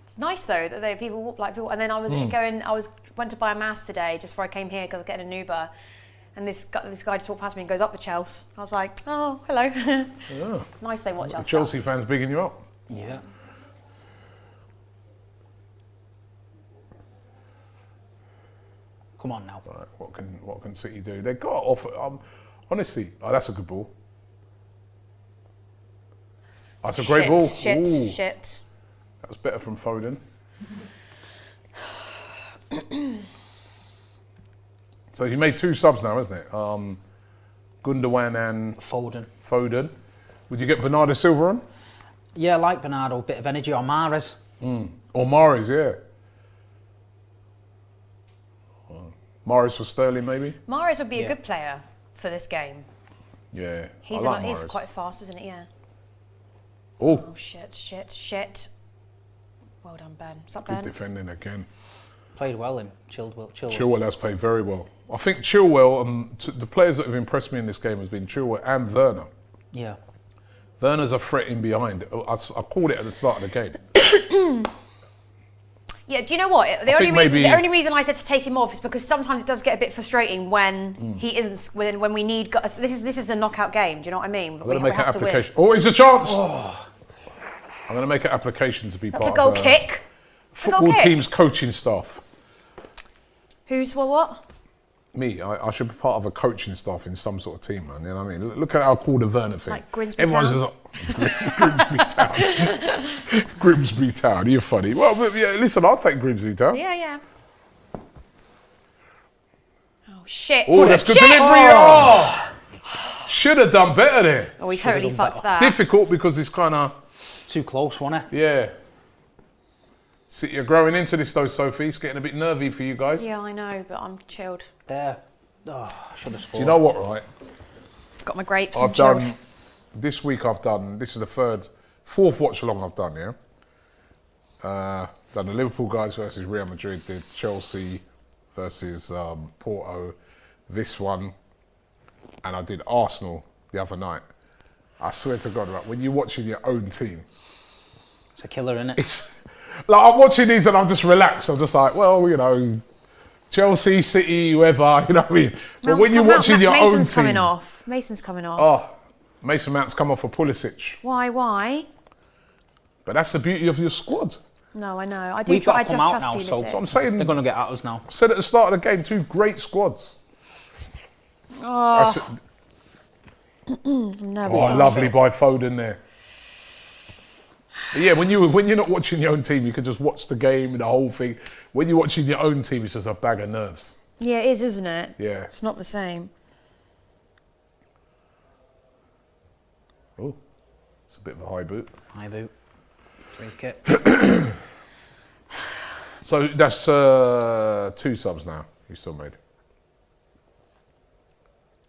It's nice though that people like people, and then I was went to buy a mask today just before I came here because I was getting an Uber, and this guy just walked past me and goes up the Chelsea. I was like, oh, hello. Yeah. Nice they watch The us. Chelsea fans bigging you up. Yeah. Come on now. Right, what can City do? They've got to offer. Honestly, that's a good ball. That's a great ball. Ooh, Shit. that was better from Foden. So you made two subs now, isn't it? Gundogan and Foden. Foden. Would you get Bernardo Silva on? Yeah, I like Bernardo. Bit of energy. Or Mahrez. Or Mahrez, yeah. Mahrez for Sterling, maybe? Mahrez would be Yeah. a good player for this game. Yeah, He's I like he's Mahrez. quite fast, isn't he? Yeah. Oh, Oh shit. Well done, Ben. Is that good Ben? defending again. Played well him. Chilwell. Chilwell has played very well. I think Chilwell, the players that have impressed me in this game has been Chilwell and Werner. Yeah. Werner's a threat in behind. I called it at the start of the game. Yeah, do you know what? think maybe- The only reason I said to take him off is because sometimes it does get a bit frustrating when he isn't, when we need, this is the knockout game, do you know what I mean? I'm going to make an application. Oh, it's a chance! I'm going to make an application to be That's part a goal of kick. football team's coaching staff. Who's what? Me, I should be part of a coaching staff in some sort of team, man. You know what I mean? Look at how cool the Werner thing. Like Grimsby Everyone's Town? just like, Grimsby Town. Grimsby Town, you're funny. Well, but yeah, listen, I'll take Grimsby Town. Yeah. Oh, shit. Oh, that's good Shit! delivery. Oh! Should have done better there. Oh, we totally fucked that. Difficult because it's kind of... Too close, wasn't it? Yeah. See, you're growing into this though, Sophie. It's getting a bit nervy for you guys. Yeah, I know, but I'm chilled. There. Oh, should have scored. Do you know what, right? Got my grapes I've and chilled. done... This week this is the fourth watch along I've done, yeah? Done the Liverpool guys versus Real Madrid, did Chelsea versus Porto, this one, and I did Arsenal the other night. I swear to God, right, when you're watching your own team, It's a killer, innit? it's like I'm watching these and I'm just relaxed. I'm just like, well, you know, Chelsea, City, whoever, you know what I mean? But when you're watching your own team... Mason's coming off. Mason's coming off. Oh, Mason Mount's come off for Pulisic. Why? But that's the beauty of your squad. No, I know. I We've got I to just come out trust now, so Pulisic. So I'm saying, they're going to get at us now. said at the start of the game, two great squads. Oh, nervous. Lovely by Foden there. But yeah, when you're not watching your own team, you can just watch the game, the whole thing. When you're watching your own team, it's just a bag of nerves. Yeah, it is, isn't it? Yeah. It's not the same. Oh, it's a bit of a high boot. High boot. Free kick. So that's 2 subs now. You still made.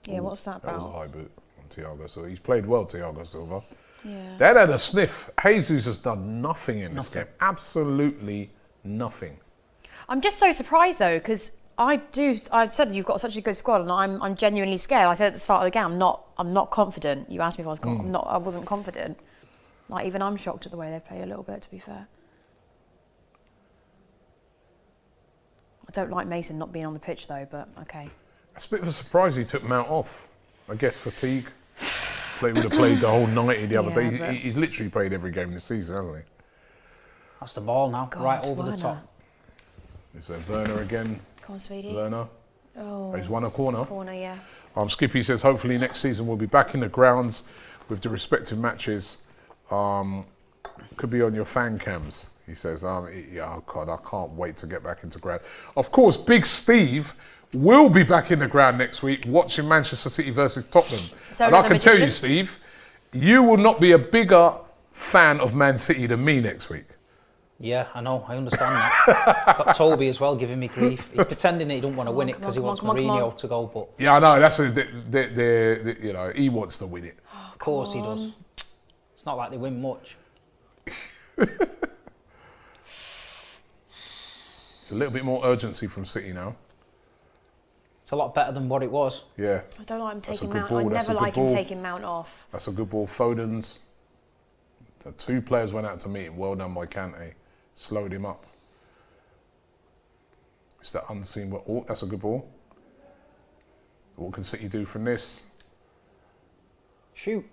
Yeah, what's that That was a about? high boot on Thiago Silva. He's played well, Thiago Silva. Yeah. That had a sniff. Jesus has done nothing in this game. Absolutely nothing. I'm just so surprised though, because I said you've got such a good squad, and I'm genuinely scared. I said at the start of the game, I'm not confident. You asked me if I was confident. I wasn't confident. Like even I'm shocked at the way they played a little bit. To be fair, I don't like Mason not being on the pitch though. But okay. It's a bit of a surprise he took Mount off. I guess fatigue. Would have played the whole 90 the other Yeah, day. but- He's literally played every game this season, hasn't he? That's the ball now, God, right over the Werner. top. It's Werner again. Come on, sweetie. Werner. Oh, He's won a corner. corner, yeah. Skippy says hopefully next season we'll be back in the grounds with the respective matches. Could be on your fan cams. He says, yeah, oh God, I can't wait to get back into ground. Of course, Big Steve will be back in the ground next week watching Manchester City versus Tottenham. So and I another can tell you, magician? Steve, you will not be a bigger fan of Man City than me next week. Yeah, I know. I understand that. Got Toby as well giving me grief. He's pretending that he don't want to win it because he wants Mourinho to go, but Yeah, I know. That's you know, he wants to win it. of course he does. It's not like they win much. It's a little bit more urgency from City now. It's a lot better than what it was. Yeah. I don't like him That's a taking good Mount. ball, I that's a never good like him ball. taking Mount off. That's a good ball. Foden's. The 2 players went out to meet him. Well done by Kante. Slowed him up. It's that unseen. Oh, that's a good ball. What can City do from this? Shoot.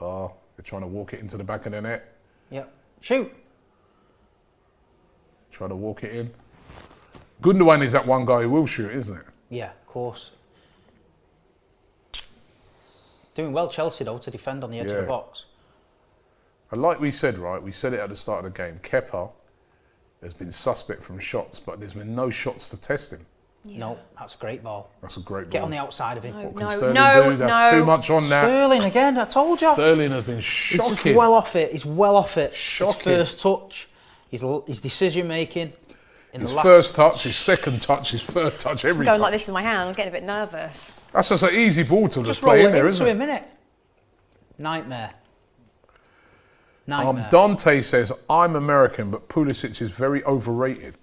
Oh, they're trying to walk it into the back of the net. Yep. Shoot. Try to walk it in. Gundogan is that one guy who will shoot, isn't it? Yeah, of course. Doing well, Chelsea, though, to defend on the edge of the Yeah. box. And like we said, right, we said it at the start of the game, Kepa has been suspect from shots, but there's been no shots to test him. Yeah. No, that's a great ball. That's a great Get ball. on the outside of him. No, What can no, Sterling no, do? That's no. too much on that. Sterling again, I told you. Sterling has been He's shocking. just well off it. He's well off it. Shocking. His first touch, his decision making. His first touch, his second touch, his third touch, every Going touch. like this in my hand, I'm getting a bit nervous. That's just an easy ball to just Just roll play it in there, into isn't him, it? innit? Nightmare. Nightmare. Dante says, I'm American, but Pulisic is very overrated.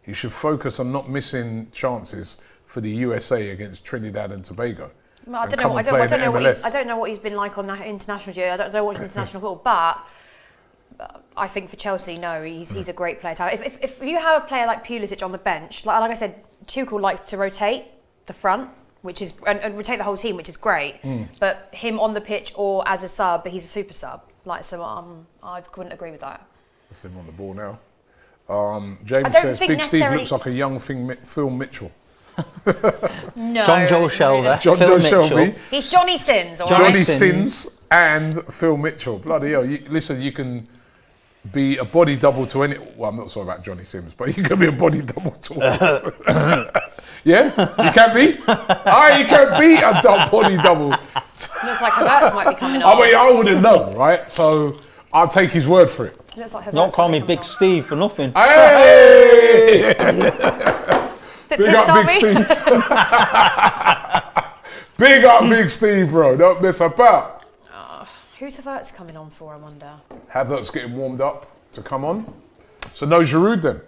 He should focus on not missing chances for the USA against Trinidad and Tobago. Well, I and don't come know. and play in the MLS. I don't know what he's been like on that international duty. I don't watch international football, but I think for Chelsea, no, he's a great player. If you have a player like Pulisic on the bench, like I said, Tuchel likes to rotate the front, which is and rotate the whole team, which is great. But him on the pitch or as a sub, he's a super sub. Like so, I couldn't agree with that. That's him on the ball now. James says Big Steve looks like a young Phil Mitchell. No, John Joe Shelby. John Joe Shelby. He's Johnny Sins. All right? Johnny Sins and Phil Mitchell. Bloody hell! Listen, you can be a body double to any. Well, I'm not sorry about Johnny Sims, but you can be a body double to. Yeah, you can be. You can be a body double. Looks like Havertz might be coming on. I mean, I wouldn't know, right? So I'll take his word for it. Looks like Havertz Don't call might me be Big coming Steve for nothing. Hey! on. Bit Big pissed, up, aren't Big we? Steve. Big up, Big Steve, bro. Don't mess about. Who's Havertz coming on for, I wonder? Havertz getting warmed up to come on. So no Giroud then.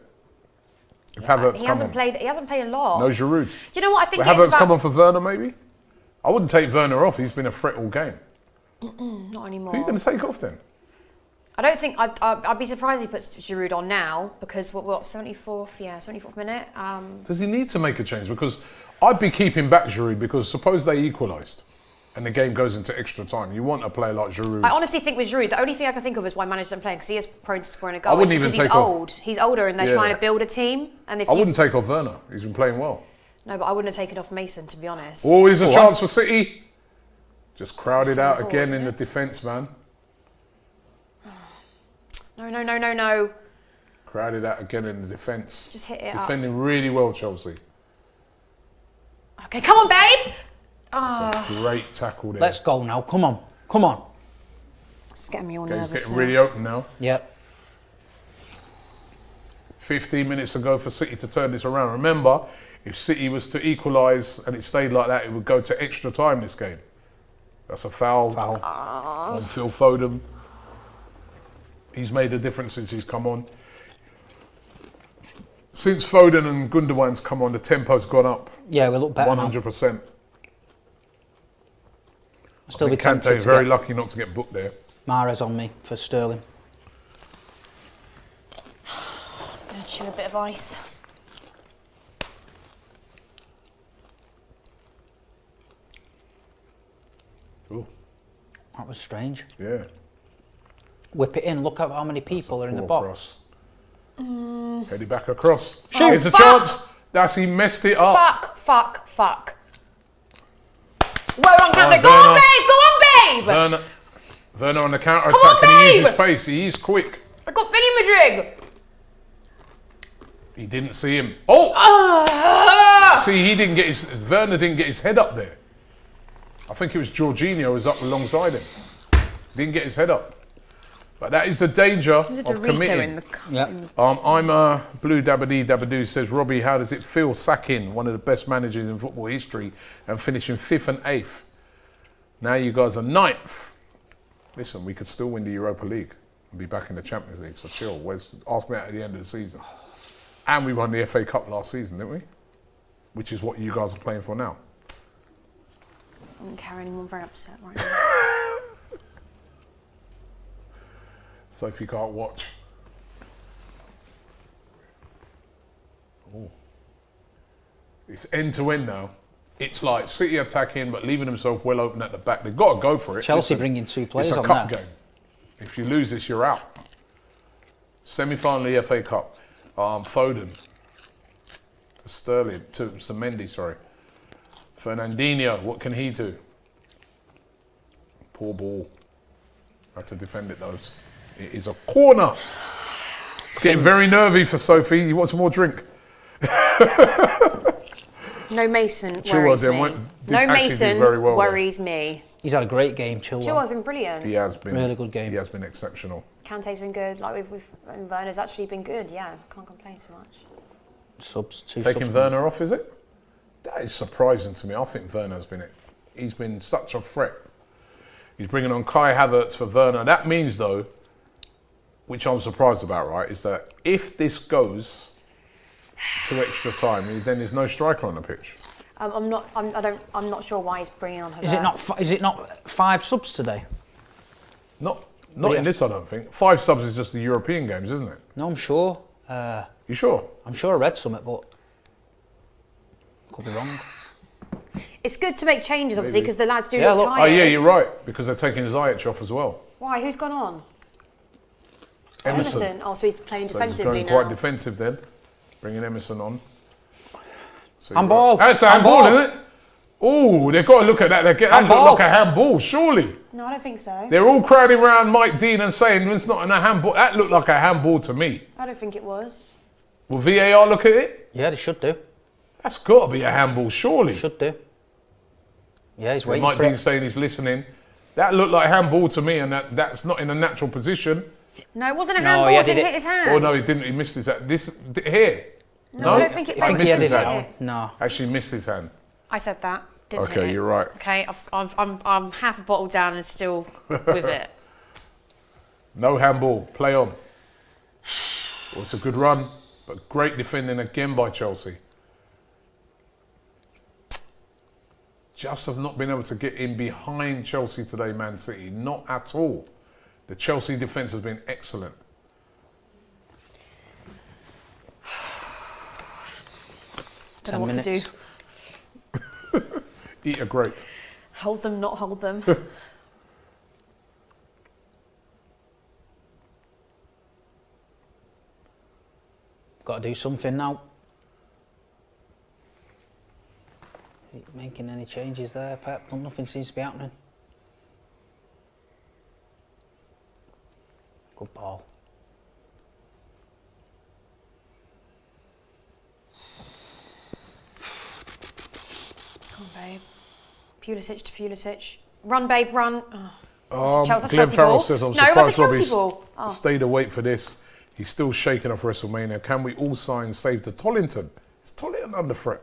If Havertz He come hasn't on. played. He hasn't played a lot. No Giroud. Do you know what I think? Will It's Havertz about, come on for Werner maybe? I wouldn't take Werner off. He's been a threat all game. Not anymore. Who are you going to take off then? I don't think I'd be surprised if he puts Giroud on now because what 74th? Yeah, 74th minute. Does he need to make a change? Because I'd be keeping back Giroud because suppose they equalised and the game goes into extra time. You want a player like Giroud. I honestly think with Giroud, the only thing I can think of is why managers don't play because he is prone to scoring a goal. I wouldn't even because he's take off- old. He's older, and they're Yeah. trying to build a team. And if I wouldn't take off Werner. He's been playing well. No, but I wouldn't have taken off Mason to be honest. Always a What? chance for City. Just crowded out Forward, again isn't in the it? defence, man. No. Crowded out again in the defence. Just hit it Defending really well, Chelsea. Okay, come on, babe. It's a great tackle there. Let's go now. Come on. Come on. It's getting me all Game's nervous getting now. really open now. Yep. 15 minutes to go for City to turn this around. Remember, if City was to equalise and it stayed like that, it would go to extra time this game. That's a foul on Phil Foden. He's made a difference since he's come on. Since Foden and Gundogan's come on, the tempo's gone up Yeah, we look better now. 100%. Still be Kante tempted is to very get lucky not to get booked there. Mahrez on me for Sterling. Gonna chew a bit of ice. Ooh, That was strange. yeah. Whip it in. Look at how many people are in the Poor box. cross. Heading back across. Shoot. Here's a Fuck. chance. That's he messed it up. Fuck. Well done, Camden. Oh, Go on, Werner. babe. Go on, babe. Werner on the counter Come on, attack and he uses babe. pace. He is quick. I got Finny Madrid. He didn't see him. Oh! Ah! See, Werner didn't get his head up there. I think it was Jorginho was up alongside him. Didn't get his head up. But that is the danger of There's a Dorito committing. in the. Yeah. I'm Blue Dabadee Dabadoo says, Robbie, how does it feel sacking one of the best managers in football history and finishing 5th and 8th? Now you guys are 9th. Listen, we could still win the Europa League and be back in the Champions League, so chill. Ask me at the end of the season. And we won the FA Cup last season, didn't we? Which is what you guys are playing for now. I don't care anyone very upset right now. So if you can't watch. Oh. It's end to end now. It's like City attacking but leaving themselves well open at the back. They've got to go for it. Chelsea Listen, bringing 2 players it's a on cup there. game. If you lose this, you're out. Semi-final of the FA Cup. Foden. To Sterling. To Mendy, sorry. Fernandinho, what can he do? Poor ball. Had to defend it though. It is a corner. It's getting very nervy for Sophie. You want some more drink? No Mason Chilwell worries then me. went- did No actually do Mason very well there. worries me. He's had a great game, Chilwell. Chilwell's been brilliant. He has been. Really good game. He has been exceptional. Kante's been good. Like and Werner's actually been good. Yeah, can't complain too much. Subs, 2 Taking subs. Werner off, is it? That is surprising to me. I think Werner's been it. He's been such a threat. He's bringing on Kai Havertz for Werner. That means, though, which I'm surprised about, right, is that if this goes to extra time, then there's no striker on the pitch. I'm not sure why he's bringing on Havertz. Is it not 5 subs today? Not Not in this, I don't think. 5 subs is just the European games, isn't it? No, I'm sure. You sure? I'm sure I read something, but could be wrong. It's good to make changes, obviously, because the lads do Yeah, look look. tired. Oh yeah, you're right, because they're taking Ziyech off as well. Why? Who's gone on? Emerson. Oh, so he's playing So he's defensively going now. quite defensive then, bringing Emerson on. So Handball. That's a handball, isn't it? Oh, they've got to look at that. That looked like a handball, surely. No, I don't think so. They're all crowding around Mike Dean and saying it's not a handball. That looked like a handball to me. I don't think it was. Will VAR look at it? Yeah, they should do. That's got to be a handball, surely. Should do. Yeah, he's waiting Mike for Dean it. saying he's listening. That looked like handball to me, and that's not in a natural position. No, it wasn't a No, handball. yeah, It didn't did it? hit his hand. Oh no, he didn't. He missed his hand. This here. No, I don't think it. I think he missed had his it hand. out. No. Actually missed his hand. I said that. Didn't hit Okay, it. you're right. Okay, I'm half a bottle down and still with it. No handball. Play on. Well, it's a good run, but great defending again by Chelsea. Just have not been able to get in behind Chelsea today, Man City. Not at all. The Chelsea defence has been excellent. Don't know what to do. Eat a grape. Hold them, not hold them. Got to do something now. Is he making any changes there, Pep? Nothing seems to be happening. Good ball. Come on, babe. Pulisic to Pulisic. Run, babe, run. Glenn Chelsea Farrell ball. says, I'm No, it was a surprised Chelsea Robbie's ball. Oh. stayed awake for this. He's still shaking off WrestleMania. Can we all sign save to Tollington? Is Tollington under threat?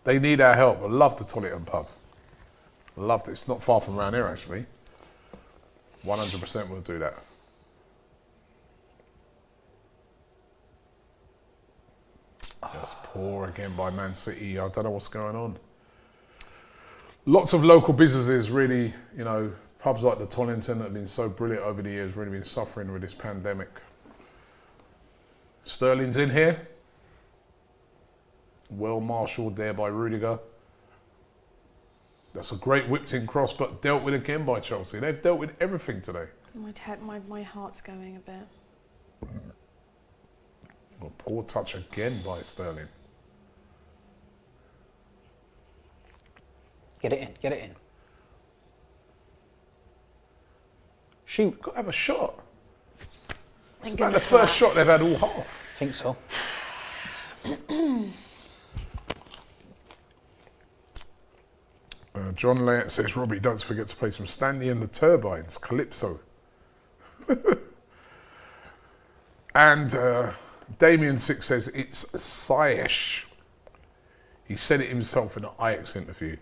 They need our help. I love the Tollington pub. I loved it. It's not far from around here, actually. 100% we'll do that. That's poor again by Man City. I don't know what's going on. Lots of local businesses really, you know, pubs like the Tollington have been so brilliant over the years, really been suffering with this pandemic. Sterling's in here. Well marshalled there by Rudiger. That's a great whipped in cross, but dealt with again by Chelsea. They've dealt with everything today. My heart's going a bit. Well, poor touch again by Sterling. Get it in, get it in. Shoot. Got to have a shot. It's Thank about the goodness for first that. shot they've had all half. Think so. John Layett says, Robbie, don't forget to play some Stanley and the Turbines, Calypso. And Damien Six says, it's Ziyech. He said it himself in an Ajax interview.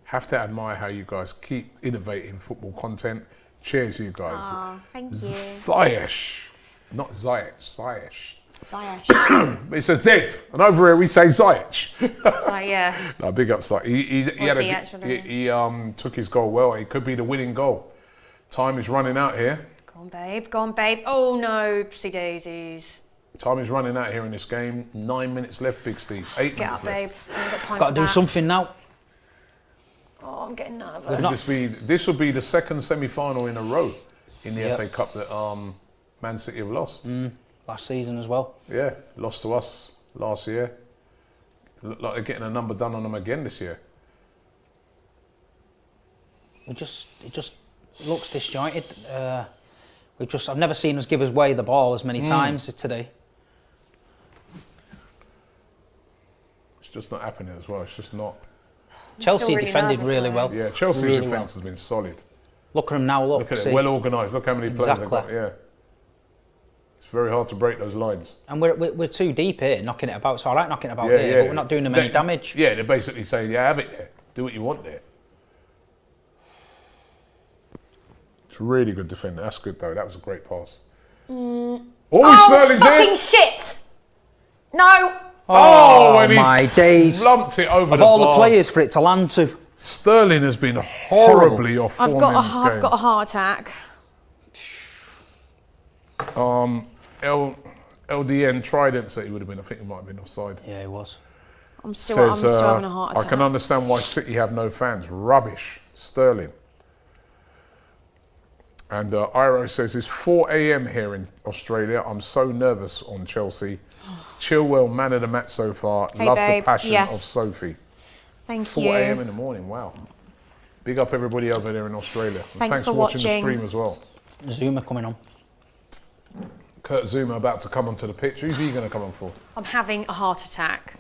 Have to admire how you guys keep innovating football content. Cheers, you guys. Aw, thank you. Ziyech. Not Ziyech, Ziyech. Ziyech. It's a Z, and over here we say Ziyech. Yeah. No, big up Ziyech. He took his goal well. It could be the winning goal. Time is running out here. Go on, babe. Go on, babe. Oh no, oopsie daisies. Time is running out here in this game. 9 minutes left, Big Steve. 8 Get minutes up, babe. left. I ain't got time Got for to do that. something now. Oh, I'm getting nervous. This will be the second semi-final in a row in the Yep. FA Cup that Man City have lost. Last season as well. Yeah, lost to us last year. Look like they're getting a number done on them again this year. It just looks disjointed. I've never seen us give away the ball as many times as today. It's just not happening as well. It's just not. Chelsea still really defended nervous, really though. well. Yeah, Chelsea's Really defence well. has been solid. Look at them now. Look Look at see. it, well organised. Look how many players they've got. Exactly. Yeah, it's very hard to break those lines. And we're too deep here, knocking it about. It's all right knocking it about Yeah, here, yeah. but we're not doing them any damage. Yeah, they're basically saying, yeah, have it there. Do what you want there. It's really good defending. That's good though. That was a great pass. Oh, Sterling's fucking in. shit! No! Oh, and my he's days. lumped it over Of the all bar. the players for it to land to. Sterling has been horribly off form I've got in this game. a heart attack. LDN Trident said he would have been. I think he might have been offside. Yeah, he was. I'm still having a heart attack. I can understand why City have no fans. Rubbish. Sterling. And Iro says, it's 4 a.m. here in Australia. I'm so nervous on Chelsea. Chilwell, man of the match so far. Hey, Love babe. the passion Yes. of Sophie. Thank 4 you. a.m. in the morning, wow. Big up everybody over there in Australia. And Thanks for watching the watching. stream as well. Zuma coming on. Kurt Zuma about to come onto the pitch. Who's he going to come on for? I'm having a heart attack.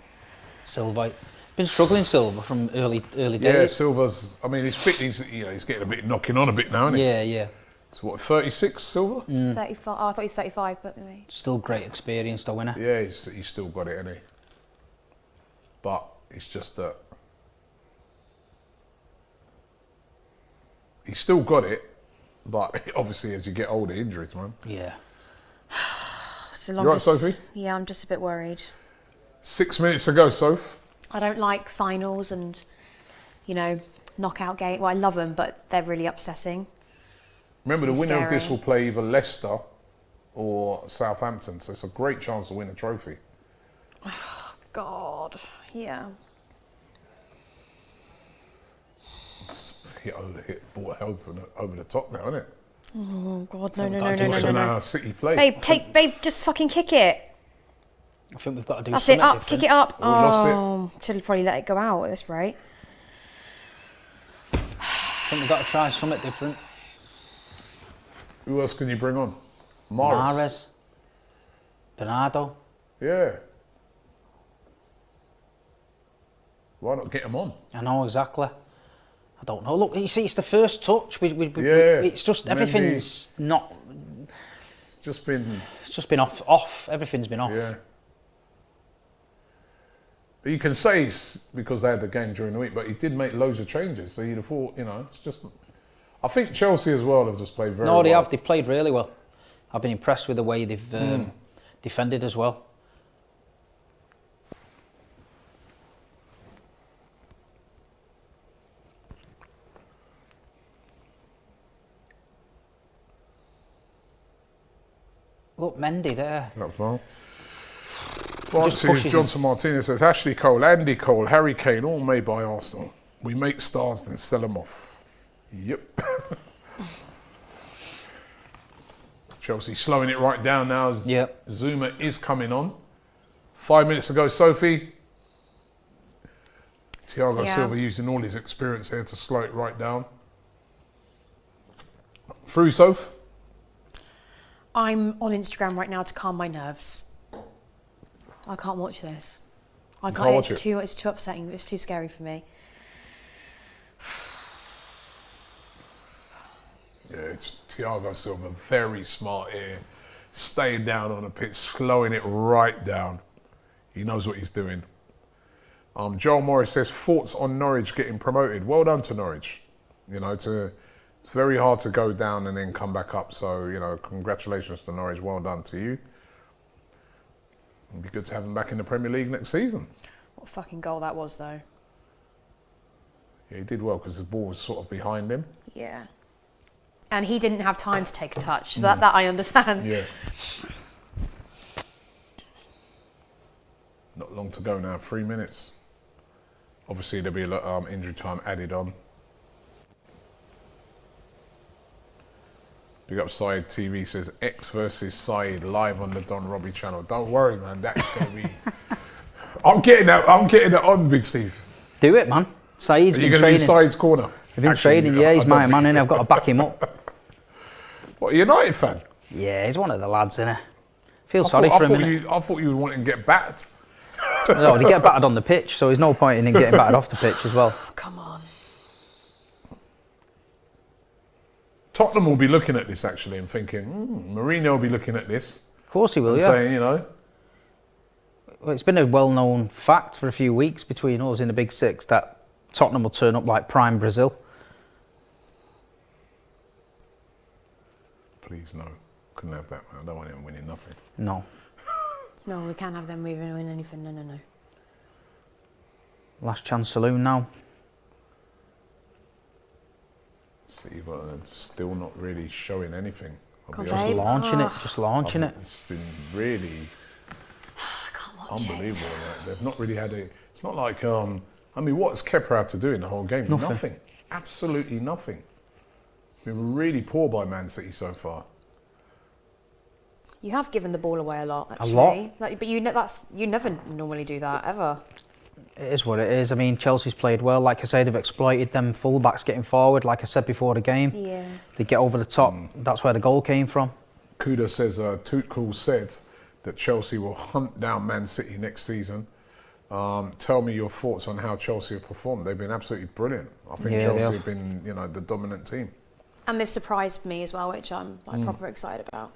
Silva. Been struggling, Silva, from early Yeah, days. Silva's, I mean, he's fit. He's getting a bit knocking on a bit now, isn't he? Yeah. So what, 36, Silva? 35. Oh, I thought he was 35, but maybe. Still great experience, though, isn't he? Yeah, he's still got it, hasn't he? But it's just that he's still got it, but obviously as you get older, injuries, man. Yeah. It's the You right, longest. Sophie? Yeah, I'm just a bit worried. 6 minutes to go, Soph. I don't like finals and, knockout game. Well, I love them, but they're really upsetting. Remember, the winner of this Scary. will play either Leicester or Southampton, so it's a great chance to win a trophy. God, yeah. Hit ball over the top now, isn't it? Oh God, no. Imagine how City play. Babe, just fucking kick it. I think we've got to do That's something it, up, different. kick it up. Oh, we lost it. Oh, should probably let it go out at this rate. I think we've got to try something different. Who else can you bring on? Mahrez. Bernardo. Yeah. Why not get him on? I know, exactly. I don't know. Look, you see, it's the first touch. It's just, everything's not... Just been... It's just been off. Everything's been off. Yeah. But you can say it's because they had the game during the week, but he did make loads of changes, so you'd have thought, it's just... I think Chelsea as well have just played very well. No, they have. They've played really well. I've been impressed with the way they've defended as well. Look, Mendy there. That's well. Francis pushes Johnson Martinez says, Ashley Cole, Andy Cole, Harry Kane, all made by Arsenal. We make stars, then sell them off. Yep. Chelsea slowing it right down now as Yep. Zuma is coming on. 5 minutes ago, Sophie. Thiago Yeah. Silva using all his experience here to slow it right down. Through, Soph. I'm on Instagram right now to calm my nerves. I can't watch this. I can't watch it's it? It's too upsetting. It's too scary for me. Yeah, it's Thiago Silva, very smart here. Staying down on the pitch, slowing it right down. He knows what he's doing. Joel Morris says, thoughts on Norwich getting promoted. Well done to Norwich. It's very hard to go down and then come back up. So, congratulations to Norwich. Well done to you. It'd be good to have him back in the Premier League next season. What a fucking goal that was, though. Yeah, he did well because the ball was sort of behind him. Yeah. And he didn't have time to take a touch. So that I understand. Yeah. Not long to go now, 3 minutes. Obviously, there'll be a lot of injury time added on. Big up Saeed TV says X versus Saeed live on the Don Robbie channel. Don't worry, man. That's going to be. I'm getting that on, Big Steve. Do it, man. Saeed's Are been you going to be training. Saeed's corner? He's been training, yeah. He's my man, and I've got to back him up. What, a United fan? Yeah, he's one of the lads, innit? Feel sorry for him, innit? I thought you would want him to get battered. No, they get battered on the pitch, so there's no point in him getting battered off the pitch as well. Come on. Tottenham will be looking at this actually and thinking, Mourinho will be looking at this Of course he will, and yeah. saying, Well, it's been a well-known fact for a few weeks between us in the Big Six that Tottenham will turn up like prime Brazil. please no, couldn't have that, man. I don't want him winning nothing. No. No, we can't have them moving win anything. No. Last chance saloon now. See, but still not really showing anything. Come on, Just babe. launching it, just launching it. It's been really I can't watch it. unbelievable. Like, they've not really had it. It's not like I mean, what's Kepa had to do in the whole game? Nothing. Absolutely nothing. Been really poor by Man City so far. You have given the ball away a lot, actually. lot. But you never normally do that, ever. It is what it is. I mean, Chelsea's played well. Like I say, they've exploited them full-backs getting forward. Like I said before the game, Yeah. they get over the top. That's where the goal came from. Kuda says, Tuchel said that Chelsea will hunt down Man City next season. Tell me your thoughts on how Chelsea have performed. They've been absolutely brilliant. I think Yeah, Chelsea have been, the dominant team. And they've surprised me as well, which I'm proper excited about.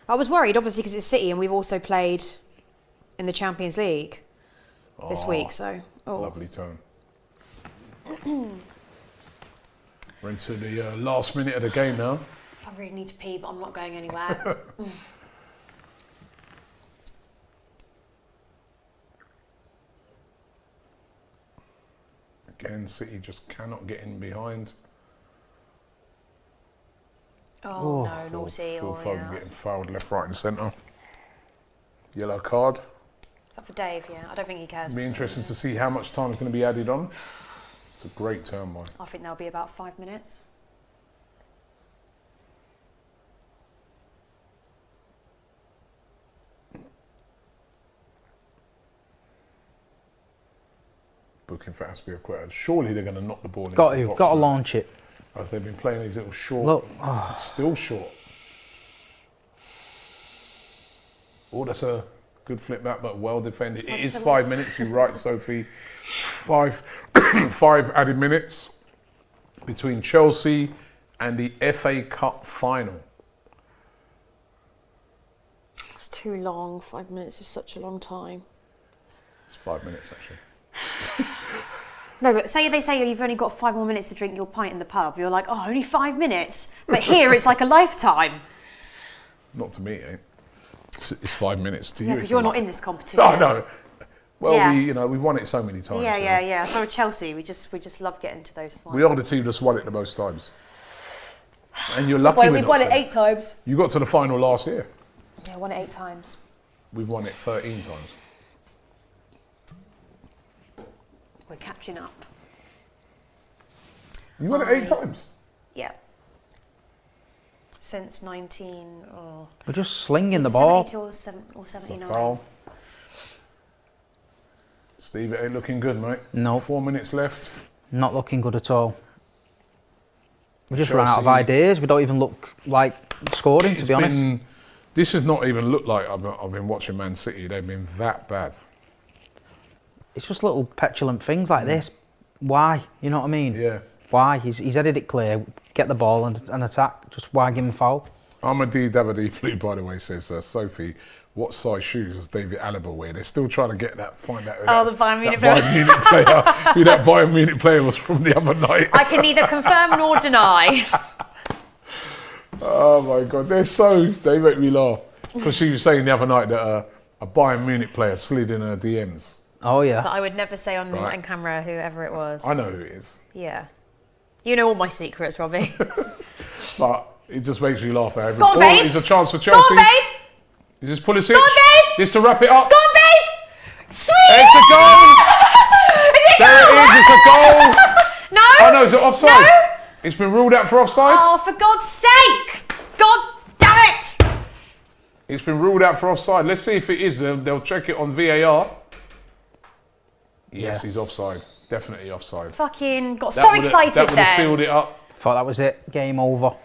I was worried, obviously, because it's City, and we've also played in the Champions League this week. So, Lovely tone. We're into the last minute of the game now. I really need to pee, but I'm not going anywhere. Again, City just cannot get in behind. Oh, no, naughty. Phil Oh, Foden yeah. getting fouled left, right and centre. Yellow card. Is that for Dave? Yeah, I don't think he cares. It'll be interesting to see how much time is going to be added on. It's a great turn by. I think there'll be about 5 minutes. Booking for Aspilicueta. Surely they're going to knock the ball into Got the to, box got to now. launch it. As they've been playing these little short, Look, still short. Oh, that's a good flip back, but well defended. It is 5 minutes. You're right, Sophie. Five added minutes between Chelsea and the FA Cup final. It's too long. 5 minutes is such a long time. It's 5 minutes actually. No, but they say you've only got 5 more minutes to drink your pint in the pub. You're like, oh, only 5 minutes. But here it's like a lifetime. Not to me, eh? It's 5 minutes to Yeah, you. because it's you're a not lot. in this competition. Oh no. Well, Yeah. we've won it so many times. Yeah. So with Chelsea, we just love getting to those finals. We are the team that's won it the most times. And you're lucky We've won it 8 times. You got to the final last year. Yeah, won it 8 times. We've won it 13 times. We're catching up. You won it 8 times? Yeah. Since 19... Oh, we're just slinging the ball. 72 or, It's a 79. foul. Steve, it ain't looking good, mate. No. 4 minutes left. Not looking good at all. We just ran out of Chelsea- ideas. We don't even look like scoring, to be honest. This has not even looked like I've been watching Man City. They've been that bad. It's just little petulant things like this. Why? You know what I mean? Yeah. Why? He's headed it clear. Get the ball and attack. Just why give him foul? Ahmadi Davide Blue, by the way, says, Sophie, what size shoes does David Alaba wear? They're still trying to find out Oh, the Bayern Munich Bayern Munich player, who that Bayern Munich player was from the other night. I can neither confirm nor deny. Oh my God, they make me laugh. Because she was saying the other night that a Bayern Munich player slid in her DMs. Oh yeah. But I would never say on Right. camera whoever it was. I know who it is. Yeah. You know all my secrets, Robbie. But it just makes me laugh at everything. Go on, babe. It's a chance for Go Chelsea. on, babe! Is this Pulisic? Go on, babe! This to wrap it up. Go on, babe! Sweet! It's a goal! Is it There goal? it is, it's a goal! No! Oh no, is it offside? No! It's been ruled out for offside? Oh, for God's sake! God damn it! It's been ruled out for offside. Let's see if it is. They'll check it on VAR. Yes, Yeah. he's offside. Definitely offside. Fucking got That so would've- excited That would have then. sealed it up. Thought that was it. Game over.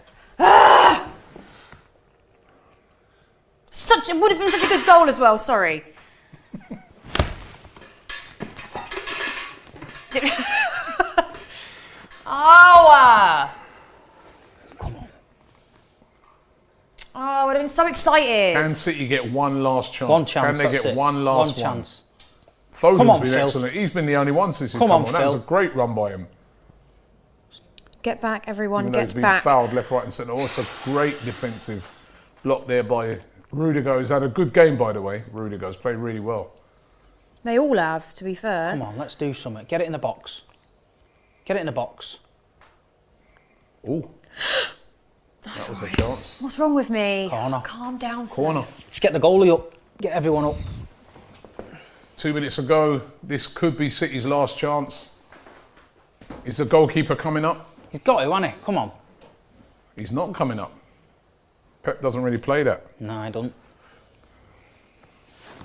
It would have been such a good goal as well, sorry. Oh! Come on. Oh, I would have been so excited. Can City get one last chance? One chance. Can they that's get it. one last one chance. Foden's Come on, been Phil. excellent. He's been the only one since he's Come come on, on. That was Phil. a great run by him. Get back, everyone, Even though he's get been back. fouled left, right and centre. Also great defensive block there by Rudiger. He's had a good game, by the way. Rudiger's played really well. They all have, to be fair. Come on, let's do something. Get it in the box. Get it in the box. Oh. That That was a chance. What's wrong with me? Corner. Calm down, sir. Corner. Just get the goalie up. Get everyone up. 2 minutes ago, this could be City's last chance. Is the goalkeeper coming up? He's got to, hasn't he? Come on. He's not coming up. Pep doesn't really play that. No, I don't.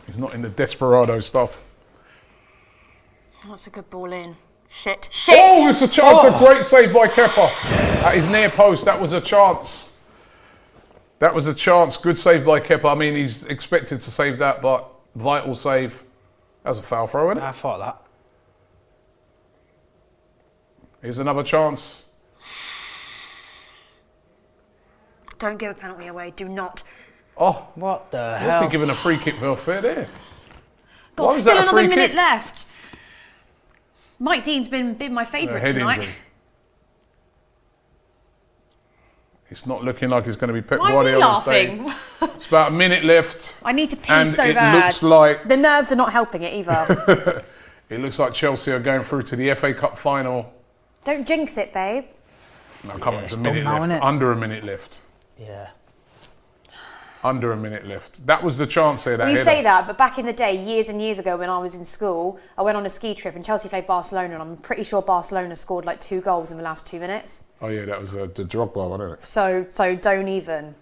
He's not in the desperado stuff. That's a good ball in. Shit. Oh, it's a chance. A great save by Kepa. At his near post, that was a chance. That was a chance. Good save by Kepa. I mean, he's expected to save that, but vital save. That's a foul throw, isn't it? I thought that. Here's another chance. Don't give a penalty away. Do not. Oh, What the what's hell? he giving a free kick for fair there? God, Why was still that a another free minute kick? left. Mike Dean's been my favourite Head tonight. injury. It's not looking like it's going to be Pep Why is he Guardiola's day. laughing? It's about a minute left. I need to pee And so it bad. looks like- the nerves are not helping it either. It looks like Chelsea are going through to the FA Cup final. Don't jinx it, babe. No, come on, it's a it's minute done now, left. innit? Under a minute left. Yeah. Under a minute left. That was the chance here. That You header. say that, but back in the day, years and years ago when I was in school, I went on a ski trip and Chelsea played Barcelona and I'm pretty sure Barcelona scored like 2 goals in the last 2 minutes. Oh yeah, that was the Drogba one, wasn't it? So don't even.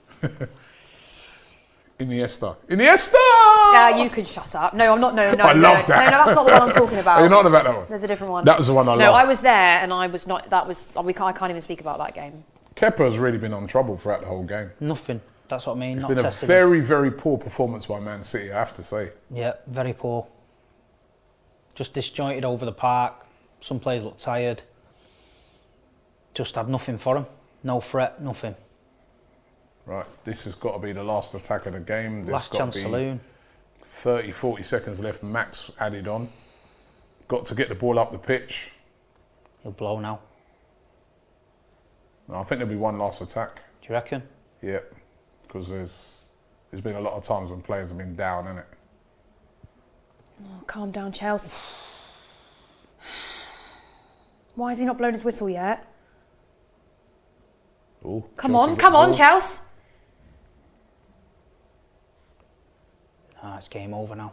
Iniesta. Iniesta! You can shut up. No, I'm not. No, I love that. No, that's not the one I'm talking about. Are you not about that one? There's a different one. That was the one I No, loved. I was there and I was not. That was. I can't even speak about that game. Kepa's really been on trouble throughout the whole game. Nothing. That's what I mean. Not Been a tested. very, very poor performance by Man City, I have to say. Yeah, very poor. Just disjointed over the park. Some players looked tired. Just had nothing for him. No threat, nothing. Right, this has got to be the last attack of the game. There's Last got chance to be saloon. 30, 40 seconds left, max added on. Got to get the ball up the pitch. He'll blow now. No, I think there'll be one last attack. Do you reckon? Yeah, because there's been a lot of times when players have been down, innit? Oh, calm down, Chelsea. Why has he not blown his whistle yet? Ooh, Come Chelsea on, get come the on, ball. Chelsea. It's game over now.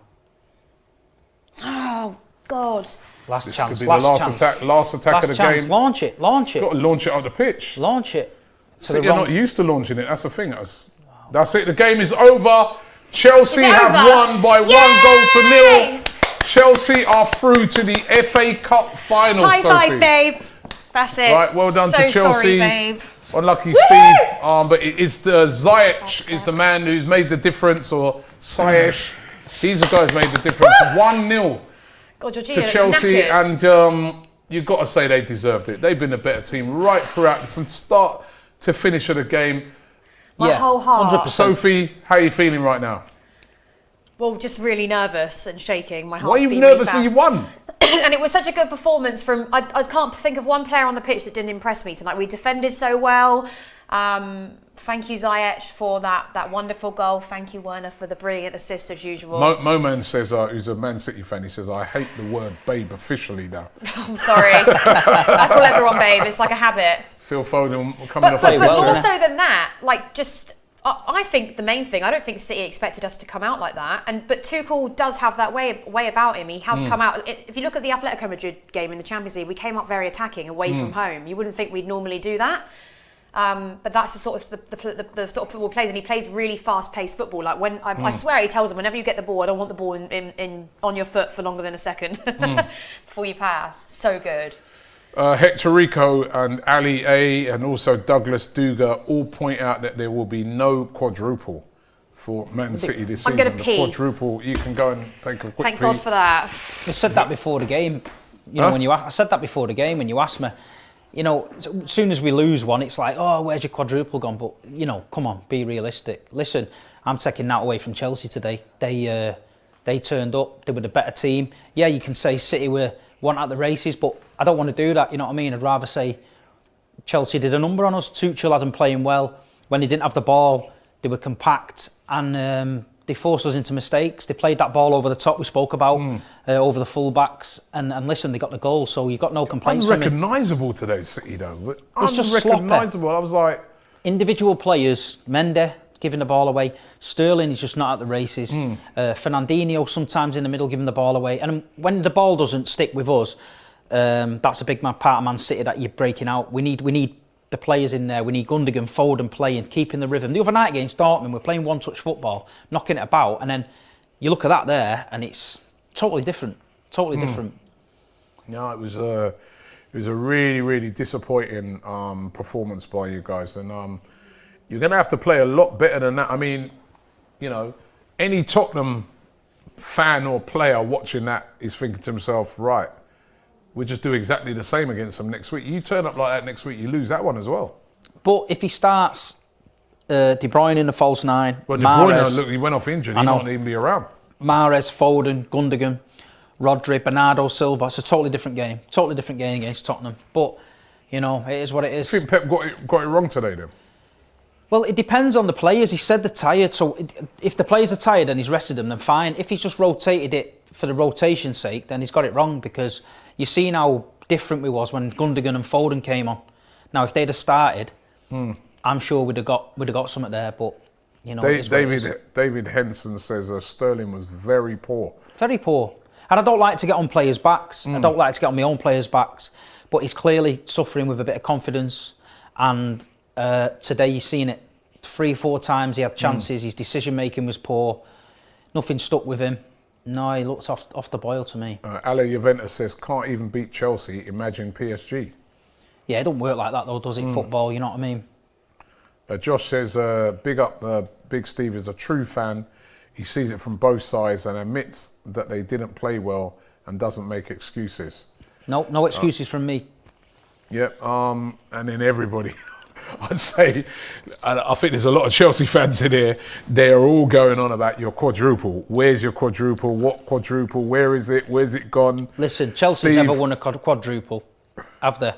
Oh God. Last This chance. could be the last chance. attack, last attack Last of the chance. game. Launch it. Launch it. Got to launch it up the pitch. Launch it. To City the are wrong. not used to launching it. That's the thing. That's it. The game is over. Chelsea Is it have over? won by Yay! 1 goal to 0. Chelsea are through to the FA Cup final. High Sophie. five, babe. That's it. Right, well done so to Chelsea. Sorry, babe. Unlucky Steve, but it's the Ziyech is the man who's made the difference, or Ziyech. These are guys made the difference. 1-0 God, Georgina to looks Chelsea, knackered. and you've got to say they deserved it. They've been a better team right throughout, from start to finish of the game. My whole heart. 100%. Sophie, how are you feeling right now? Well, just really nervous and shaking. My Why are heart's you beating nervous that really you fast. won? And it was such a good performance from. I can't think of one player on the pitch that didn't impress me tonight. We defended so well. Thank you, Ziyech, for that wonderful goal. Thank you, Werner, for the brilliant assist as usual. Moman says, who's a Man City fan, he says, I hate the word babe officially now. I'm sorry. I call everyone babe. It's like a habit. Phil Foden coming off But the well, more didn't so than that, like just. I think the main thing, I don't think City expected us to come out like that. But Tuchel does have that way about him. He has come out. If you look at the Atletico Madrid game in the Champions League, we came up very attacking away from home. You wouldn't think we'd normally do that. But that's the sort of the sort of football he plays, and he plays really fast-paced football. Like when I swear he tells them, whenever you get the ball, I don't want the ball in on your foot for longer than a second before you pass. So good. Hector Rico and Ali A and also Douglas Duga all point out that there will be no quadruple for Man City this I'm season. gonna pee. The quadruple, you can go and take a quick Thank pee. God for that. I said that before the game. You know, Huh? I said that before the game when you asked me. You know, as soon as we lose one, it's like, oh, where's your quadruple gone? But you know, come on, be realistic. Listen, I'm taking that away from Chelsea today. They turned up. They were the better team. Yeah, you can say City weren't at the races, but I don't want to do that. You know what I mean? I'd rather say Chelsea did a number on us. Tuchel had them playing well. When they didn't have the ball, they were compact and they forced us into mistakes. They played that ball over the top we spoke about, over the full-backs. And listen, they got the goal, so you've got no complaints from me. Unrecognisable today, City though. It's just Unrecognisable. I was like, individual players, Mendy giving the ball away, Sterling is just not at the races, Fernandinho sometimes in the middle giving the ball away, and when the ball doesn't stick with us, that's a big part of Man City that you're breaking out. We need the players in there. We need Gundogan, Foden playing, keeping the rhythm. The other night against Dortmund, we're playing one-touch football, knocking it about, and then you look at that there, and it's totally different. Totally different. No, it was a really, really disappointing performance by you guys, and you're going to have to play a lot better than that. I mean, you know, any Tottenham fan or player watching that is thinking to himself, right, we'll just do exactly the same against them next week. You turn up like that next week, you lose that one as well. But if he starts De Bruyne in the false nine, well, De Bruyne, look, he went off injured. He might even be around. Mahrez, Foden, Gundogan, Rodri, Bernardo Silva. It's a totally different game. Totally different game against Tottenham. But, you know, it is what it is. I think Pep got it wrong today then. Well, it depends on the players. He said they're tired, so if the players are tired and he's rested them, then fine. If he's just rotated it for the rotation's sake, then he's got it wrong, because you've seen how different we was when Gundogan and Foden came on. Now, if they'd have started, I'm sure we'd have got something there, but, you know... David Henson says Sterling was very poor. Very poor. And I don't like to get on players' backs. I don't like to get on my own players' backs, but he's clearly suffering with a bit of confidence, and... today you've seen it 3-4 times. He had chances. His decision making was poor. Nothing stuck with him. No, he looked off the boil to me. Ale Juventus says can't even beat Chelsea. Imagine PSG. Yeah, it don't work like that though, does it? Football, you know what I mean? Josh says big up. Big Steve is a true fan. He sees it from both sides and admits that they didn't play well and doesn't make excuses. No excuses from me. Yep. And then everybody. I'd say, and I think there's a lot of Chelsea fans in here, they're all going on about your quadruple. Where's your quadruple? What quadruple? Where is it? Where's it gone? Listen, Chelsea's never won a quadruple, have they?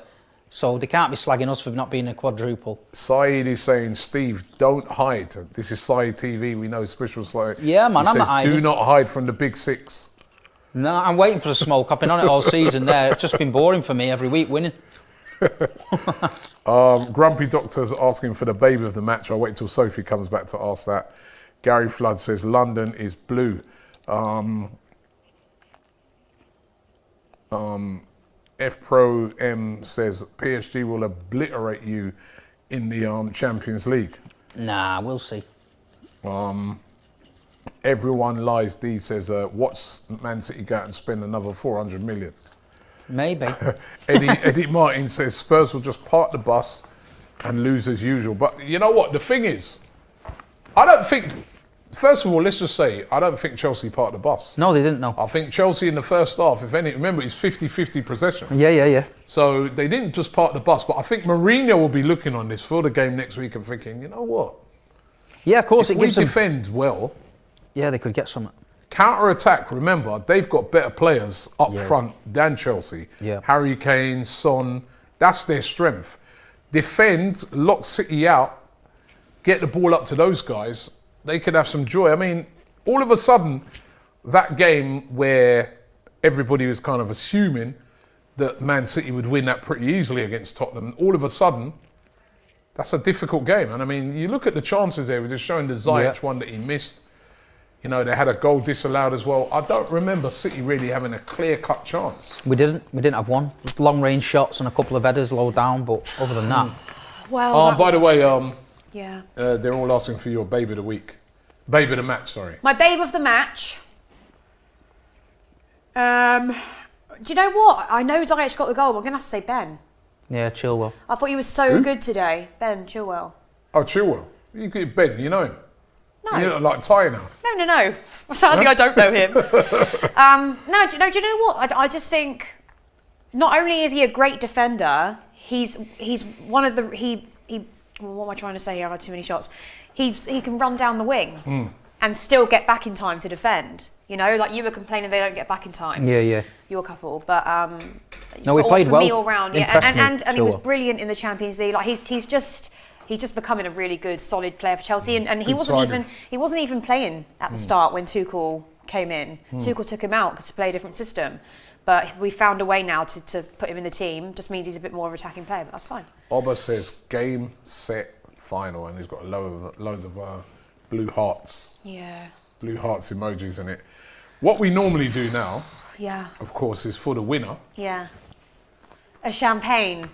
So they can't be slagging us for not being a quadruple. Saeed is saying, Steve, don't hide. This is Saeed TV, we know special Saeed. Yeah, man, I'm not hiding. Do not hide from the big six. No, I'm waiting for the smoke. I've been on it all season there. It's just been boring for me every week winning. Grumpy Doctor's asking for the baby of the match. I'll wait until Sophie comes back to ask that. Gary Flood says London is blue. F Pro M says PSG will obliterate you in the Champions League. Nah, we'll see. Everyone lies. D says what's Man City got and spend another 400 million? Maybe. Eddie Martin says Spurs will just park the bus and lose as usual. But you know what? The thing is, I don't think, first of all, let's just say, I don't think Chelsea parked the bus. No, they didn't, no. I think Chelsea in the first half, if any, remember, it's 50-50 possession. Yeah. So they didn't just park the bus, but I think Mourinho will be looking on this for the game next week and thinking, you know what? Yeah, of course, if it gives we them... defend well... Yeah, they could get something. Counter-attack, remember, they've got better players up front than Chelsea. Yeah. Harry Kane, Son, that's their strength. Defend, lock City out, get the ball up to those guys, they could have some joy. I mean, all of a sudden, that game where everybody was kind of assuming that Man City would win that pretty easily against Tottenham, all of a sudden, that's a difficult game. And I mean, you look at the chances there, we're just showing the Ziyech one that he missed. You know, they had a goal disallowed as well. I don't remember City really having a clear-cut chance. We didn't have one. Long-range shots and a couple of headers low down, but other than that... Well, by the way, yeah. They're all asking for your babe of the week. Babe of the match, sorry. My babe of the match. Do you know what? I know Ziyech got the goal, but I'm going to have to say Ben. Yeah, Chilwell. I thought he was so good today. Ben Chilwell. Oh, Chilwell. You get Ben, you know him. No. You're like Ty now. No. Sadly, I don't know him. No, do you know what? I just think not only is he a great defender, he's one of the what am I trying to say here? I've had too many shots. He can run down the wing and still get back in time to defend. You know, like you were complaining they don't get back in time. Yeah. Your couple, but no, he played well. For me all round, and he was brilliant in the Champions League. Like he's just becoming a really good, solid player for Chelsea, and he wasn't even playing at the start when Tuchel came in. Tuchel took him out to play a different system, but we found a way now to put him in the team. Just means he's a bit more of an attacking player, but that's fine. Oba says game, set, final, and he's got loads of blue hearts. Yeah. Blue hearts emojis in it. What we normally do now, Yeah. of course, is for the winner. Yeah. A champagne.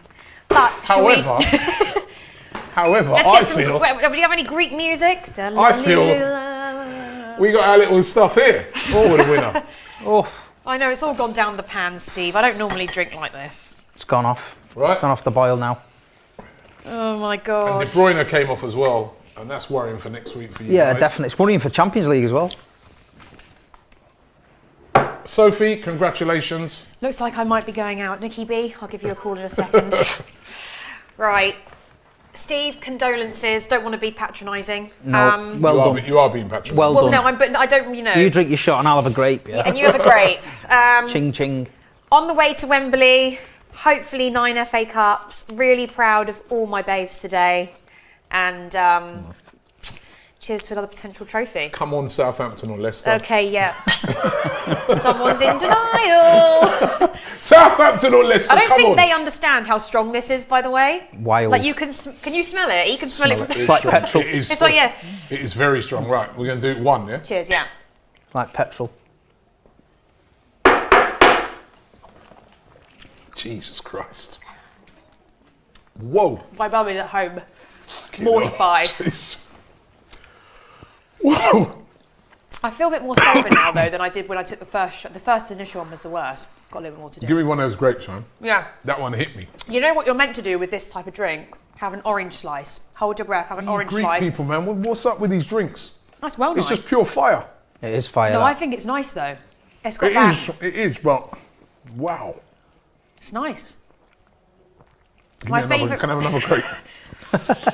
But However, let's get I feel do you have any Greek music? I feel we got our little stuff here for the winner. Oh, I know, it's all gone down the pan, Steve. I don't normally drink like this. it's gone off. Right. It's gone off the boil now. Oh my And God. De Bruyne came off as well, and that's worrying for next week for you Yeah, guys. definitely. It's worrying for Champions League as well. Sophie, congratulations. Looks like I might be going out. Nikki B, I'll give you a call in a second. Right. Steve, condolences. Don't want to be patronising. No, well done. You are being patronised. Well Well, done. no, but I don't, you know. You drink your shot and I'll have a grape, yeah? And you have a grape. Ching ching. On the way to Wembley, hopefully 9 FA Cups. Really proud of all my babes today. And cheers to another potential trophy. Come on, Southampton or Leicester. Okay, yeah. Someone's in denial. Southampton or Leicester, I don't come think on. they understand how strong this is, by the way. Wild. Like you can you smell it? You can smell it from It's like petrol. It is, It's like, yeah. It is very strong. Right, we're going to do one, yeah? Cheers, yeah. Like petrol. Jesus Christ. Whoa. My mum is at home, mortified. Jeez. Whoa. I feel a bit more sober now, though, than I did when I took the first shot. The first initial one was the worst. Got a little bit more to do. Give me one of those grapes, man. Yeah. That one hit me. You know what you're meant to do with this type of drink? Have an orange slice. Hold your breath, have an orange Greek slice. people, man, what's up with these drinks? That's well It's nice. just pure fire. It is fire. No, that. I think it's nice, though. It's got that. It is, but wow. It's nice. Give My me another, favourite- Can I have another grape?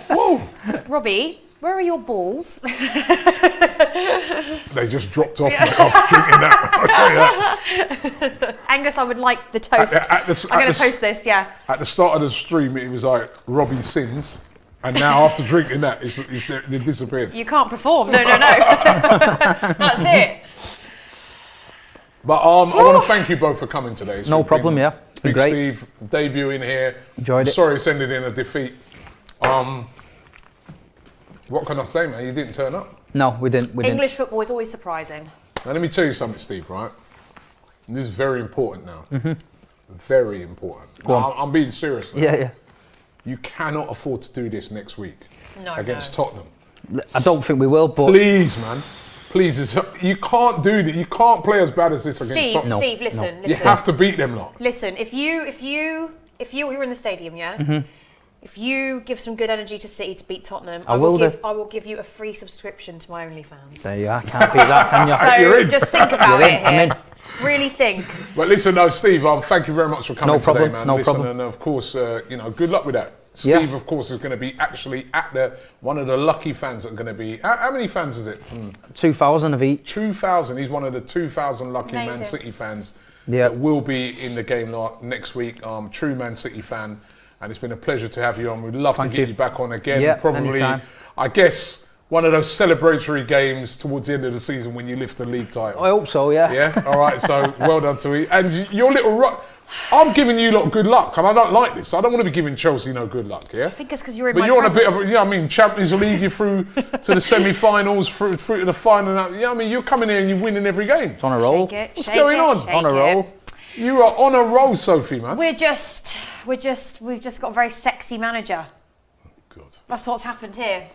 Whoa. Robbie, where are your balls? They just dropped off after drinking that. I'll tell you that. Angus, I would like the toast. I'm going to post this, yeah. At the start of the stream, it was like Robbie sins. And now after drinking that, they disappeared. You can't perform. No. That's it. But I want to thank you both for coming today. It's No been problem, yeah. It's been Big great. Steve debuting here. Enjoyed it. Sorry it's ended in a defeat. What can I say, man? You didn't turn up. No, we didn't. English football is always surprising. Now let me tell you something, Steve, right? And this is very important now. Very important. Now, I'm being serious now. Yeah. You cannot afford to do this next week No, against no. Tottenham. I don't think we will, but Please, man. Please, you can't do that. You can't play as bad as this against Steve, Tottenham. Steve, listen. You have to beat them lot. Listen, if you were in the stadium, yeah? Mm-hmm. If you give some good energy to City to beat Tottenham, I will give you a free subscription to my OnlyFans. there you are. Can't beat that, can you? So You're in. just think about You're it in, I'm here. in. Really think. But listen, no, Steve, thank you very much for coming No problem, today, man. no Listen, problem. and of course, good luck with that. Yeah. Steve, of course, is going to be actually at one of the lucky fans that are going to be. How many fans is it? From 2,000 of each. 2,000. He's one of the 2,000 lucky Man Amazing. City fans Yeah. that will be in the game next week. True Man City fan, and it's been a pleasure to have you on. We'd love Thank to get you. you back on again. Yeah, Probably, anytime. I guess, one of those celebratory games towards the end of the season when you lift the league title. I hope so, yeah. Yeah, all right, so well done to you. And your little I'm giving you lot good luck, and I don't like this. I don't want to be giving Chelsea no good luck, yeah? I think it's because you're in But my you're on a bit presence. of, Champions League, you're through to the semi-finals, through to the final. You're coming here and you're winning every game. It's on a roll. Shake it, What's shake going it, on? shake On a it. roll. You are on a roll, Sophie, man. We've just got a very sexy manager. Good. That's what's happened here.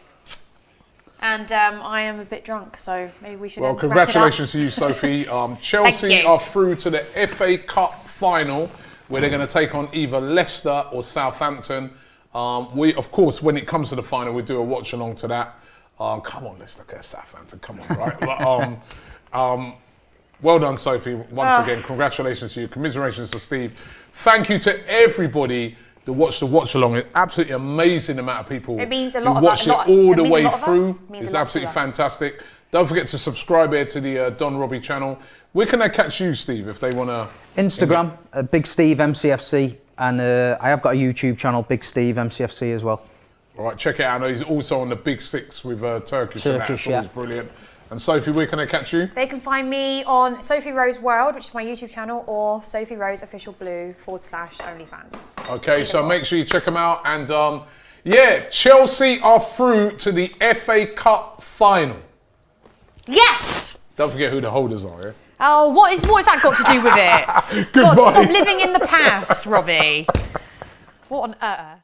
And I am a bit drunk, so maybe we should. Well, wrap it up. congratulations to you, Sophie. Chelsea Thank you. are through to the FA Cup final, where they're going to take on either Leicester or Southampton. We, of course, when it comes to the final, we do a watch along to that. Come on, Leicester, Southampton, come on, right? But, well done, Sophie. Once again, congratulations to you. Commiserations to Steve. Thank you to everybody that watched the watch along. An absolutely amazing amount of people It means a who lot of watched us- it all it the means a way lot of us. through. It means It's a lot to absolutely us. fantastic. Don't forget to subscribe here to the Don Robbie channel. Where can they catch you, Steve, if they want to? Instagram, Big Steve MCFC, and I have got a YouTube channel, Big Steve MCFC as well. All right, check it out. I know he's also on the Big Six with Turkish, and that's Turkish, yeah. always brilliant. And Sophie, where can they catch you? They can find me on Sophie Rose World, which is my YouTube channel, or Sophie Rose Official Blue /OnlyFans. Okay, so make sure you check them out. And Yeah, Chelsea are through to the FA Cup final. Yes! Don't forget who the holders are, yeah? Oh, what has that got to do with it? Goodbye. God, stop living in the past, Robbie. What on earth?